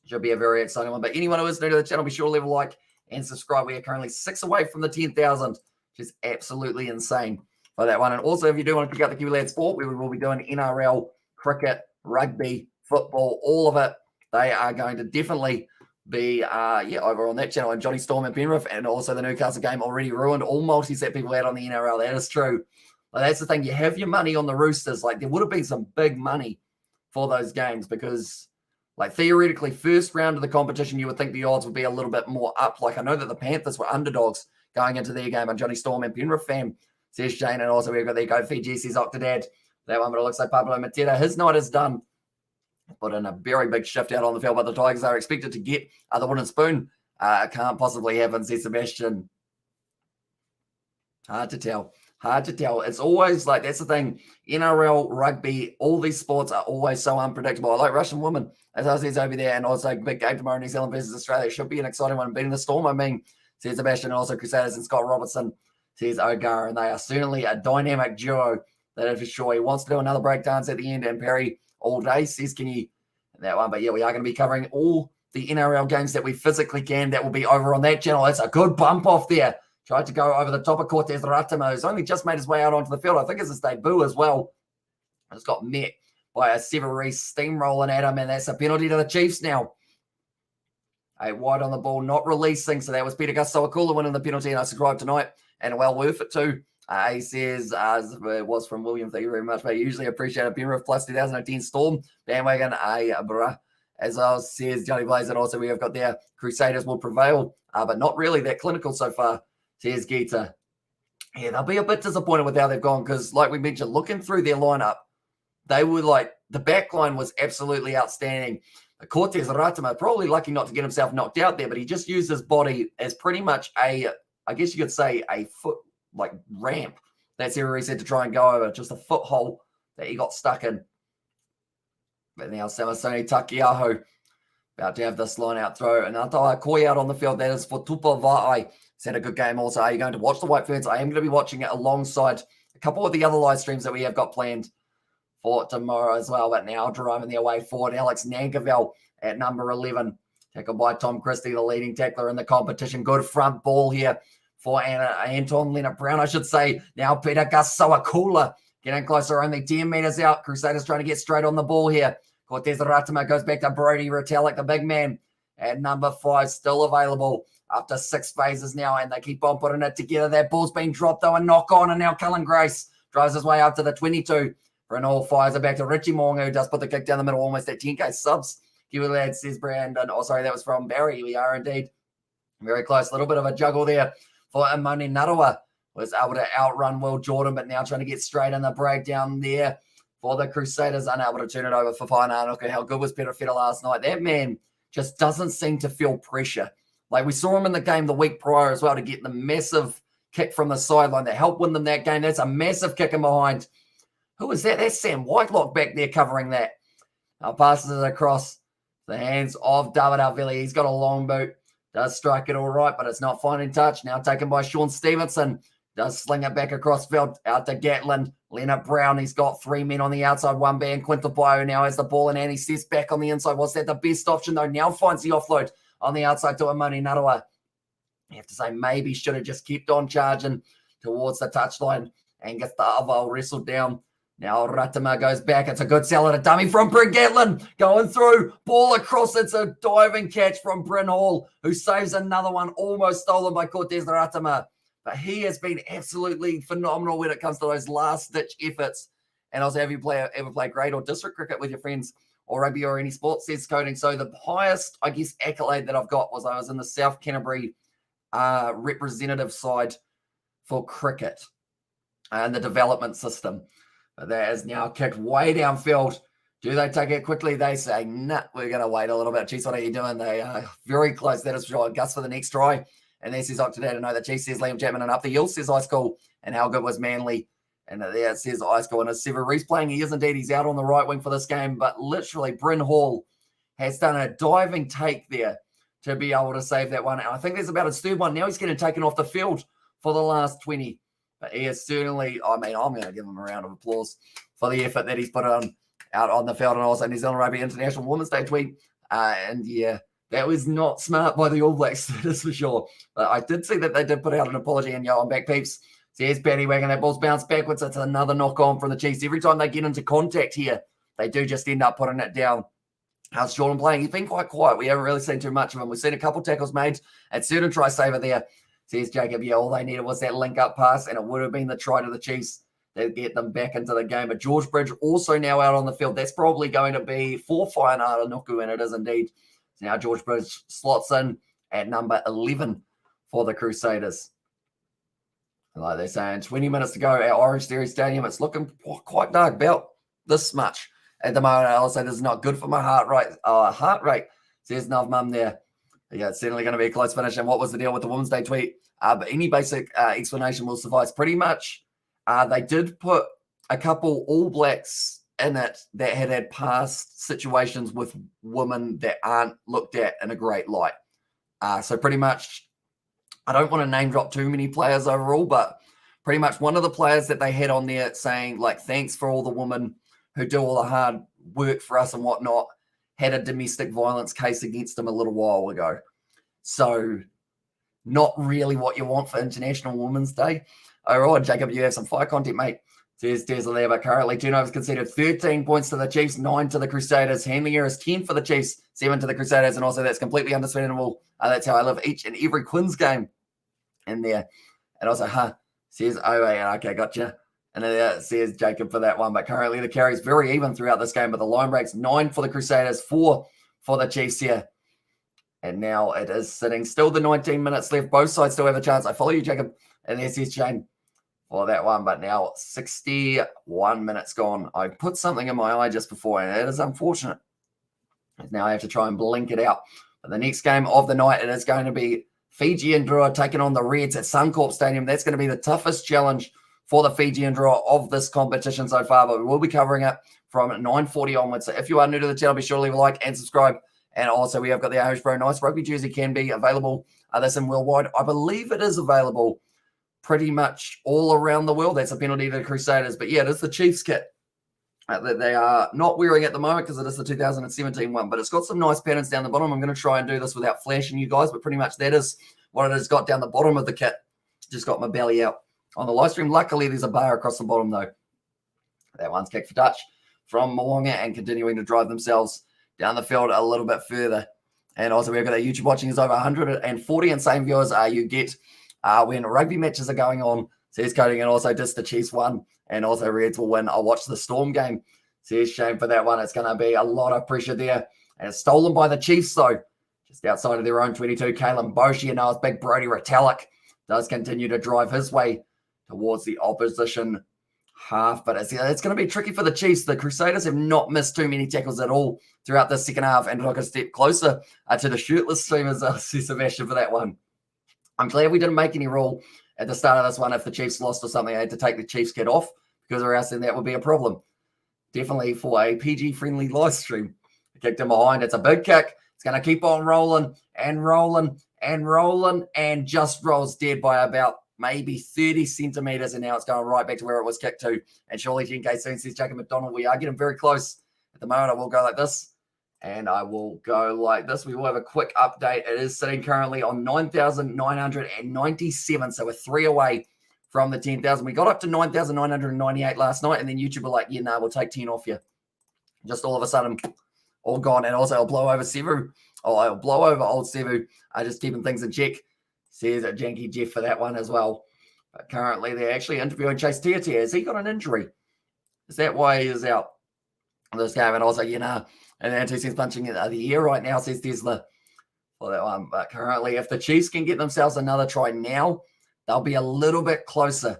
Should be a very exciting one. But anyone who is new to the channel, be sure to leave a like and subscribe. We are currently 6 away from the 10,000, which is absolutely insane for that one. And also, if you do want to pick up the Kiwi Lad Sport, we will be doing NRL, cricket, rugby, football, all of it. They are going to definitely be over on that channel. And Johnny Storm and Penrith, and also the Newcastle game already ruined all multis that people had on the NRL. That is true. But that's the thing. You have your money on the Roosters. Like, there would have been some big money for those games because, like, theoretically, first round of the competition, you would think the odds would be a little bit more up. Like, I know that the Panthers were underdogs going into their game. And Johnny Storm and Penrith fan, says Shane. And also we've got there go Fiji, says Octodad. That one, but it looks like Pablo Matera. His night is done. Put in a very big shift out on the field, but the Tigers are expected to get the wooden spoon. Can't possibly happen, says Sebastian. Hard to tell. Hard to tell. It's always like, that's the thing. NRL, rugby, all these sports are always so unpredictable. I like Russian women, as I says over there, and also big game tomorrow, New Zealand versus Australia. It should be an exciting one. Beating the Storm, I mean, says Sebastian, and also Crusaders and Scott Robertson, says O'Gara, and they are certainly a dynamic duo. That is for sure. He wants to do another breakdance at the end, and Perry all day says, can you that one? But yeah, we are going to be covering all the NRL games that we physically can. That will be over on that channel. That's a good bump off there. Tried to go over the top of Cortez Ratamo, who's only just made his way out onto the field. I think it's his debut as well. It's got met by a Severeese steamrolling at him, and that's a penalty to the Chiefs now. A wide on the ball, not releasing. So that was Peter Gasoa-Kula winning the penalty, and I subscribed tonight, and well worth it too. He says, it was from William, thank you very much, but usually appreciate it. Penrith plus 2010 Storm, bandwagon, as well, says Johnny Blaze. And also we have got there, Crusaders will prevail, but not really that clinical so far, says Gita. Yeah, they'll be a bit disappointed with how they've gone because, like we mentioned, looking through their lineup, they were like, the back line was absolutely outstanding. Cortez Ratama, probably lucky not to get himself knocked out there, but he just used his body as pretty much I guess you could say, a foot, like, ramp. That's where he said to try and go over, just a foothole that he got stuck in. But now Samasoni Takiaho about to have this line out throw. And Ataha Koi out on the field. That is for Tupa Va'ai. He's had a good game also. Are you going to watch the White Ferns? I am going to be watching it alongside a couple of the other live streams that we have got planned for tomorrow as well. But now driving their way forward, Alex Nankerville at number 11. Tackled by Tom Christie, the leading tackler in the competition. Good front ball here for Anton Leonard-Brown, I should say. Now Peter Gasawakula getting closer, only 10 metres out. Crusaders trying to get straight on the ball here. Cortez Ratama goes back to Brody Retallick, the big man, at number 5, still available after 6 phases now, and they keep on putting it together. That ball's been dropped, though, and knock on, and now Cullen Grace drives his way up to the 22 for an all. Fires it back to Richie Moonga, who does put the kick down the middle, almost at 10k subs. Kiwi lad says Brandon. Oh, sorry, that was from Barry. We are indeed very close. A little bit of a juggle there for Imani Narawa. Was able to outrun Will Jordan, but now trying to get straight in the breakdown there for the Crusaders, unable to turn it over for Faina. Look at how good was Peter Feta last night. That man just doesn't seem to feel pressure. Like we saw him in the game the week prior as well to get the massive kick from the sideline that helped win them that game. That's a massive kick in behind. Who is that? That's Sam Whitelock back there covering that. Now passes it across the hands of David Arvili. He's got a long boot. Does strike it all right, but it's not finding touch. Now taken by Sean Stevenson. Does sling it back across field out to Gatlin. Leonard Brown, he's got 3 men on the outside, 1 man. Quinton Bio now has the ball, and Andy steps back on the inside. Was that the best option, though? Now finds the offload on the outside to Imani Narawa. You have to say maybe should have just kept on charging towards the touchline and get the Aval wrestled down. Now Ratama goes back. It's a good sell at a dummy from Bryn Gatlin. Going through. Ball across. It's a diving catch from Bryn Hall, who saves another one almost stolen by Cortez Ratama. But he has been absolutely phenomenal when it comes to those last-ditch efforts. And also, have you ever played grade or district cricket with your friends or rugby or any sports, says Coding. So the highest, I guess, accolade that I've got was I was in the South Canterbury representative side for cricket and the development system. But that is now kicked way downfield. Do they take it quickly? They say, nah, we're going to wait a little bit. Chiefs, what are you doing? They are very close. That is for Gus for the next try. And there says today to know that Chiefs says Liam Chapman, and up the hill says Ice Cool. And how good was Manly? And there it says Ice Cool. And as Sever Reese playing, he is indeed. He's out on the right wing for this game. But literally, Bryn Hall has done a diving take there to be able to save that one. And I think there's about his third one. Now he's getting taken off the field for the last 20. But he is certainly, I mean, I'm going to give him a round of applause for the effort that he's put on out on the field. And also New Zealand Rugby International Women's Day tweet. And yeah, that was not smart by the All Blacks, that is for sure. But I did see that they did put out an apology, and yo, I'm back, peeps. So here's Paddy Wagon. That ball's bounced backwards. It's another knock on from the Chiefs. Every time they get into contact here, they do just end up putting it down. How's Jordan playing? He's been quite quiet. We haven't really seen too much of him. We've seen a couple tackles made at certain try saver there. Says Jacob, yeah, all they needed was that link-up pass, and it would have been the try to the Chiefs that get them back into the game. But George Bridge also now out on the field. That's probably going to be for Fainara Nuku, and it is indeed. So now George Bridge slots in at number 11 for the Crusaders. Like they're saying, 20 minutes to go at OrangeTheory Stadium. It's looking quite dark, about this much at the moment. I'll say this is not good for my heart rate. Says Nav Mum there. Yeah, it's certainly going to be a close finish. And what was the deal with the Women's Day tweet? But any basic explanation will suffice. Pretty much, they did put a couple All Blacks in it that had past situations with women that aren't looked at in a great light. So pretty much, I don't want to name drop too many players overall, but pretty much one of the players that they had on there saying, like, thanks for all the women who do all the hard work for us and whatnot, had a domestic violence case against them a little while ago. So not really what you want for International Women's Day. All right, Jacob, you have some fire content, mate. Says Tesla there, but currently Juno's conceded 13 points to the Chiefs, 9 to the Crusaders. Handling errors 10 for the Chiefs, 7 to the Crusaders, and also that's completely understandable. That's how I live each and every Quins game in there. And also, says, oh, yeah, okay, gotcha. And then says Jacob for that one. But currently the carries very even throughout this game, but the line breaks 9 for the Crusaders, 4 for the Chiefs here. And now it is sitting still the 19 minutes left. Both sides still have a chance. I follow you, Jacob. And there says Shane. for that one. But now 61 minutes gone. I put something in my eye just before, and it is unfortunate. Now I have to try and blink it out. But the next game of the night, it is going to be Fijian Drua taking on the Reds at Suncorp Stadium. That's going to be the toughest challenge for the Fijian Drua of this competition so far, but we will be covering it from 9:40 onwards. So if you are new to the channel, be sure to leave a like and subscribe. And also, we have got the Irish Pro Nice Rugby jersey can be available. That's in worldwide. I believe it is available pretty much all around the world. That's a penalty to the Crusaders. But yeah, it is the Chiefs kit that they are not wearing at the moment because it is the 2017 one. But it's got some nice patterns down the bottom. I'm going to try and do this without flashing you guys, but pretty much that is what it has got down the bottom of the kit. Just got my belly out on the live stream. Luckily, there's a bar across the bottom, though. That one's kicked for touch from Mo'unga and continuing to drive themselves down the field a little bit further. And also, we've got our YouTube watching is over 140 and same viewers you get when rugby matches are going on. Says Coding, and also just the Chiefs won, and also Reds will win. I'll watch the Storm game. Says Shane for that one. It's going to be a lot of pressure there. And it's stolen by the Chiefs, though. Just outside of their own 22, Kalen Boshi, and now it's big Brody Retallick does continue to drive his way towards the opposition half, but it's going to be tricky for the Chiefs. The Crusaders have not missed too many tackles at all throughout the second half and took a step closer to the shirtless stream as Sebastian for that one. I'm glad we didn't make any rule at the start of this one. If the Chiefs lost or something, I had to take the Chiefs kit off because or else then that would be a problem. Definitely for a PG-friendly live stream. Kicked him behind. It's a big kick. It's going to keep on rolling and rolling and rolling and just rolls dead by about maybe 30 centimeters, and now it's going right back to where it was kicked to. And surely GK soon says Jacob McDonald, we are getting very close. At the moment, I will go like this, and I will go like this. We will have a quick update. It is sitting currently on 9,997, so we're 3 away from the 10,000. We got up to 9,998 last night, and then YouTube were like, yeah, no, we'll take 10 off you. Just all of a sudden, all gone. And also, I'll blow over Sevu. Oh, I'll blow over old Sevu. Just keeping things in check. Says Janky Jeff for that one as well. But currently, they're actually interviewing Chase Tiatia. Has he got an injury? Is that why he is out of this game? And also, and then 2 cents punching in the air right now, says Tesla for that one. But currently, if the Chiefs can get themselves another try now, they'll be a little bit closer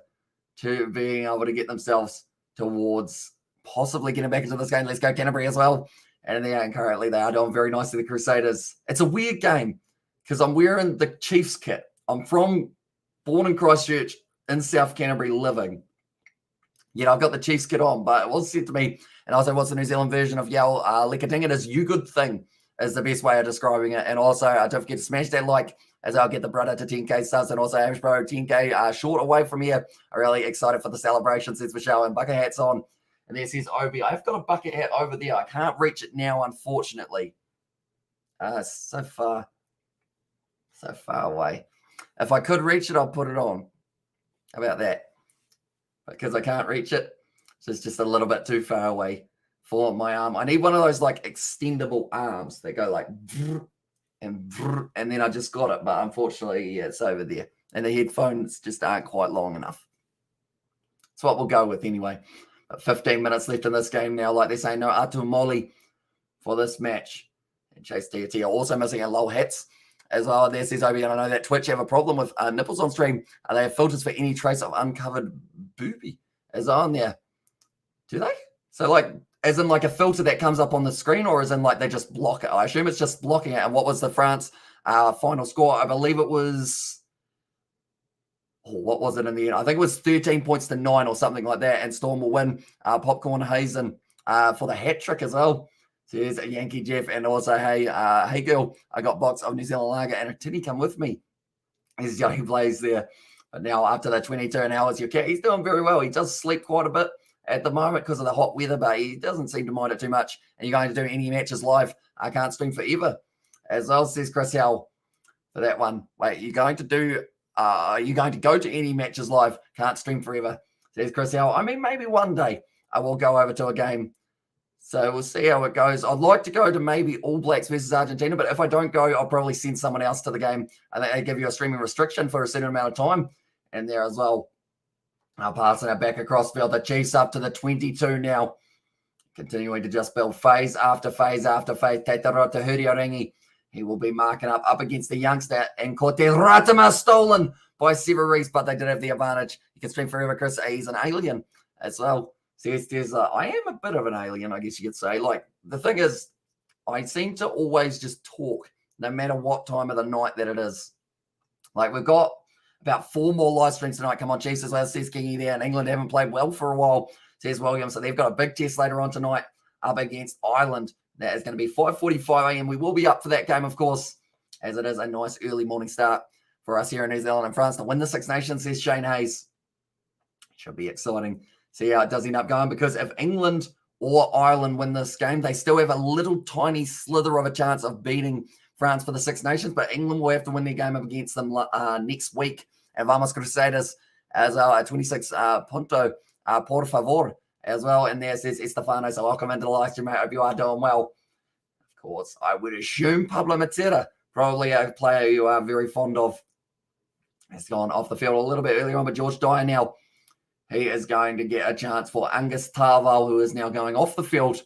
to being able to get themselves towards possibly getting back into this game. Let's go Canterbury as well. And currently, they are doing very nicely, the Crusaders. It's a weird game because I'm wearing the Chiefs kit. I'm born in Christchurch in South Canterbury living. Yet I've got the Chiefs kit on, but it was said to me, and also what's the New Zealand version of Yell, Lickating it is you good thing is the best way of describing it. And also, don't forget to smash that like as I'll get the brother to 10K subs, and also Amish Pro 10K short away from here. I'm really excited for the celebration, says Michelle, and bucket hats on. And there says Obi, I've got a bucket hat over there. I can't reach it now, unfortunately. So far away. If I could reach it, I'll put it on. How about that? Because I can't reach it, so it's just a little bit too far away for my arm. I need one of those like extendable arms that go like and then I just got it. But unfortunately, yeah, it's over there. And the headphones just aren't quite long enough. That's what we'll go with anyway. 15 minutes left in this game now. Like they say, no Atu Moli for this match. And Chase Tiatia also missing a low hats as well. There says Obi, and I know that Twitch have a problem with nipples on stream. They have filters for any trace of uncovered booby is on there. Do they? So like, as in like a filter that comes up on the screen, or as in like they just block it? I assume it's just blocking it. And what was the France final score? I believe it was... what was it in the end? I think it was 13 points to 9 or something like that. And Storm will win. Popcorn Hazen for the hat trick as well. Says Yankee Jeff. And also, hey girl, I got box of New Zealand lager and a tinny come with me. He's Johnny Blaze there. But now after the 22 hours, your cat, he's doing very well. He does sleep quite a bit at the moment because of the hot weather, but he doesn't seem to mind it too much. And you're going to do any matches live. I can't stream forever. As well, says Chris Howell for that one. Wait, you're going to do... you're going to go to any matches live. Can't stream forever. Says Chris Howell. I mean, maybe one day I will go over to a game. So we'll see how it goes. I'd like to go to maybe All Blacks versus Argentina, but if I don't go, I'll probably send someone else to the game. I think they give you a streaming restriction for a certain amount of time. And there as well. Now passing it back across field. The Chiefs up to the 22 now. Continuing to just build phase after phase after phase. Teitaro Tahuri Orangi. He will be marking up against the youngster. And Kote Ratama stolen by series, but they did have the advantage. You can stream forever, Chris. He's an alien as well. I am a bit of an alien, I guess you could say. Like, the thing is, I seem to always just talk, no matter what time of the night that it is. Like, we've got about 4 more live streams tonight. Come on, Chiefs as well, says Kingy there. And England haven't played well for a while, says William. So they've got a big test later on tonight up against Ireland. That is going to be 5:45 a.m. We will be up for that game, of course, as it is a nice early morning start for us here in New Zealand and France to win the Six Nations, says Shane Hayes. Should be exciting. See how it does end up going, because if England or Ireland win this game, they still have a little tiny slither of a chance of beating France for the Six Nations, but England will have to win their game up against them next week. And vamos Crusaders as well, 26 punto por favor as well. And there says Estefano, so welcome into the live stream, mate. Hope you are doing well. Of course, I would assume Pablo Matera, probably a player you are very fond of, has gone off the field a little bit earlier on, but George Dyer now, he is going to get a chance for Angus Tarval, who is now going off the field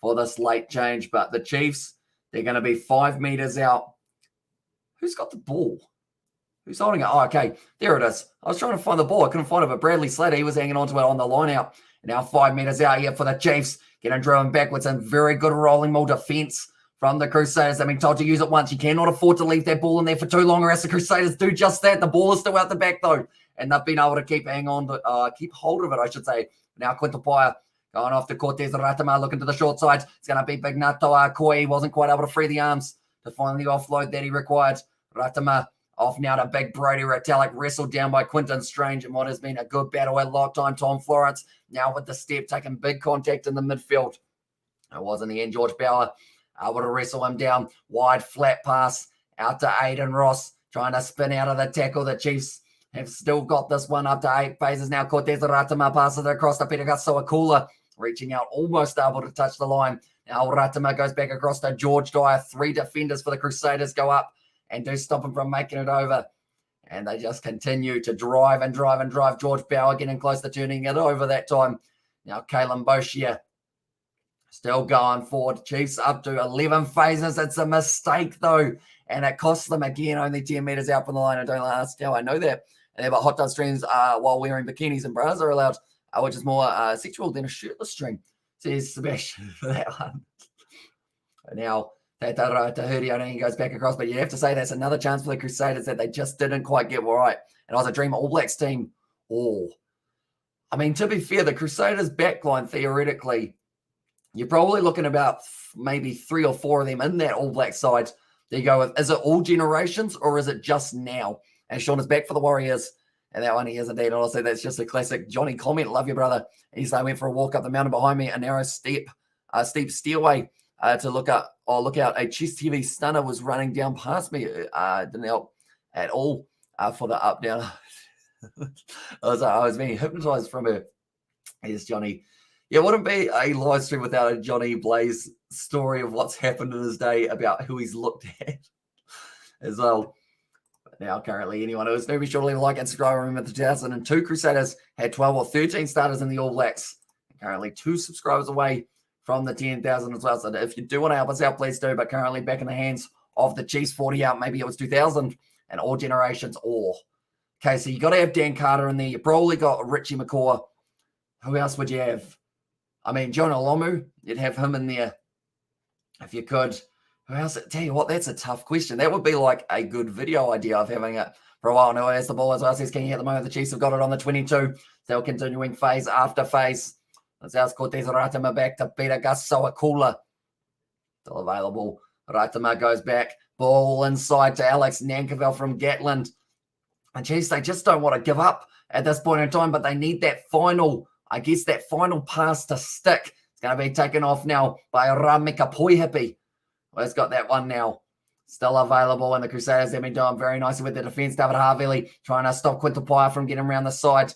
for this late change. But the Chiefs, they're going to be 5 meters out. Who's got the ball? Who's holding it? Oh, okay. There it is. I was trying to find the ball. I couldn't find it, but Bradley Slater, he was hanging on to it on the line out. Now 5 meters out here for the Chiefs, getting driven backwards, and very good rolling ball defense from the Crusaders. They've been told to use it once. You cannot afford to leave that ball in there for too long, or else the Crusaders do just that. The ball is still out the back, though, and they've been able to keep hold of it, I should say. Now Quinta Paya going off to Cortez Ratama, looking to the short side. It's going to be Big Nato Koi. He wasn't quite able to free the arms to find the offload that he required. Ratama off now to Big Brody Retallick, wrestled down by Quinton Strange in what has been a good battle at lot time. Tom Florence now with the step, taking big contact in the midfield. It was in the end George Bauer able to wrestle him down. Wide flat pass out to Aiden Ross, trying to spin out of the tackle. The Chiefs have still got this one up to 8 phases now. Cortez Ratama passes it across to Peter Gasoakula, reaching out, almost able to touch the line. Now Ratama goes back across to George Dyer. 3 defenders for the Crusaders go up and do stop him from making it over. And they just continue to drive and drive and drive. George Bauer getting close to turning it over that time. Now Kalen Boshia still going forward. Chiefs up to 11 phases. It's a mistake, though, and it costs them again, only 10 meters out from the line. I don't ask how I know that. And they've got hot tub streams while wearing bikinis and bras are allowed, which is more sexual than a shirtless stream, says Sebastian for that one. Now, Tahuri, I know he goes back across, but you have to say that's another chance for the Crusaders that they just didn't quite get right. And I was a Dream All Blacks team. Oh, I mean, to be fair, the Crusaders backline, theoretically, you're probably looking about maybe 3 or 4 of them in that All Black side. There you go with, is it all generations or is it just now? And Sean is back for the Warriors. And that one he is indeed. I'll say that's just a classic. Johnny comment, love you, brother. He said I went for a walk up the mountain behind me, a narrow steep stairway to look out. A Chess TV stunner was running down past me. Didn't help at all for the up down. I was being hypnotized from her. Here's Johnny. Yeah, it wouldn't be a live stream without a Johnny Blaze story of what's happened in his day about who he's looked at as well. But now, currently, anyone who is new, be sure to leave a like and subscribe. Remember, the 2002 Crusaders had 12 or 13 starters in the All Blacks. Currently, 2 subscribers away from the 10,000 as well. So if you do want to help us out, please do. But currently back in the hands of the Chiefs, 40 out. Maybe it was 2000 and all generations. Okay, so you got to have Dan Carter in there. You probably got Richie McCaw. Who else would you have? I mean, Jonah Lomu, you'd have him in there if you could. Who else? Tell you what, that's a tough question. That would be like a good video idea of having it for a while. No, as the ball as well says, King at the moment, the Chiefs have got it on the 22. Still continuing phase after phase. That's Cortez Ratama back to Peter Gasoakula. Still available. Ratama goes back. Ball inside to Alex Nankerville from Gatland. And Chiefs, they just don't want to give up at this point in time, but they need that final pass to stick. It's going to be taken off now by Ramika Poihipi. Well, it's got that one now. Still available, and the Crusaders have been doing very nicely with the defense. David Harvey trying to stop Quinta Paya from getting around the side.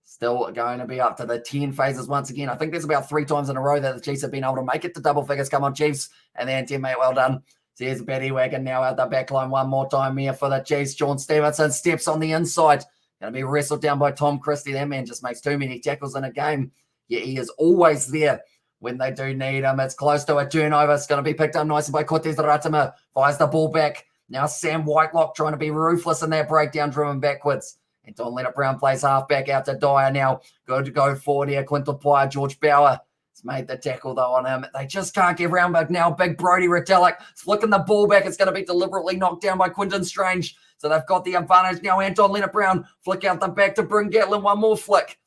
Still going to be up to the 10 phases once again. I think there's about 3 times in a row that the Chiefs have been able to make it to double figures. Come on, Chiefs. And then teammate, well done. So here's Betty Wagon now out the back line one more time here for the Chiefs. John Stevenson steps on the inside. Going to be wrestled down by Tom Christie. That man just makes too many tackles in a game. Yeah, he is always there when they do need him. It's close to a turnover. It's going to be picked up nicely by Cortez Ratama. Fires the ball back. Now Sam Whitelock trying to be ruthless in that breakdown, driven backwards. And Don Leonard Brown plays halfback out to Dyer now. Good to go forward here. Quintal Pye, George Bauer has made the tackle though on him. They just can't get around, but now big Brodie Retallick flicking the ball back. It's going to be deliberately knocked down by Quinton Strange. So they've got the advantage now. Anton Leonard Brown flick out the back to Bryn Gatlin. One more flick.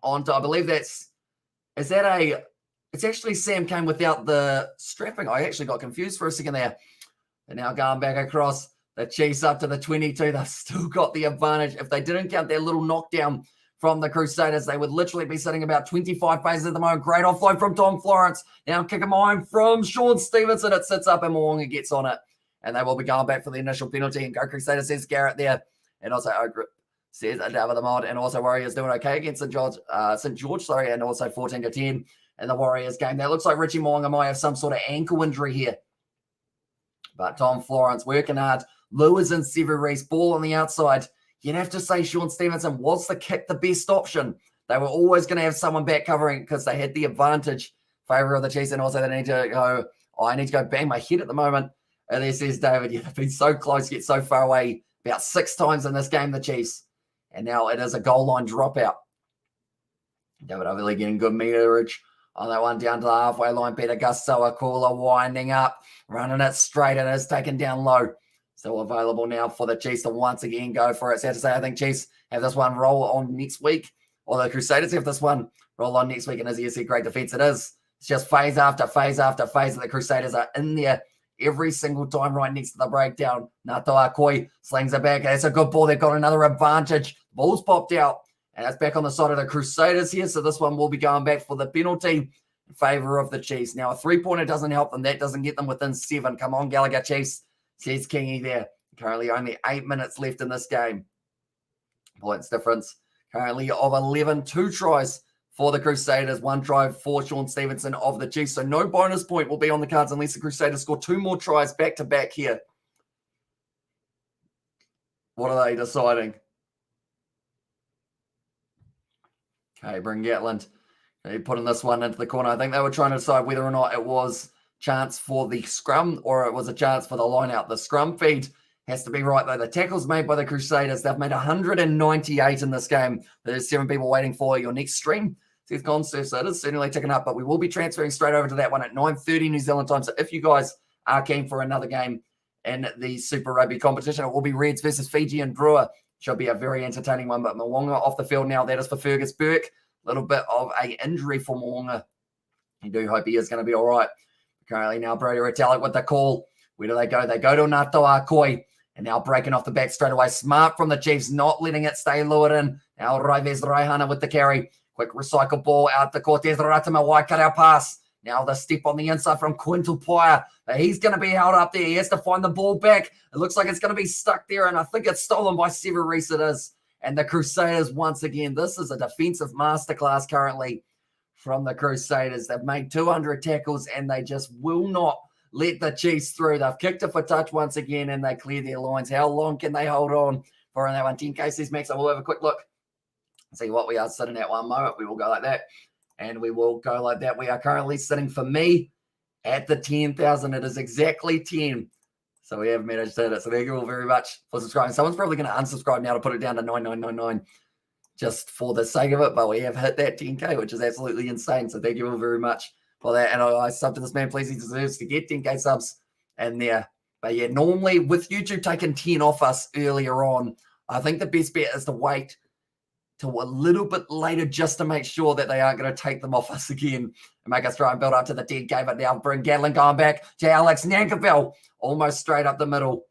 On to, I believe it's actually Sam came without the strapping. I actually got confused for a second there. They're now going back across. The Chiefs up to the 22. They've still got the advantage. If they didn't count their little knockdown from the Crusaders, they would literally be sitting about 25 paces at the moment. Great offload from Tom Florence. Now kick a mine from Sean Stevenson. It sits up and Mo'unga gets on it. And they will be going back for the initial penalty. And go Crusaders, says Garrett there. And also Ogre says David the Mod. And also Warriors doing okay against St. George, and also 14-10 in the Warriors game. That looks like Richie Mo'unga might have some sort of ankle injury here. But Tom Florence working hard. Lewis and Sever Reese, ball on the outside. You'd have to say Sean Stevenson was the kick the best option. They were always going to have someone back covering because they had the advantage favor of the Chiefs. And also they need to go, I need to go bang my head at the moment. And there says David, they've been so close, yet so far away about 6 times in this game, the Chiefs. And now it is a goal line dropout. David Overley getting good meterage on that one down to the halfway line. Peter Gusto-Akula winding up, running it straight, and it's taken down low. Still available now for the Chiefs to once again go for it. Sad to say, I think Chiefs have this one roll on next week, or the Crusaders have this one roll on next week. And as you see, great defense it is. It's just phase after phase after phase that the Crusaders are in there every single time right next to the breakdown. Natoa Koi slings it back. It's a good ball. They've got another advantage. Ball's popped out, and it's back on the side of the Crusaders here. So this one will be going back for the penalty in favor of the Chiefs. Now, a 3-pointer doesn't help them. That doesn't get them within 7. Come on, Gallagher Chiefs, says Kingy there. Currently only 8 minutes left in this game. Points difference currently of 11. 2 tries for the Crusaders. 1 try for Sean Stevenson of the Chiefs. So no bonus point will be on the cards unless the Crusaders score 2 more tries back-to-back here. What are they deciding? Okay, Bryn Gatland. They're putting this one into the corner. I think they were trying to decide whether or not it was chance for the scrum or it was a chance for the line out. The scrum feed has to be right, though. The tackles made by the Crusaders, they've made 198 in this game. There's 7 people waiting for your next stream. So it's gone, so it is certainly ticking up, but we will be transferring straight over to that one at 9:30 New Zealand time. So if you guys are keen for another game in the Super Rugby competition, it will be Reds versus Fiji and Brewer. Should be a very entertaining one, but Mo'unga off the field now. That is for Fergus Burke. A little bit of an injury for Mo'unga. I do hope he is going to be all right. Currently now Brodie Retallick with the call. Where do they go? They go to Natoa Koi. And now breaking off the back straight away. Smart from the Chiefs, not letting it stay lured in. Now Raives Raihana with the carry. Quick recycle ball out to Cortez Ratama. Wide cut out pass. Now the step on the inside from Quintal Pye. He's going to be held up there. He has to find the ball back. It looks like it's going to be stuck there, and I think it's stolen by Sever Reese. It is. And the Crusaders, once again, this is a defensive masterclass currently from the Crusaders. They've made 200 tackles, and they just will not let the Chiefs through. They've kicked it for touch once again, and they clear their lines. How long can they hold on for that one? 10K says Max. I will have a quick look. See what we are sitting at one moment. We will go like that. And we will go like that. We are currently sitting, for me, at the 10,000. It is exactly 10. So we have managed to hit it. So thank you all very much for subscribing. Someone's probably going to unsubscribe now to put it down to 9999 just for the sake of it. But we have hit that 10K, which is absolutely insane. So thank you all very much for that. And I sub to this man, please. He deserves to get 10K subs in there. But yeah, normally with YouTube taking 10 off us earlier on, I think the best bet is to wait till a little bit later just to make sure that they aren't going to take them off us again and make us try and build up to the 10K. But now Bryn Gatland going back to Alex Nankivell, almost straight up the middle.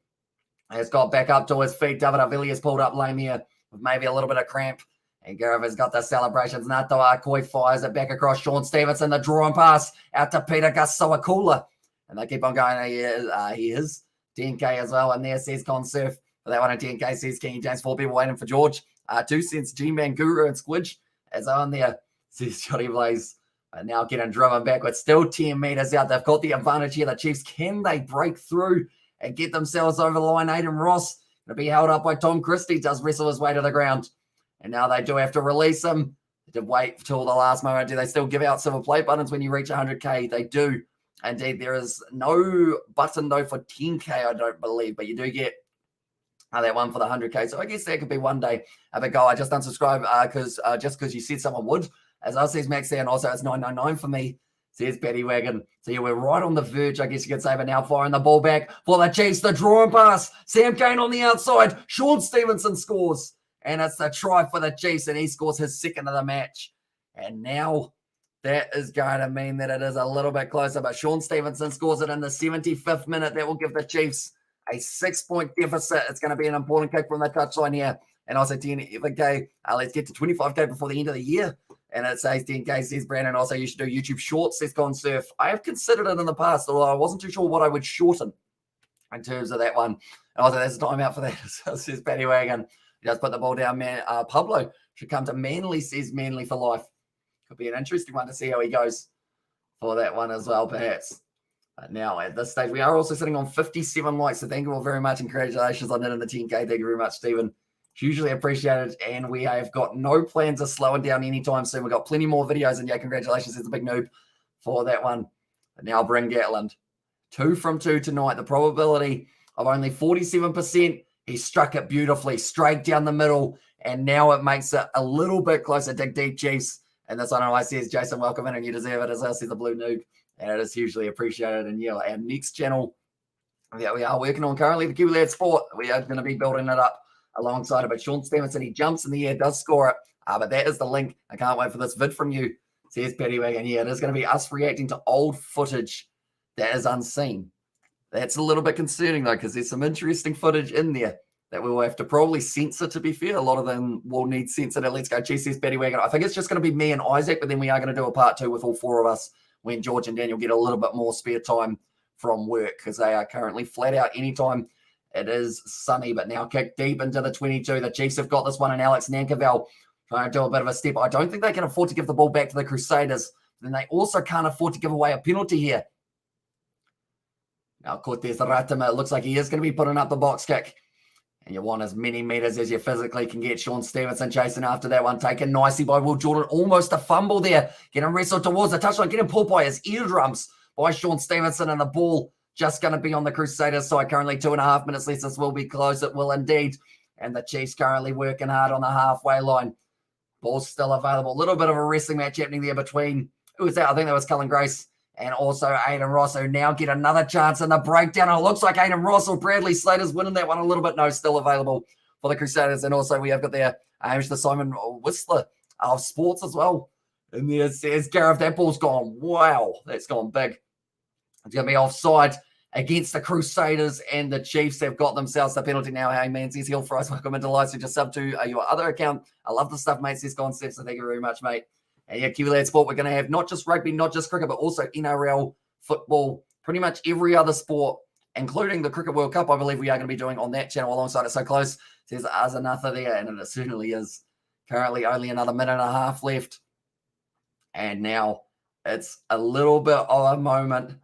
Has got back up to his feet. David Avili has pulled up lame here with maybe a little bit of cramp. And Gareth has got the celebrations. Natoa Koi fires it back across Sean Stevenson. The draw and pass out to Peter Gusto-Akula. And they keep on going. He is 10K as well. And there says Consurf for that one. And 10K says King James. 4 people waiting for George. 2 cents, G-Man, Guru, and Squidge as on there. Says Johnny Blaze. Now getting driven backwards. Still 10 meters out. They've got the advantage here. The Chiefs, can they break through and get themselves over the line? Aiden Ross going to be held up by Tom Christie. Does wrestle his way to the ground. And now they do have to release him. They did wait till the last moment. Do they still give out silver plate buttons when you reach 100K? They do. Indeed, there is no button though for 10K, I don't believe, but you do get that one for the 100K. So I guess that could be one day of a go. I just unsubscribe because you said someone would. As I says Max there, and also it's 999 for me, says Paddy Wagon. So yeah, we're right on the verge, I guess you could say, but now firing the ball back for the Chiefs. The draw and pass. Sam Cane on the outside. Sean Stevenson scores. And it's the try for the Chiefs, and he scores his second of the match. And now that is going to mean that it is a little bit closer, but Sean Stevenson scores it in the 75th minute. That will give the Chiefs a 6-point deficit. It's going to be an important kick from the touchline here. And also 10K. Let's get to 25K before the end of the year. And it says 10K, says Brandon. Also, you should do YouTube shorts, says Gone Surf. I have considered it in the past, although I wasn't too sure what I would shorten in terms of that one. And also, there's a timeout for that, says Paddy Wagon. He does put the ball down, man. Pablo should come to Manly, says Manly for life. Could be an interesting one to see how he goes for that one as well, perhaps. But now, at this stage, we are also sitting on 57 likes, so thank you all very much, and congratulations on it in the 10K. Thank you very much, Stephen. Hugely appreciated, and we have got no plans of slowing down anytime soon. We've got plenty more videos, and yeah, congratulations, it's a big noob for that one. But now bring Gatland. 2 from 2 tonight. The probability of only 47%. He struck it beautifully, straight down the middle, and now it makes it a little bit closer. Dig deep, Chiefs. And that's one I says, Jason, welcome in, and you deserve it as well, says the Blue Noob. And it is hugely appreciated. And yeah, our next channel that we are working on currently, the Kiwi Lad Sport, we are going to be building it up alongside it. But Sean Stevenson, he jumps in the air, does score it. But that is the link. I can't wait for this vid from you, says Paddy Wagon. Yeah, it is going to be us reacting to old footage that is unseen. That's a little bit concerning, though, because there's some interesting footage in there that we will have to probably censor, to be fair. A lot of them will need censored. Let's go, Chiefs, says Paddy Wagon. I think it's just going to be me and Isaac, but then we are going to do a part 2 with all 4 of us when George and Daniel get a little bit more spare time from work, because they are currently flat out anytime it is sunny. But now kick deep into the 22. The Chiefs have got this one, and Alex Nankerville trying to do a bit of a step. I don't think they can afford to give the ball back to the Crusaders. Then they also can't afford to give away a penalty here. Now, Cortez Ratima, it looks like he is going to be putting up the box kick. And you want as many meters as you physically can get. Sean Stevenson chasing after that one. Taken nicely by Will Jordan. Almost a fumble there. Getting wrestled towards the touchline. Getting pulled by his eardrums by Sean Stevenson. And the ball just going to be on the Crusaders side. Currently 2.5 minutes left. This will be close. It will indeed. And the Chiefs currently working hard on the halfway line. Ball's still available. A little bit of a wrestling match happening there between, who was that? I think that was Cullen Grace and also Aiden Ross, who now get another chance in the breakdown. And it looks like Aiden Ross or Bradley Slater's winning that one a little bit. No, still available for the Crusaders. And also we have got there the Simon Whistler of sports as well. And there's Gareth. That ball's gone. Wow, that's gone big. It's going to be offside against the Crusaders, and the Chiefs have got themselves the penalty now. Hey, man, says Hill Fries. Welcome into live. So just sub to your other account. I love the stuff, mate. Says Gone Steph. So thank you very much, mate. And yeah, Kiwi Lad Sport, we're going to have not just rugby, not just cricket, but also NRL, football, pretty much every other sport, including the Cricket World Cup, I believe we are going to be doing on that channel alongside it. So close. Says Azanatha there, and it certainly is. Currently only another minute and a half left. And now it's a little bit of a moment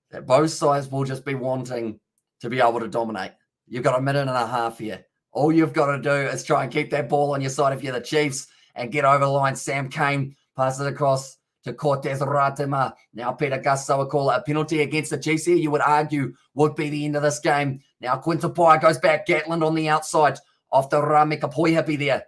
that both sides will just be wanting to be able to dominate. You've got a minute and a half here. All you've got to do is try and keep that ball on your side if you're the Chiefs and get over the line. Sam Cane passes across to Cortez Ratima. Now Peter Gusto will call it a penalty against the Chiefs here. You would argue would be the end of this game. Now Quinta Pai goes back. Gatland on the outside off the Rameka Poihipi there.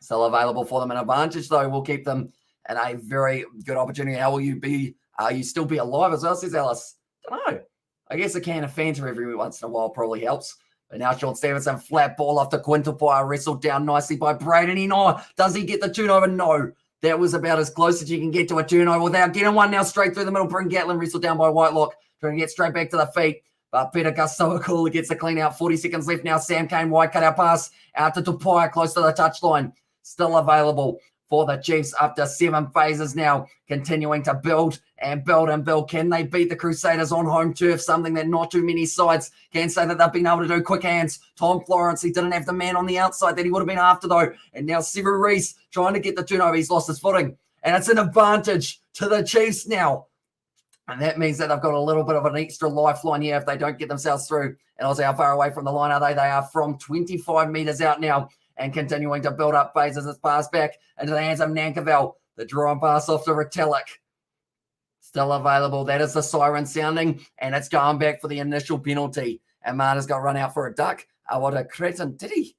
Still available for them. An advantage, though, will keep them in a very good opportunity. How will you be? You still be alive as well, says Alice. Don't know. I guess a can of Fanta every once in a while probably helps. But now Sean Stevenson, flat ball off the Quinta Pai, wrestled down nicely by Braden Inoa. Does he get the turnover? No. That was about as close as you can get to a turnover without getting one. Now straight through the middle. Bring Gatlin, wrestled down by Whitelock, trying to get straight back to the feet. But Peter Gusto gets a clean out. 40 seconds left now. Sam Cane, wide cut out pass out to Tupai, close to the touchline. Still available for the Chiefs after 7 phases now, continuing to build and build and build. Can they beat the Crusaders on home turf? Something that not too many sides can say that they've been able to do. Quick hands. Tom Florence, he didn't have the man on the outside that he would have been after, though. And now Sever Reese trying to get the turnover. He's lost his footing. And it's an advantage to the Chiefs now. And that means that they've got a little bit of an extra lifeline here if they don't get themselves through. And also, how far away from the line are they? They are from 25 metres out now, and continuing to build up phases. It's passed back into the hands of Nankerville. The draw and pass off to Retallick. still available. That is the siren sounding, and it's going back for the initial penalty. And Marta's got run out for a duck. What a cretin. Did he?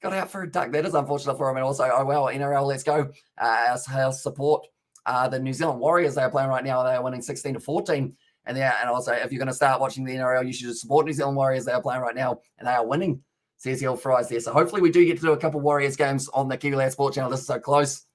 Got out for a duck. That is unfortunate for him. And also, oh, well, NRL, let's go. Our support the New Zealand Warriors. They are playing right now. They are winning 16-14. And also, if you're going to start watching the NRL, you should just support New Zealand Warriors. They are playing right now, and they are winning. Says Hill Fries there. So hopefully we do get to do a couple Warriors games on the Kiwi Lad Sport channel. This is so close.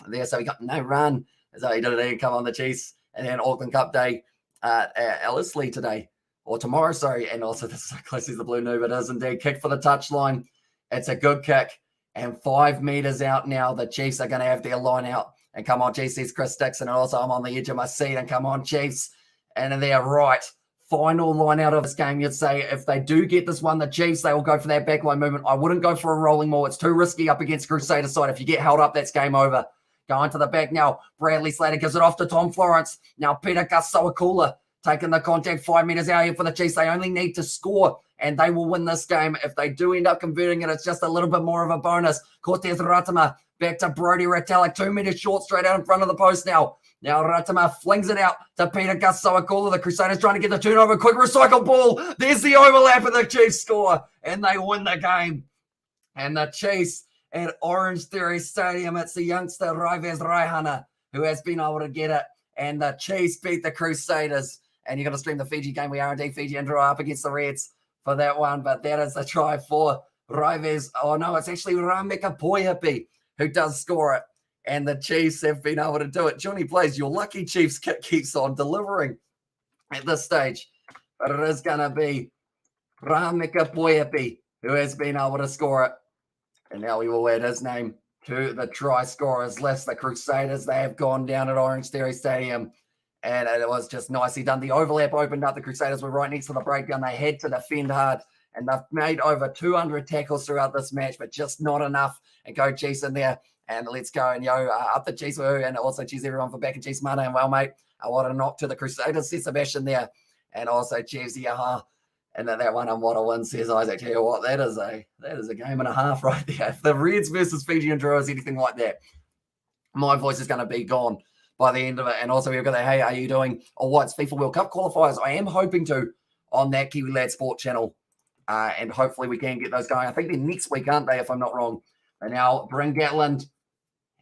There, so we got no run. So he did it. Come on the Chiefs. And then Auckland Cup Day, Ellerslie today. Or tomorrow, sorry. And also, this is so close. He's the blue noob. It is indeed. Kick for the touchline. It's a good kick. And 5 meters out now, the Chiefs are going to have their line out. And come on, Chiefs, says Chris Dixon. And also, I'm on the edge of my seat. And come on, Chiefs. And they're right. Final line out of this game, you'd say, if they do get this one, the Chiefs, they will go for that backline movement. I wouldn't go for a rolling maul. It's too risky up against Crusaders side. If you get held up, that's game over. Going to the back now. Bradley Slater gives it off to Tom Florence. Now Peter Gasawakula taking the contact 5 meters out here for the Chiefs. They only need to score, and they will win this game. If they do end up converting it, it's just a little bit more of a bonus. Cortez Ratama back to Brody Retallick. 2 meters short, straight out in front of the post now. Now Ratama flings it out to Peter Gasawakula. The Crusaders trying to get the turnover. Quick recycle ball. There's the overlap, and the Chiefs score, and they win the game. And the Chiefs at OrangeTheory Stadium, it's the youngster Raives Raihana who has been able to get it. And the Chiefs beat the Crusaders. And you're going to stream the Fiji game. We are indeed Fiji and draw up against the Reds for that one. But that is the try for Raives. Oh, no, it's actually Rameka Poihipi who does score it. And the Chiefs have been able to do it. Johnny Blaze, your lucky Chiefs kit keeps on delivering at this stage. But it is going to be Rameka Poihipi who has been able to score it. And now we will add his name to the try scorers list. The Crusaders, they have gone down at OrangeTheory Stadium. And it was just nicely done. The overlap opened up. The Crusaders were right next to the breakdown. They had to defend hard. And they've made over 200 tackles throughout this match, but just not enough. And go Chiefs in there. And let's go. And up the Chiefs. And also cheers everyone for backing Chiefs. Mane and well, mate. What a knock to the Crusaders. Says Sebastian there. And also cheers. Yeah. And that one on what a win, says Isaac. Tell you what, that is a game and a half right there. If the Reds versus Fiji and Drua is anything like that, my voice is going to be gone by the end of it. And also we've got the, hey, are you doing it's FIFA World Cup qualifiers? I am hoping to on that Kiwi Lad Sport channel. And hopefully we can get those going. I think they're next week, aren't they, if I'm not wrong? And now bring Gatland.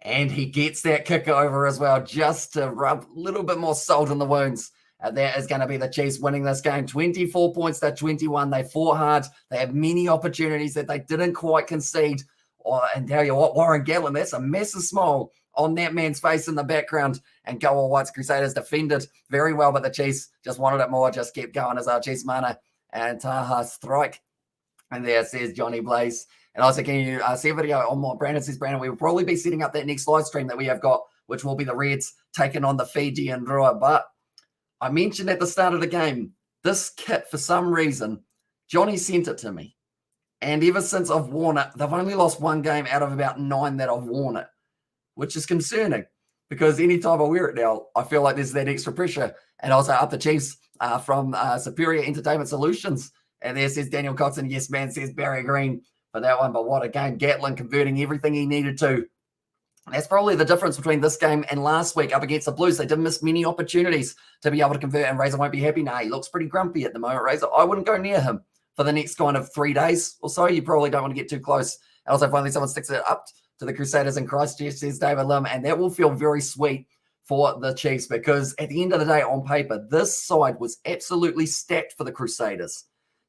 And he gets that kick over as well, just to rub a little bit more salt in the wounds. That is going to be the Chiefs winning this game. 24 points to 21. They fought hard. They had many opportunities that they didn't quite concede. And tell you what, Warren Gatland, that's a massive smile on that man's face in the background. And go all Whites Crusaders defended very well, but the Chiefs just wanted it more, just kept going as our Chiefs Mana and Taha strike. And there says Johnny Blaze. And also, can you see a video on what Brandon says? Brandon, we will probably be setting up that next live stream that we have got, which will be the Reds taking on the Fiji and Drua. But I mentioned at the start of the game, this kit, for some reason, Johnny sent it to me. And ever since I've worn it, they've only lost one game out of about 9 that I've worn it, which is concerning because anytime I wear it now, I feel like there's that extra pressure. And also up the Chiefs from Superior Entertainment Solutions. And there says Daniel Coxon, yes, man, says Barry Green for that one. But what a game. Gatland converting everything he needed to. That's probably the difference between this game and last week up against the Blues. They did miss many opportunities to be able to convert, and Razor won't be happy. Nah, he looks pretty grumpy at the moment, Razor. I wouldn't go near him for the next kind of 3 days or so. You probably don't want to get too close. And also, finally, someone sticks it up to the Crusaders in Christchurch, says David Lim, and that will feel very sweet for the Chiefs because at the end of the day, on paper, this side was absolutely stacked for the Crusaders.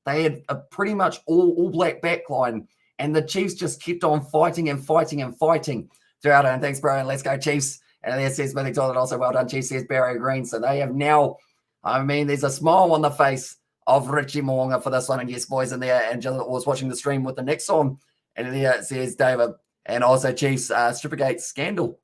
They had a pretty much all black backline, and the Chiefs just kept on fighting and fighting and fighting throughout it. And thanks, bro. And let's go, Chiefs. And there says Billy Toilet, also well done, Chiefs, says Barry Green. So they have now, there's a smile on the face of Richie Moonga for this one. And yes, boys in there. And Jill was watching the stream with the next on. And there it says David. And also Chiefs, Strippergate scandal.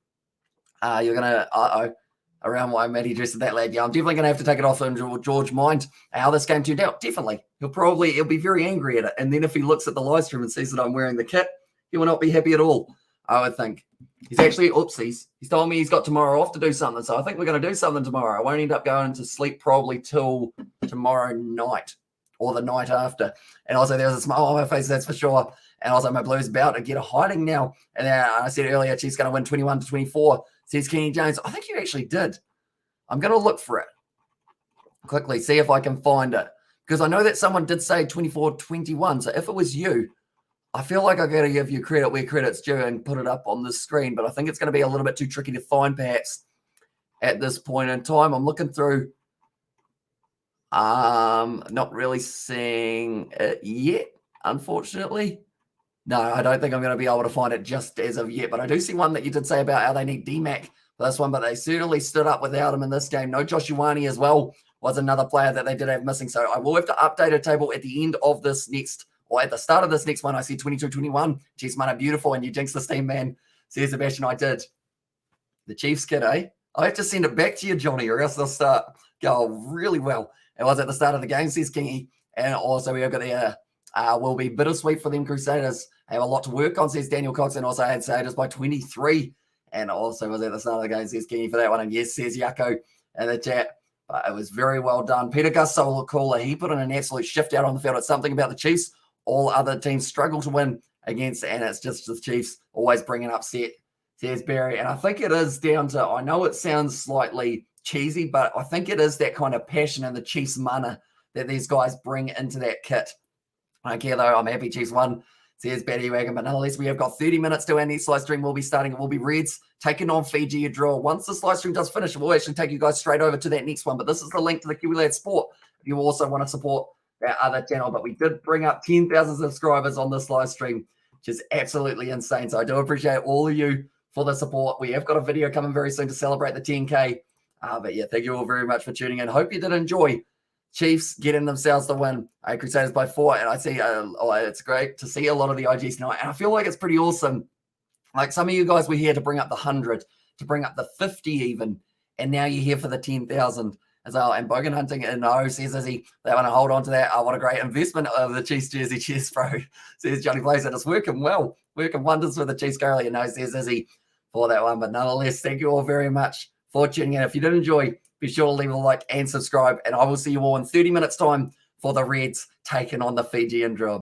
You're going to, around why Matty dressed that lad. Yeah, I'm definitely going to have to take it off him, George, mind how this game turned out. Definitely. He'll be very angry at it. And then if he looks at the live stream and sees that I'm wearing the kit, he will not be happy at all, I would think. He's actually, he's told me he's got tomorrow off to do something. So I think we're going to do something tomorrow. I won't end up going to sleep probably till tomorrow night or the night after. And also there's a smile on my face, that's for sure. And also my Blues about to get a hiding now. And I said earlier, Chiefs going to win 21-24. Says Kenny Jones. I think you actually did. I'm going to look for it quickly, see if I can find it. Because I know that someone did say 24-21. So if it was you, I feel like I got to give you credit where credit's due and put it up on the screen. But I think it's going to be a little bit too tricky to find, perhaps, at this point in time. I'm looking through. Not really seeing it yet, unfortunately. No, I don't think I'm going to be able to find it just as of yet. But I do see one that you did say about how they need DMAC for this one. But they certainly stood up without him in this game. No Josh Ioane as well was another player that they did have missing. So I will have to update a table at the end of this next, or at the start of this next one. I see 22-21. Chiefs Mana, beautiful. And you jinxed this team, man. Says Sebastian, I did. The Chiefs kid, eh? I have to send it back to you, Johnny, or else they'll start go really well. It was at the start of the game, says Kingy. And also we have got the will be bittersweet for them Crusaders. They have a lot to work on, says Daniel Cox, and also had Crusaders by 23. And also was at the start of the game, says Kingy for that one. And yes, says Yako in the chat. But it was very well done. Peter Gusto caller, he put in an absolute shift out on the field. It's something about the Chiefs. All other teams struggle to win against, and it's just the Chiefs always bringing upset, says Barry. And I think it is down to, I know it sounds slightly cheesy, but I think it is that kind of passion and the Chiefs mana that these guys bring into that kit. I don't care though, I'm happy Chiefs won, says Batty Wagon. But nonetheless, we have got 30 minutes to our next live stream. We'll be starting. It will be Reds taking on Fiji a draw. Once this live stream does finish, we'll actually take you guys straight over to that next one. But this is the link to the Kiwi Lad Sport if you also want to support that other channel. But we did bring up 10,000 subscribers on this live stream, which is absolutely insane. So I do appreciate all of you for the support. We have got a video coming very soon to celebrate the 10K. But yeah, thank you all very much for tuning in. Hope you did enjoy Chiefs getting themselves the win. Crusaders by 4. And I see, it's great to see a lot of the IGs tonight. And I feel like it's pretty awesome. Like some of you guys were here to bring up the 100, to bring up the 50 even. And now you're here for the 10,000 as well. And Bogan Hunting and O says, Izzy, they want to hold on to that. What a great investment of the Chiefs jersey. Cheers, bro. Says Johnny Blaze. It's working well. Working wonders for the Chiefs currently. And no, says Izzy for that one. But nonetheless, thank you all very much for tuning in. If you did enjoy, be sure to leave a like and subscribe. And I will see you all in 30 minutes time for the Reds taking on the Fijian draw.